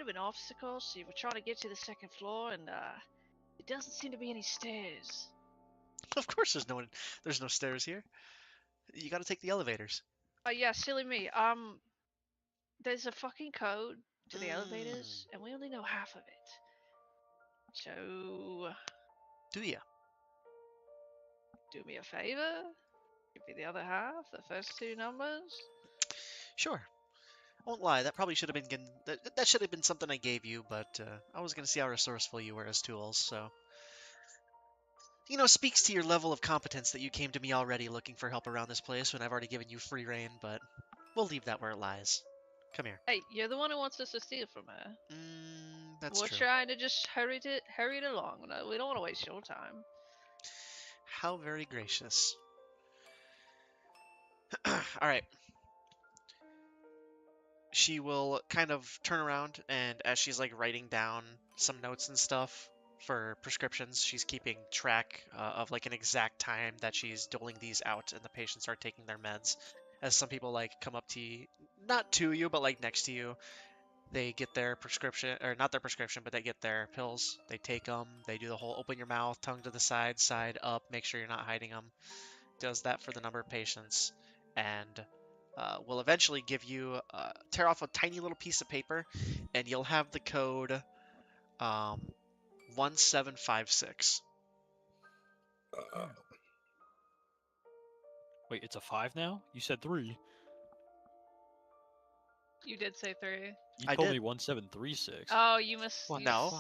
an obstacle. See, we're trying to get to the second floor, and it doesn't seem to be any stairs.
Of course there's no stairs here. You gotta take the elevators.
Oh yeah, silly me. There's a fucking code to the elevators, and we only know half of it. So,
Do ya?
do me a favor. Give me the other half, the first two numbers.
Sure. I won't lie, that probably should have been that should have been something I gave you, but I was gonna see how resourceful you were as tools, so speaks to your level of competence that you came to me already looking for help around this place when I've already given you free reign, but we'll leave that where it lies. Come here.
Hey, you're the one who wants us to steal from her.
That's
We're
true.
trying to just hurry it along. No, we don't want to waste your time.
How very gracious. Alright. She will kind of turn around, and as she's writing down some notes and stuff for prescriptions, she's keeping track of an exact time that she's doling these out and the patients are taking their meds. As some people come up to you, not to you, but next to you. They get their prescription, or not their prescription, but they get their pills. They take them. They do the whole open your mouth, tongue to the side, side up, make sure you're not hiding them. Does that for the number of patients, and will eventually give you tear off a tiny little piece of paper, and you'll have the code 1756.
Wait, it's a 5 now? You said 3.
You did say 3.
You
I
told
did.
me 1736.
Oh, you must.
Well,
you
no.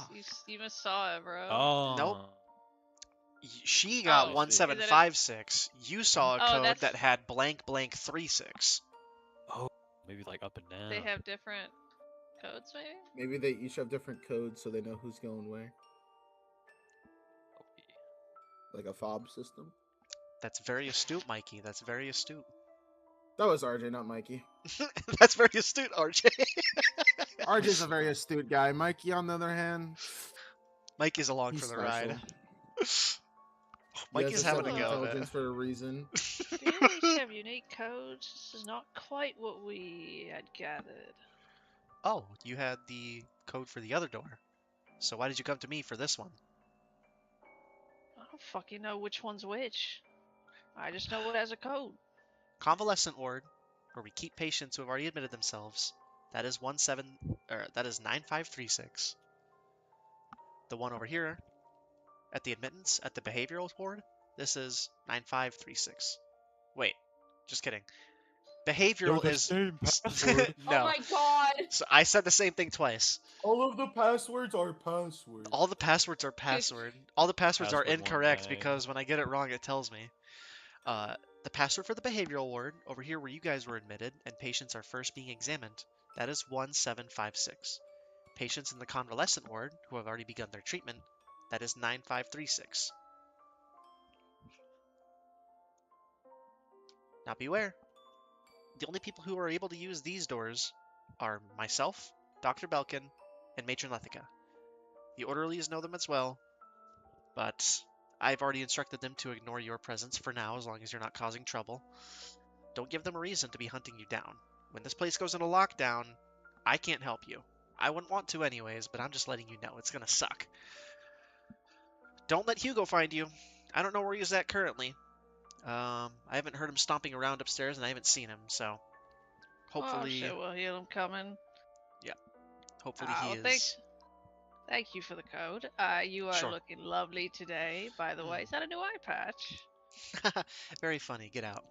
You must saw it, bro.
Oh.
Nope. She got
Oh,
1756. You saw a
Oh,
code
that's-
that had blank blank 36.
Oh, maybe up and down.
They have different codes, maybe.
Maybe they each have different codes so they know who's going where. Like a fob system.
That's very astute, Mikey. That's very astute.
That was RJ, not Mikey.
That's very astute, RJ.
RJ's a very astute guy. Mikey, on the other hand,
Mikey's along
he's
for the
special.
ride.
He has
Mikey's
a
having a
seven
go of
intelligence
it.
for a reason.
Do you each have unique codes? This is not quite what we had gathered.
Oh, you had the code for the other door. So why did you come to me for this one?
I don't fucking know which one's which. I just know what has a code.
Convalescent ward, where we keep patients who have already admitted themselves. That is 9536. The one over here, at the admittance, at the behavioral ward, this is 9536. Wait, just kidding. Behavioral is
same password.
no.
Oh my god!
So I said the same thing twice.
All of the passwords are passwords.
All the passwords are password. All the passwords are
Password one
incorrect
day.
because when I get it wrong, it tells me. The password for the behavioral ward, over here where you guys were admitted and patients are first being examined, that is 1756. Patients in the convalescent ward who have already begun their treatment, that is 9536. Now beware. The only people who are able to use these doors are myself, Dr. Belkin, and Matron Lethica. The orderlies know them as well, but I've already instructed them to ignore your presence for now, as long as you're not causing trouble. Don't give them a reason to be hunting you down. When this place goes into lockdown, I can't help you. I wouldn't want to anyways, but I'm just letting you know it's gonna suck. Don't let Hugo find you. I don't know where he's at currently. I haven't heard him stomping around upstairs, and I haven't seen him, so hopefully,
Oh, shit, we'll hear them coming.
hopefully he
Oh,
is.
thanks. Thank you for the code. You are
Sure.
looking lovely today, by the way. Is that a new eye patch?
Very funny. Get out.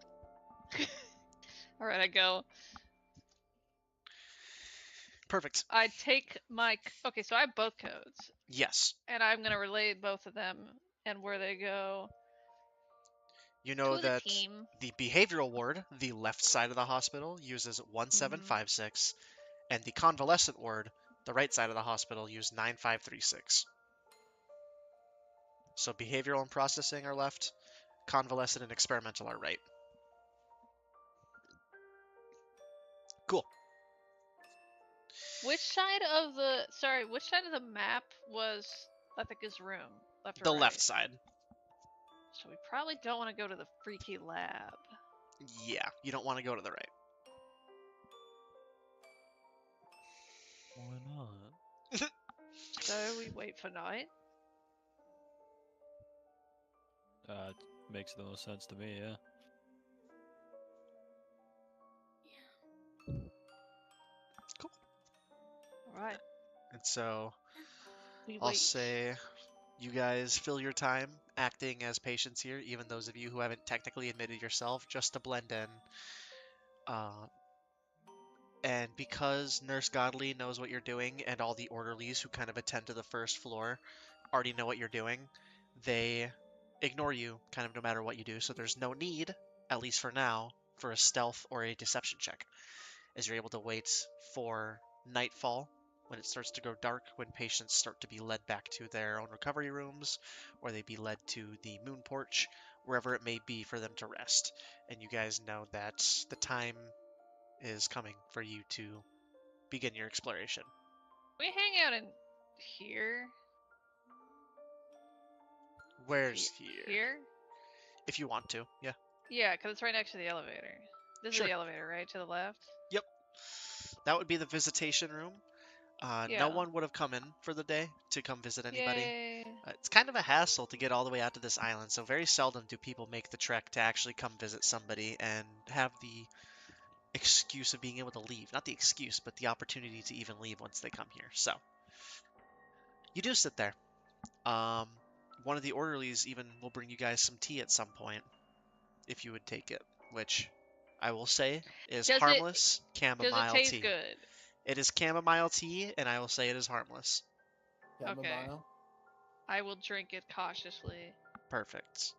All right, I go.
Perfect.
I take my. Okay, so I have both codes,
Yes.
and I'm gonna relay both of them and where they go
You know
to the
that
team.
the behavioral ward, the left side of the hospital, uses 1756, and the convalescent ward, the right side of the hospital, use 9536. So behavioral and processing are left, convalescent and experimental are right. Cool.
Which side of the map was Lethica's room? Left or
The
right?
left side.
So we probably don't want to go to the freaky lab.
Yeah, you don't want to go to the right.
Why not?
So we wait for night.
Makes the most sense to me, yeah.
Alright.
And so
We
I'll
wait.
say you guys fill your time acting as patients here, even those of you who haven't technically admitted yourself, just to blend in. And because Nurse Godly knows what you're doing, and all the orderlies who kind of attend to the first floor already know what you're doing, they ignore you kind of no matter what you do. So there's no need, at least for now, for a stealth or a deception check, as you're able to wait for nightfall, when it starts to go dark, when patients start to be led back to their own recovery rooms, or they be led to the moon porch, wherever it may be for them to rest. And you guys know that the time is coming for you to begin your exploration.
We hang out in here.
Where's here?
Here?
If you want to, yeah.
Yeah, because it's right next to the elevator. This
Sure.
is the elevator, right? To the left?
Yep. That would be the visitation room.
Yeah.
No one would have come in for the day to come visit anybody.
Yay.
It's kind of a hassle to get all the way out to this island, so very seldom do people make the trek to actually come visit somebody and have the excuse of being able to leave. Not the excuse, but the opportunity to even leave once they come here. So, you do sit there. One of the orderlies even will bring you guys some tea at some point, if you would take it, which I will say is harmless chamomile
Does it taste
tea.
good?
It is chamomile tea, and I will say it is harmless.
Chamomile.
I will drink it cautiously.
Perfect.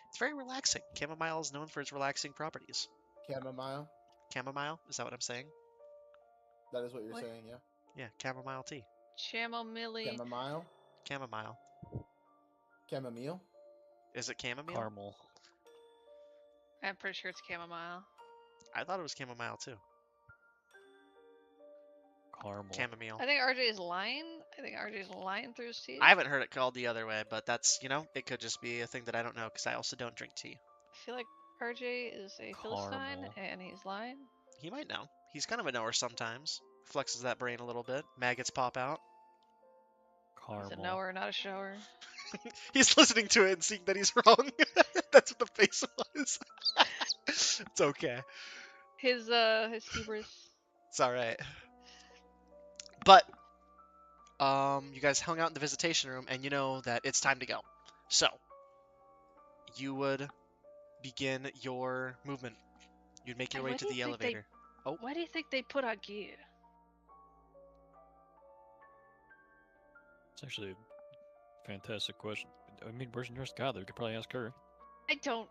It's very relaxing. Chamomile is known for its relaxing properties.
Chamomile.
Chamomile? Is that what I'm saying?
That is what you're
What?
saying, yeah.
Yeah, chamomile tea.
Chamomile.
Chamomile.
Chamomile.
Chamomile.
Is it chamomile?
Caramel.
I'm pretty sure it's chamomile.
I thought it was chamomile too.
Caramel.
Chamomile.
I think RJ is lying. I think RJ is lying through his teeth.
I haven't heard it called the other way, but that's, it could just be a thing that I don't know because I also don't drink tea.
I feel like RJ is a Philistine
Caramel.
and he's lying.
He might know. He's kind of a knower sometimes. Flexes that brain a little bit. Maggots pop out.
Caramel.
He's a knower, not a shower.
He's listening to it and seeing that he's wrong. That's what the face was. It's okay.
His hubris.
It's alright. But, you guys hung out in the visitation room, and you know that it's time to go. So, you would begin your movement. You'd make your
And
way
why
to
do
the
you think they-
elevator. Oh,
Why do you think they put on gear?
It's actually a fantastic question. I mean, where's Nurse Godly? We could probably ask her.
I don't.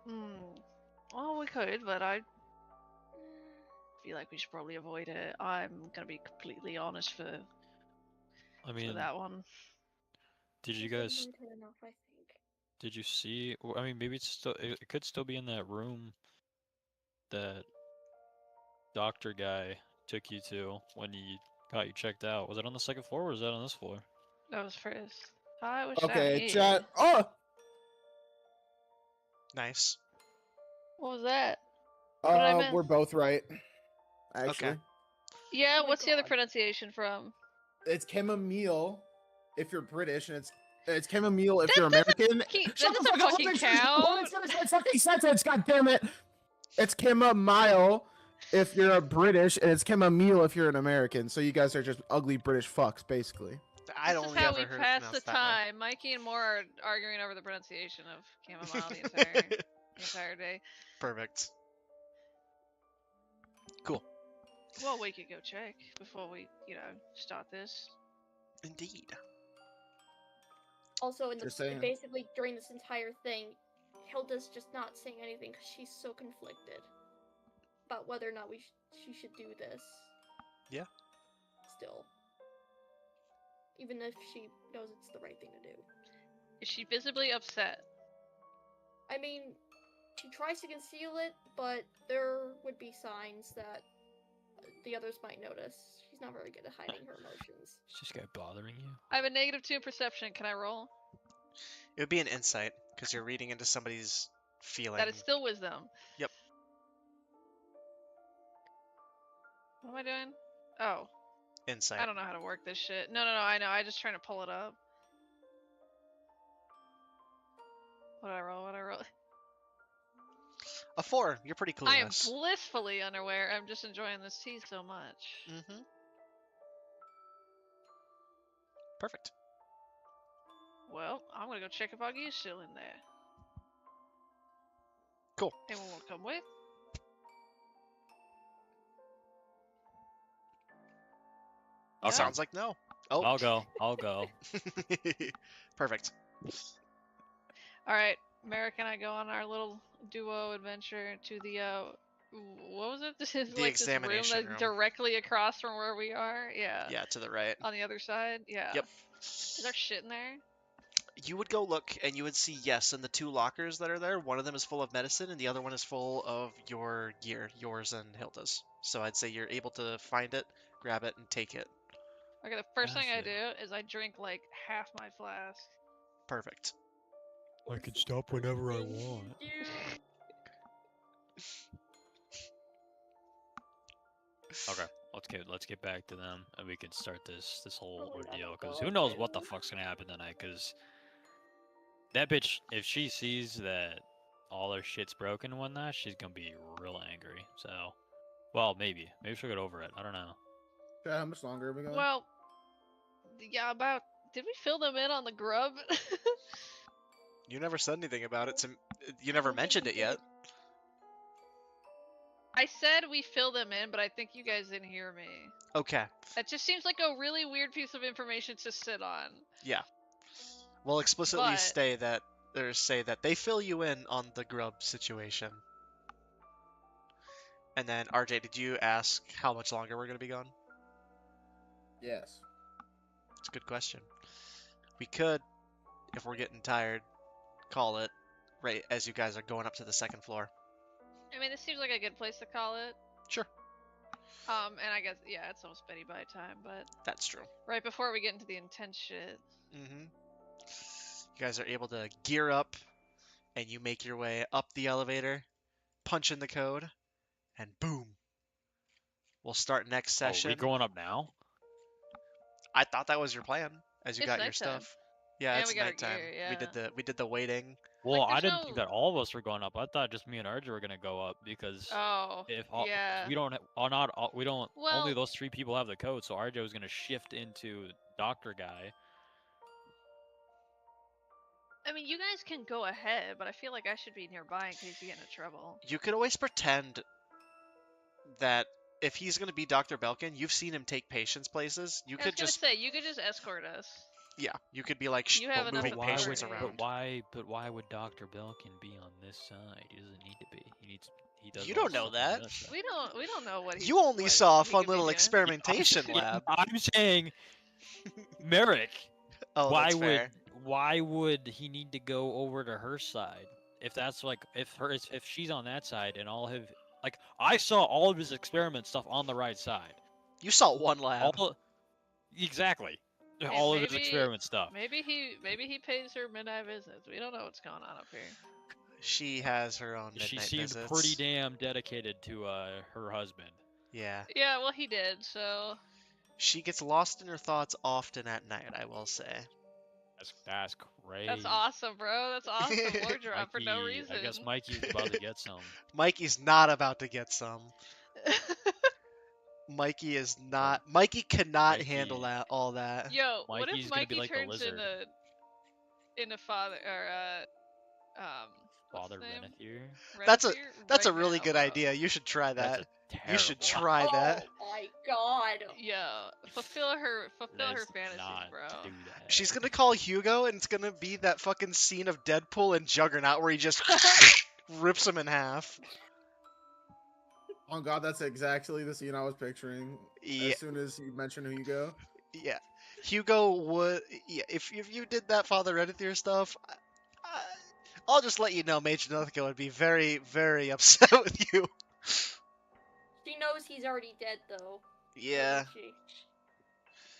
Well, we could, but I feel like we should probably avoid it. I'm gonna be completely honest for
I mean,
that one.
did you
It's been
guys?
limited enough, I think.
Did you see? I mean, maybe it's still. It could still be in that room that doctor guy took you to when he got you checked out. Was it on the second floor or was that on this floor?
That was first. I wish
Okay,
I
chat. Oh!
nice.
What was that? What did I miss?
We're both right. Actually.
Okay.
Yeah,
Oh my
what's the other
God.
pronunciation from?
It's chamomile if you're British, and it's chamomile if
That
you're
doesn't
American.
that
Shut the
doesn't
fuck up!
fucking
Let me
count.
finish my fucking sentence. God damn it! It's chamomile if you're a British, and it's chamomile if you're an American. So you guys are just ugly British fucks, basically.
I'd
This is
only
how
ever
we
heard it
pass the
pronounced that way.
time. Mikey and Moore are arguing over the pronunciation of chamomile the entire day.
Perfect. Cool.
Well, we could go check before we, start this.
Indeed.
Also, in
Just
the
saying.
basically during this entire thing, Hilda's just not saying anything because she's so conflicted about whether or not she should do this.
Yeah.
Still, even if she knows it's the right thing to do.
Is she visibly upset?
I mean, she tries to conceal it, but there would be signs that the others might notice. She's not very good at hiding her emotions.
Is this guy bothering you?
I have a -2 in perception. Can I roll?
It would be an insight because you're reading into somebody's feeling.
That is still wisdom.
Yep.
What am I doing? Oh,
Insight.
I don't know how to work this shit. No, I know. I'm just trying to pull it up. What did I roll?
A 4. You're pretty
I am
clueless.
blissfully unaware. I'm just enjoying this tea so much.
Mm-hmm. Perfect.
Well, I'm gonna go check if Augie's still in there.
Cool.
Anyone want to come with?
Okay.
Sounds like no. Oh.
I'll go.
Perfect.
Alright, Merrick and I go on our little duo adventure to the, what was it? This is
The
like
examination
this room that's
room.
directly across from where we are? Yeah.
Yeah, to the right.
On the other side? Yeah.
Yep.
Is there shit in there?
You would go look, and you would see, yes, in the 2 lockers that are there, one of them is full of medicine, and the other one is full of your gear, yours and Hilda's. So I'd say you're able to find it, grab it, and take it.
Okay, the first thing I
Acid.
do is I drink like half my flask.
Perfect.
I can stop whenever I want. Okay, let's get back to them, and we can start this whole
Oh my
ordeal. Because
God,
who knows what the
dude.
fuck's gonna happen tonight? Because that bitch, if she sees that all her shit's broken and whatnot, she's gonna be real angry. So, well, maybe she'll get over it. I don't know.
Yeah, how much longer are we going?
Well, yeah, did we fill them in on the grub?
You never said anything about it. You never mentioned it yet.
I said we fill them in, but I think you guys didn't hear me.
Okay.
That just seems like a really weird piece of information to sit on.
Yeah. We'll explicitly
But-
say that they fill you in on the grub situation. And then, RJ, did you ask how much longer we're going to be gone?
Yes.
It's a good question. We could, if we're getting tired, call it right as you guys are going up to the 2nd floor.
I mean, this seems like a good place to call it.
Sure.
And I guess, yeah, it's almost Betty by time, but
That's true.
right before we get into the intense shit.
Mm-hmm. You guys are able to gear up, and you make your way up the elevator, punch in the code, and boom. We'll start next
Oh,
session.
we going up now?
I thought that was your plan, as you
It's
got your
nighttime.
stuff. Yeah,
And
it's
we got our
nighttime.
gear,
We did the waiting.
Well, I
there's
didn't think
no-
that all of us were going up. I thought just me and RJ were gonna go up because
Oh,
if all,
yeah.
we don't, not all, we don't. Only
Well-
those 3 people have the code, so RJ was gonna shift into doctor guy.
I mean, you guys can go ahead, but I feel like I should be nearby in case you get into trouble.
You could always pretend that if he's going to be Dr. Belkin, you've seen him take patients places. You
I was
could
gonna
just,
say, you could just escort us.
yeah, you could be like
You have enough
moving
authority.
patients around.
But why would Dr. Belkin be on this side? He doesn't need to be. He does.
You
all
don't
the
know
stuff on
that.
the other side.
We don't know what he.
You only
what
saw a
he
fun
could be
little
doing.
experimentation lab.
I'm saying, Merrick.
Oh, that's fair.
Why would he need to go over to her side? If that's like if she's on that side and all of like I saw all of his experiment stuff on the right side.
You saw one lab.
Exactly.
mean,
All of his
maybe-
experiment stuff.
Maybe he pays her midnight visits. We don't know what's going on up here.
She has her own midnight
She seemed
visits.
pretty damn dedicated to her husband.
Yeah.
Yeah, well, he did. So
She gets lost in her thoughts often at night, I will say.
That's crazy.
that's awesome, bro. That's awesome. Lore drop for no
Mikey,
reason.
I guess Mikey's about to get some.
Mikey's not about to get some. Mikey is not. Mikey cannot handle
Mikey-
that. All that.
Yo, what if
Mikey's gonna be
Mikey
like the
turns
lizard.
into father or what's
Father
his name?
Renethier?
That's
Renethier?
That's a
Right
really
now,
good
bro.
idea. You should try
That's
that.
a
You should
terrible-
try that.
Oh my god.
Yo, fulfill her
Let's
fantasies,
not
bro.
do that.
She's gonna call Hugo, and it's gonna be that fucking scene of Deadpool and Juggernaut where he just rips him in half.
Oh god, that's exactly the scene I was picturing.
Yeah,
As soon as you mentioned Hugo.
yeah. Hugo would. Yeah, if you did that Father Redithier stuff, I'll just let you know, Mage Nothika would be very, very upset with you.
She knows he's already dead, though.
Yeah.
doesn't she?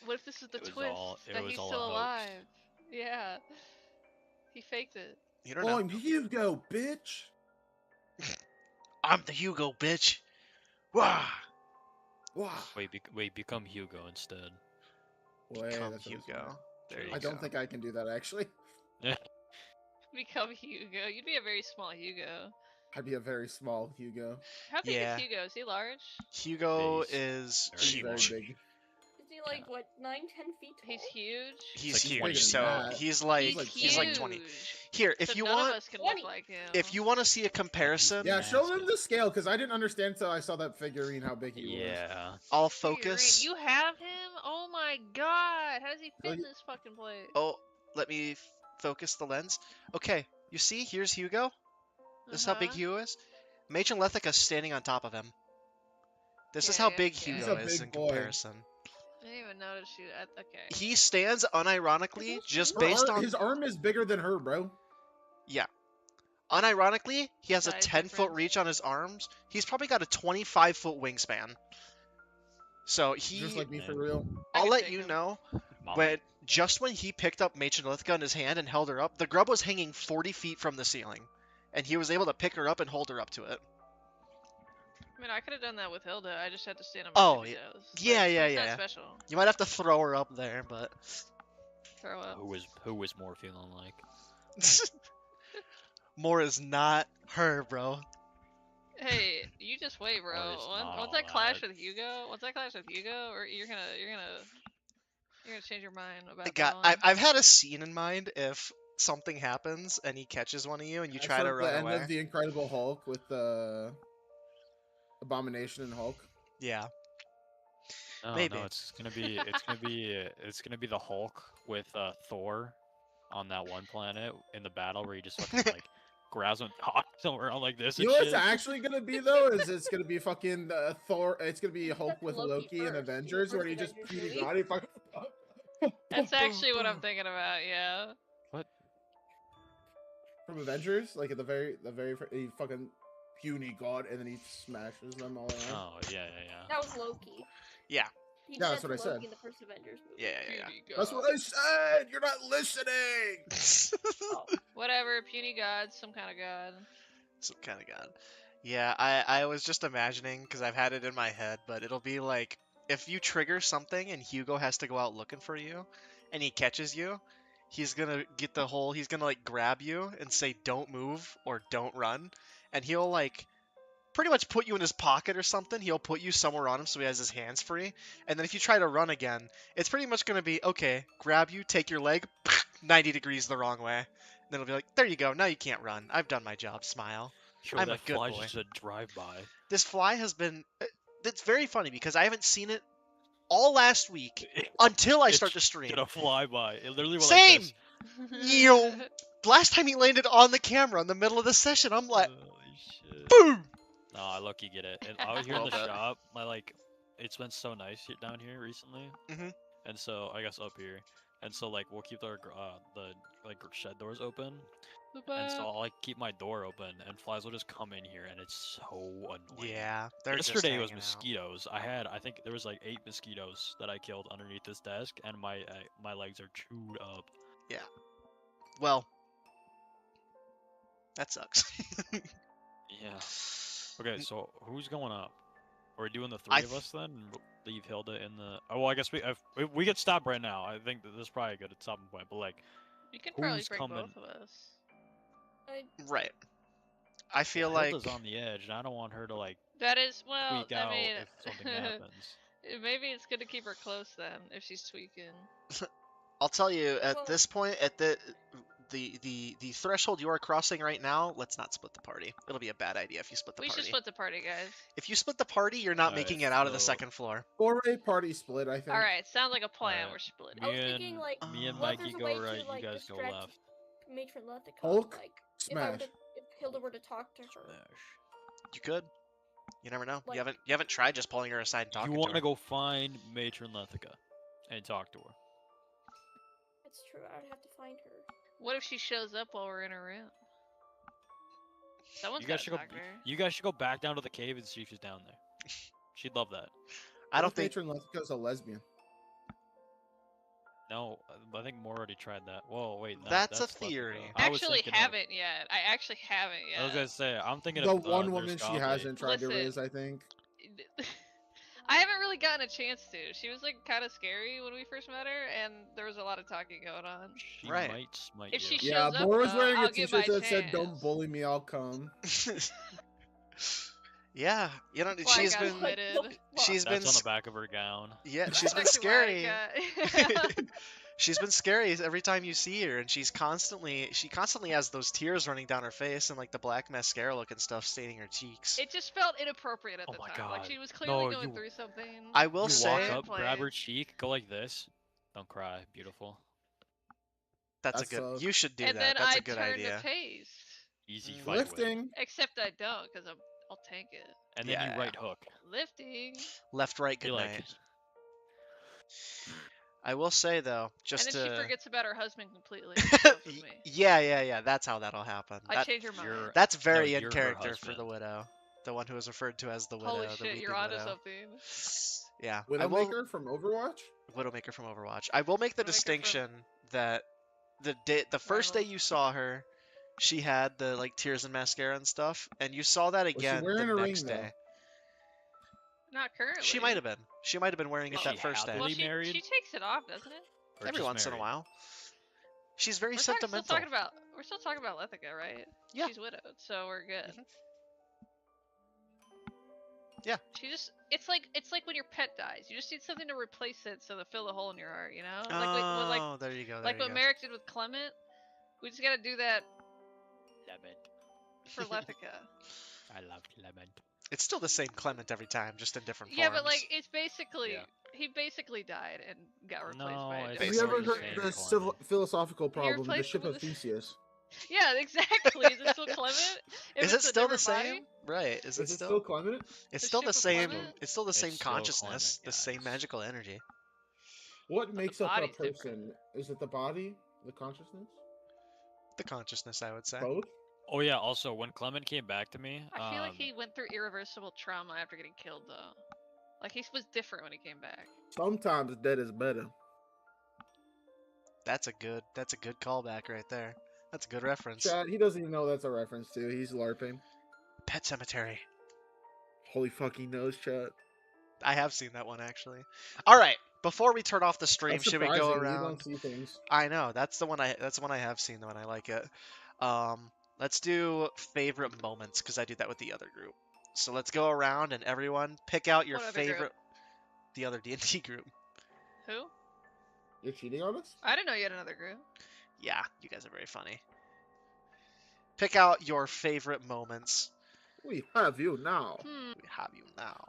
What if this is the
It was
twist
it
that
was
he's
all a
still
hoax.
alive? Yeah, he faked it.
You don't know.
I'm Hugo, bitch.
I'm the Hugo, bitch. Wah!
Wow.
Wait, become Hugo instead.
Boy,
Become
that's what it's
Hugo. There you
I
go.
don't think I can do that actually.
Become Hugo. You'd be a very small Hugo.
I'd be a very small Hugo.
How big
Yeah.
is Hugo? Is he large?
Hugo
He's
is
very
He's very
huge.
big.
Is he like, what, 9, 10 feet tall?
He's huge.
He's
like
huge.
20
So
that.
he's like
He's like
he's like 20.
huge.
Here, if
So
you
none
want,
of us can
20.
look like him.
if you want to see a comparison,
Yeah, show them
massive.
the scale because I didn't understand until I saw that figurine how big he was.
Yeah.
I'll
Figurine,
focus.
You have him? Oh my god! How does he
Oh,
fit in
he-
this fucking place?
Oh, let me focus the lens. Okay, you see, here's Hugo. This is how big
Uh-huh.
Hugo is. Mage and Lethica's standing on top of him. This is
Okay,
how big
okay.
He's
Hugo
a
is
big
in
boy.
comparison.
I didn't even notice you. Okay.
He stands unironically
Is
just
Her
based
ar-
on
his arm is bigger than her, bro.
unironically, he has a
Size
10-foot
difference.
reach on his arms. He's probably got a 25-foot wingspan. So
Just
he,
like me for
Man.
real.
I
I'll
could
let
take
you
him.
know,
Mama.
when when he picked up Mage and Lithika in his hand and held her up, the grub was hanging 40 feet from the ceiling, and he was able to pick her up and hold her up to it.
I mean, I could have done that with Hilda. I just had to stand on my
Oh,
tippy
yeah.
toes.
Yeah,
Like,
yeah,
it's not
yeah.
special.
You might have to throw her up there, but
Throw up.
Who was more feeling like?
more is not her, bro.
Hey, you just wait, bro.
Or is not
Once
all
I clash
that.
with Hugo, or you're gonna change your mind about
God,
that one.
I've had a scene in mind if something happens and he catches one of you and you
That's
try to
like
run
the end
away.
of the Incredible Hulk with Abomination and Hulk.
Yeah.
No,
Maybe.
no, it's gonna be the Hulk with Thor on that one planet in the battle where he just fucking like grabs him and tops him around like this
You
and
know what
shit.
it's actually gonna be though? Is it's gonna be fucking Thor? It's gonna be
That's
Hulk with
Loki
Loki and
first, in the
Avengers, where
first
he just
Avengers
Petey
movie.
God, he fucking.
That's actually what I'm thinking about. Yeah.
From Avengers, like at the very he fucking puny god, and then he smashes them all around.
Oh yeah.
That was Loki.
Yeah.
He
Yeah,
did
that's
that
what
to
I said.
Loki in the first Avengers movie.
Yeah.
Puny
That's what I said. You're not listening.
Whatever, puny god, some kind of god.
Some kind of god. Yeah, I was just imagining because I've had it in my head, but it'll be like if you trigger something and Hugo has to go out looking for you, and he catches you, he's gonna he's gonna like grab you and say don't move or don't run, and he'll like pretty much put you in his pocket or something. He'll put you somewhere on him so he has his hands free, and then if you try to run again, it's pretty much gonna be okay. Grab you, take your leg, 90 degrees the wrong way. Then it'll be like, there you go. Now you can't run. I've done my job. Smile.
Yo,
I'm a
that
good
fly's
boy.
just a drive-by.
This fly has been. It's very funny because I haven't seen it all last week until I
It
start to stream.
Did a flyby. It literally went
Same.
like this.
Yo. Last time he landed on the camera in the middle of the session, I'm like,
Holy shit.
boom.
No, I lucky get it. And I was here in the
Love that.
shop. It's been so nice down here recently.
Mhm.
And so I guess up here, and so like we'll keep the shed doors open, and so I'll like keep my door open, and flies will just come in here, and it's so annoying.
Yeah, they're just
Yesterday it was
hanging out.
mosquitoes. I think there was like 8 mosquitoes that I killed underneath this desk, and my legs are chewed up.
Well, that sucks.
Yeah. Okay, so who's going up? Are we doing the three of us then? And leave Hilda in the. Oh, well, I guess we could stop right now. I think that this is probably a good stopping point. But like,
You can probably
who's
bring
coming?
both of us.
Right. I feel
Well,
like
Hilda's on the edge, and I don't want her to like
That is well.
tweak
I
out
mean,
if something happens.
maybe it's good to keep her close then if she's tweaking.
I'll tell you at
Well-
this point, at the threshold you are crossing right now, let's not split the party. It'll be a bad idea if you split the
We
party.
should split the party, guys.
If you split the party, you're not
Alright,
making it out of the
so-
second floor.
For a party split, I think.
All right, sounds like a plan.
Alright.
We're splitting.
I was
Me
thinking,
and
like,
me and
what
if
Mikey
there's a
go
way to,
right.
like,
You guys go
distract
left.
Matron Lethica,
Hulk,
like,
smash.
if Hilda were to talk to her.
Smash.
You could. You never know.
Like-
you haven't tried just pulling her aside and talking
You
to
want
her.
to go find Matron Lethica and talk to her.
That's true. I'd have to find her.
What if she shows up while we're in her room? Someone's
You guys
gotta
should go.
talk to her.
You guys should go back down to the cave and see if she's down there. She'd love that.
I don't
What if
think.
Matron Lethica's a lesbian.
No, I think Moore already tried that. Whoa, wait, no,
That's a
Lethica.
theory.
I was
Actually,
thinking of-
haven't yet. I actually haven't yet.
I was gonna say, I'm thinking
The
of
one
Nurse
woman she
Goblin.
hasn't tried to
Listen.
raise, I think.
I haven't really gotten a chance to. She was like kind of scary when we first met her, and there was a lot of talking going on.
She
Right.
might smite
If
you.
she
Yeah,
shows up,
Moore was
though,
wearing
I'll
a
give
t-shirt
my
that said, "Don't
chance.
bully me, I'll come."
Yeah, you know,
That's why I
she's
got
been.
admitted.
She's been.
That's on the back of her gown.
Yeah, she's been
That's why I
scary.
got-
She's been scary every time you see her, and she constantly has those tears running down her face and like the black mascara looking stuff staining her cheeks.
It just felt inappropriate at
Oh
the
my
time. Like
God.
she was clearly
No,
going
you-
through something.
I will
You
say
walk up,
Play
grab
it.
her cheek, go like this. Don't cry, beautiful.
that's a
That's
good.
so-
You should do
and
that.
then
That's
I
a good
turn
idea.
to paste.
Easy
Mm.
fight with.
Lifting.
Except I don't, because I'll tank it.
And then
Yeah.
you right hook.
Lifting.
Left, right, good
You're like,
night. I will say though, just
and then
to.
she forgets about her husband completely. and goes with me.
Yeah. That's how that'll happen.
I changed her mind.
you're-
That's very
No,
in
you're her
character for the
husband.
widow, the one who is referred to as the widow.
Holy
the
shit, you're
weeping
onto
widow.
something.
Yeah, I will.
Widowmaker from Overwatch?
Widowmaker from Overwatch. I will make the
Widowmaker from-
distinction that the first day
Rival.
you saw her, she had the like tears and mascara and stuff, and you saw that
she
again
wearing
the
a ring,
next
though?
day.
Not currently.
She might have been. She might have been wearing it
Is
that
she
first day.
happily
Well, she
married?
takes it off, doesn't it?
Or
Every
just
once in a
married?
while. She's very
We're still
sentimental.
talking about Lethica, right?
Yeah.
She's widowed, so we're good.
Mhm. Yeah.
She just it's like when your pet dies. You just need something to replace it so to fill the hole in your heart, you know?
Oh,
Like
there you go. There
like
you
what
go.
Merrick did with Clement. We just gotta do that
Lemon.
for Lethica.
I love lemon.
It's still the same Clement every time, just in different
Yeah,
forms.
but like it's basically
Yeah.
he basically died and got replaced
No,
by a
it's
Have
different
you ever
Basically
heard
the
the
same Clement.
philosophical problem, the
replaced
ship
it
of
with a-
Theseus?
Yeah, exactly. Is it still Clement? If
is it
it's a
still the
different
same?
body?
Right. Is it
Is it
still?
still Clement?
It's
the
still
ship
the
of
same.
Clement?
It's still the same
It's still
consciousness,
Clement,
the same
guys.
magical energy.
What makes up a
body's
person?
different.
Is it the body? The consciousness?
The consciousness, I would say.
Both?
Oh yeah. Also, when Clement came back to me,
I feel like he went through irreversible trauma after getting killed, though. Like he was different when he came back.
Sometimes dead is better.
That's a good callback right there. That's a good reference.
Chad, he doesn't even know that's a reference to. He's LARPing.
Pet Cemetery.
Holy fucking knows, Chad.
I have seen that one actually. All right, before we turn off the stream,
That's
should we
surprising.
go
You
around?
don't see things.
I know that's the one I have seen the one I like it. Let's do favorite moments because I do that with the other group. So let's go around and everyone pick out your
What other group?
favorite. The other D&D group.
Who?
You're cheating on us?
I didn't know you had another group.
Yeah, you guys are very funny. Pick out your favorite moments.
We have you now.
Hmm.
We have you now.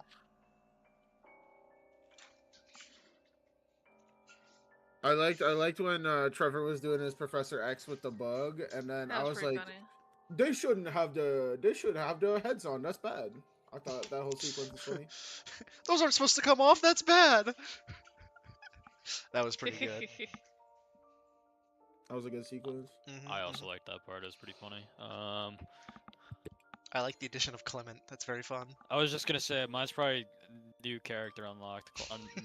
I liked when Trevor was doing his Professor X with the bug, and then
That
I
was
was
pretty
like,
funny.
they should have the heads on. That's bad. I thought that whole sequence was funny.
Those aren't supposed to come off. That's bad. That was pretty good.
That was a good sequence.
Mhm,
I
mhm.
also like that part. It was pretty funny.
I like the addition of Clement. That's very fun.
I was just gonna say mine's probably new character unlocked,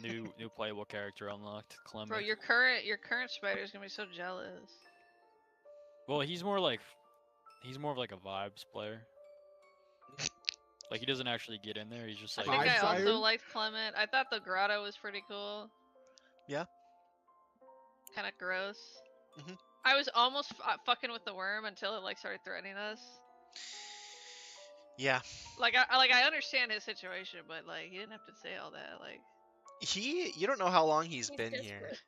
new playable character unlocked. Clement.
Bro, your current spider's gonna be so jealous.
Well, he's more of like a vibes player. Like he doesn't actually get in there. He's just
I
like.
think I
Five-sire?
also liked Clement. I thought the grotto was pretty cool.
Yeah.
Kind of gross.
Mhm.
I was almost fucking with the worm until it like started threatening us.
Yeah.
Like I understand his situation, but like he didn't have to say all that. Like
You don't know how long he's
He's
been here.
desperate.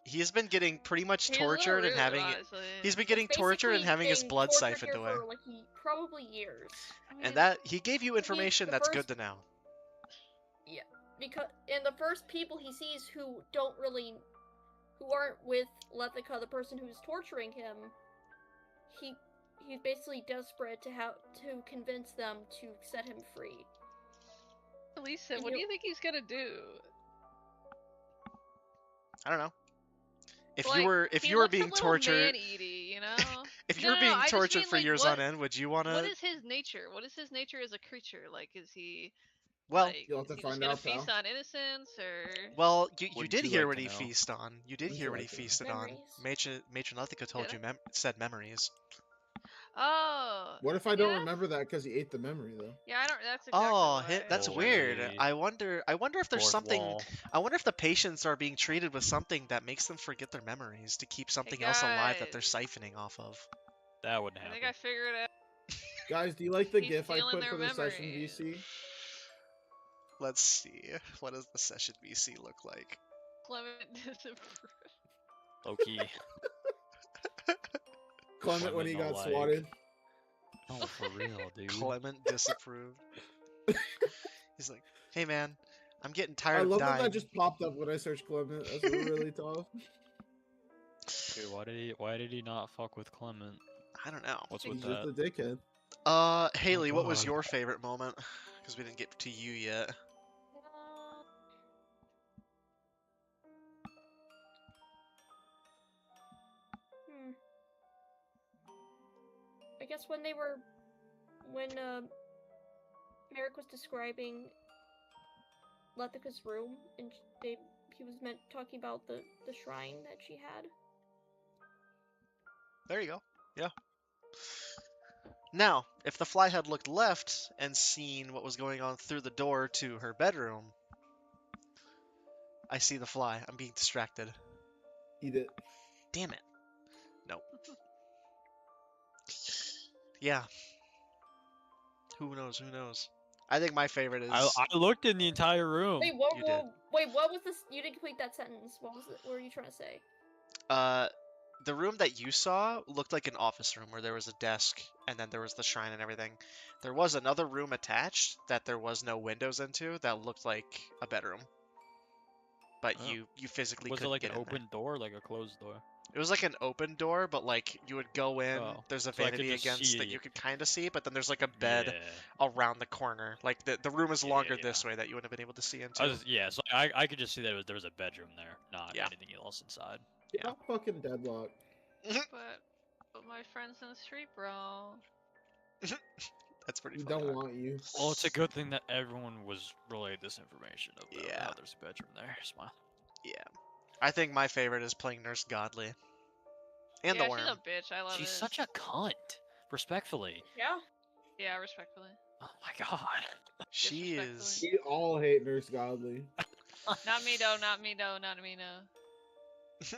He's been getting pretty much
he's a little
tortured and
rude,
having
honestly.
he's been
He's
getting tortured and
basically
having his
been
blood
tortured
siphoned
here
away.
for like probably years.
I mean,
And that he gave you information
the
that's
first-
good to know.
Because and the first people he sees who aren't with Lethica, the person who's torturing him, he's basically desperate to convince them to set him free.
Lisa,
and
what do
you-
you think he's gonna do?
I don't know. If
Like,
you were
he
being
looks a little
tortured,
man-eaty, you know?
if you
No,
were
no,
being
I just
tortured
mean,
for
like,
years
what-
on end, would you want
What
to?
is his nature? What is his nature as a creature? Like, is he
Well,
like,
You'll have
is
to
he
find
just gonna
out,
feast
pal.
on innocence, or
well, you
Wouldn't
did
you
hear
like
what
to
he
know?
feasted on. You did
Wouldn't
hear
you
what he
like to know?
feasted
Memories.
on. Matron Lethica told
Did
you said memories.
oh,
What if I don't
yeah?
remember that because he ate the memory though?
Yeah, I don't. That's exactly
Oh,
why.
that's
Holy
weird. I wonder if there's
Fourth
something.
wall.
I wonder if the patients are being treated with something that makes them forget their memories to keep something else alive that they're
guys.
siphoning off of.
That wouldn't
I
happen.
think I figured it out.
Guys, do you like the
He's
GIF I
stealing
put
their
for the session
memories.
VC?
Let's see. What does the session VC look like?
Clement disapproved.
Low key.
Clement when he
Clement,
got
no, like-
swatted.
No, for real, dude.
Clement disapproved. He's like, "Hey man, I'm getting
I
tired of
love that
dying."
that just popped up when I searched Clement. That's really tough.
Dude, why did he not fuck with Clement?
I don't know.
What's
He's
with
just
that?
a dickhead.
Haley, what was
God.
your favorite moment? Because we didn't get to you yet.
Hmm. I guess when Merrick was describing Lethica's room, and he was talking about the shrine that she had.
There you go. Yeah. Now, if the fly had looked left and seen what was going on through the door to her bedroom, I see the fly. I'm being distracted.
Eat it.
Damn it. Nope. Yeah. Who knows? Who knows? I think my favorite is.
I looked in the entire room.
Wait, what?
You did.
What was this? You didn't complete that sentence. What was it? What were you trying to say?
The room that you saw looked like an office room where there was a desk and then there was the shrine and everything. There was another room attached that there was no windows into that looked like a bedroom. But
Oh.
you physically
Was it
couldn't
like
get
an
in there.
open door, or like a closed door?
It was like an open door, but like you would go in.
Oh,
There's a
so I could
vanity
just
against that
see-
you could kind of see, but then there's like a bed
Yeah.
around the corner. Like the room is longer
Yeah.
this way that you wouldn't have been able to see into.
So I could just see that there was a bedroom there, not
Yeah.
anything else inside.
Yeah.
Not fucking deadlock.
But my friends in the street, bro.
That's pretty
We
funny.
don't want you.
Well, it's a good thing that everyone was relayed this information of
Yeah.
how there's a bedroom there. Smile.
Yeah. I think my favorite is playing Nurse Godly. And
yeah,
the worm.
she's a bitch. I love
She's
it.
such a cunt. Respectfully.
Yeah.
Yeah, respectfully.
Oh my god.
She is.
Disrespectfully.
We all hate Nurse Godly.
Not me though. Not me though. Not me though.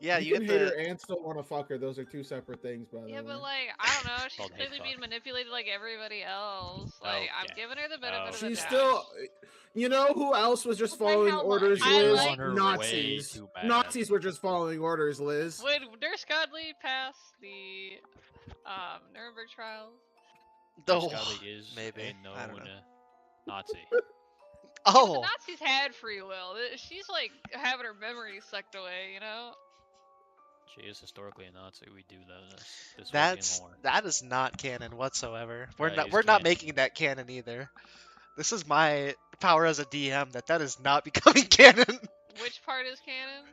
Yeah,
you
you
can
get
hate
the.
her and still want to fuck her. Those are two separate things, by the
Yeah,
way.
but like, I don't know. She's
Called hate
clearly
fuck.
being manipulated like everybody else. Like, I'm
Okay.
giving her the benefit
Oh.
of the
She's
doubt.
still. You know who else was just
But by
following
how much?
orders,
I
Liz?
like-
On her way
Nazis.
too bad.
Nazis were just following orders, Liz.
Would Nurse Godly pass the Nuremberg trials?
Oh,
Godly is
maybe.
a
I don't
known
know.
Nazi.
The
Oh,
Nazis had free will. She's like having her memories sucked away, you know?
She is historically a Nazi. We do know this.
that's
lore.
that is not canon whatsoever. We're
That
not
is
we're not
canon.
making that canon either. This is my power as a DM that is not becoming canon.
Which part is canon?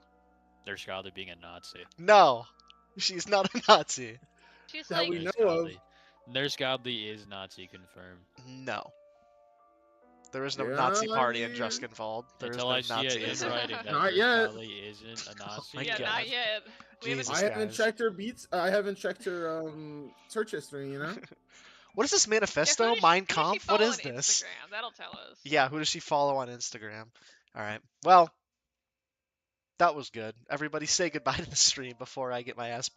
Nurse Godly being a Nazi.
No, she's not a Nazi.
She's
That
like,
we
Nurse
know of.
Godly. Nurse Godly is Nazi confirmed.
No. There is no
Yeah,
Nazi party in
I mean-
Dreskenwald. There is
Until
no
I see it
Nazis.
in writing that
Not
Nurse
yet.
Godly isn't a Nazi.
my
yeah,
God.
not yet. We haven't
Jesus.
I haven't
guys.
checked her beats. I haven't checked her search history. You know.
What is this
Yeah,
manifesto?
who
Mein
does she
Kampf?
follow
What is
on
this?
Instagram? That'll tell us.
Yeah, who does she follow on Instagram? All right. Well, that was good. Everybody say goodbye to the stream before I get my ass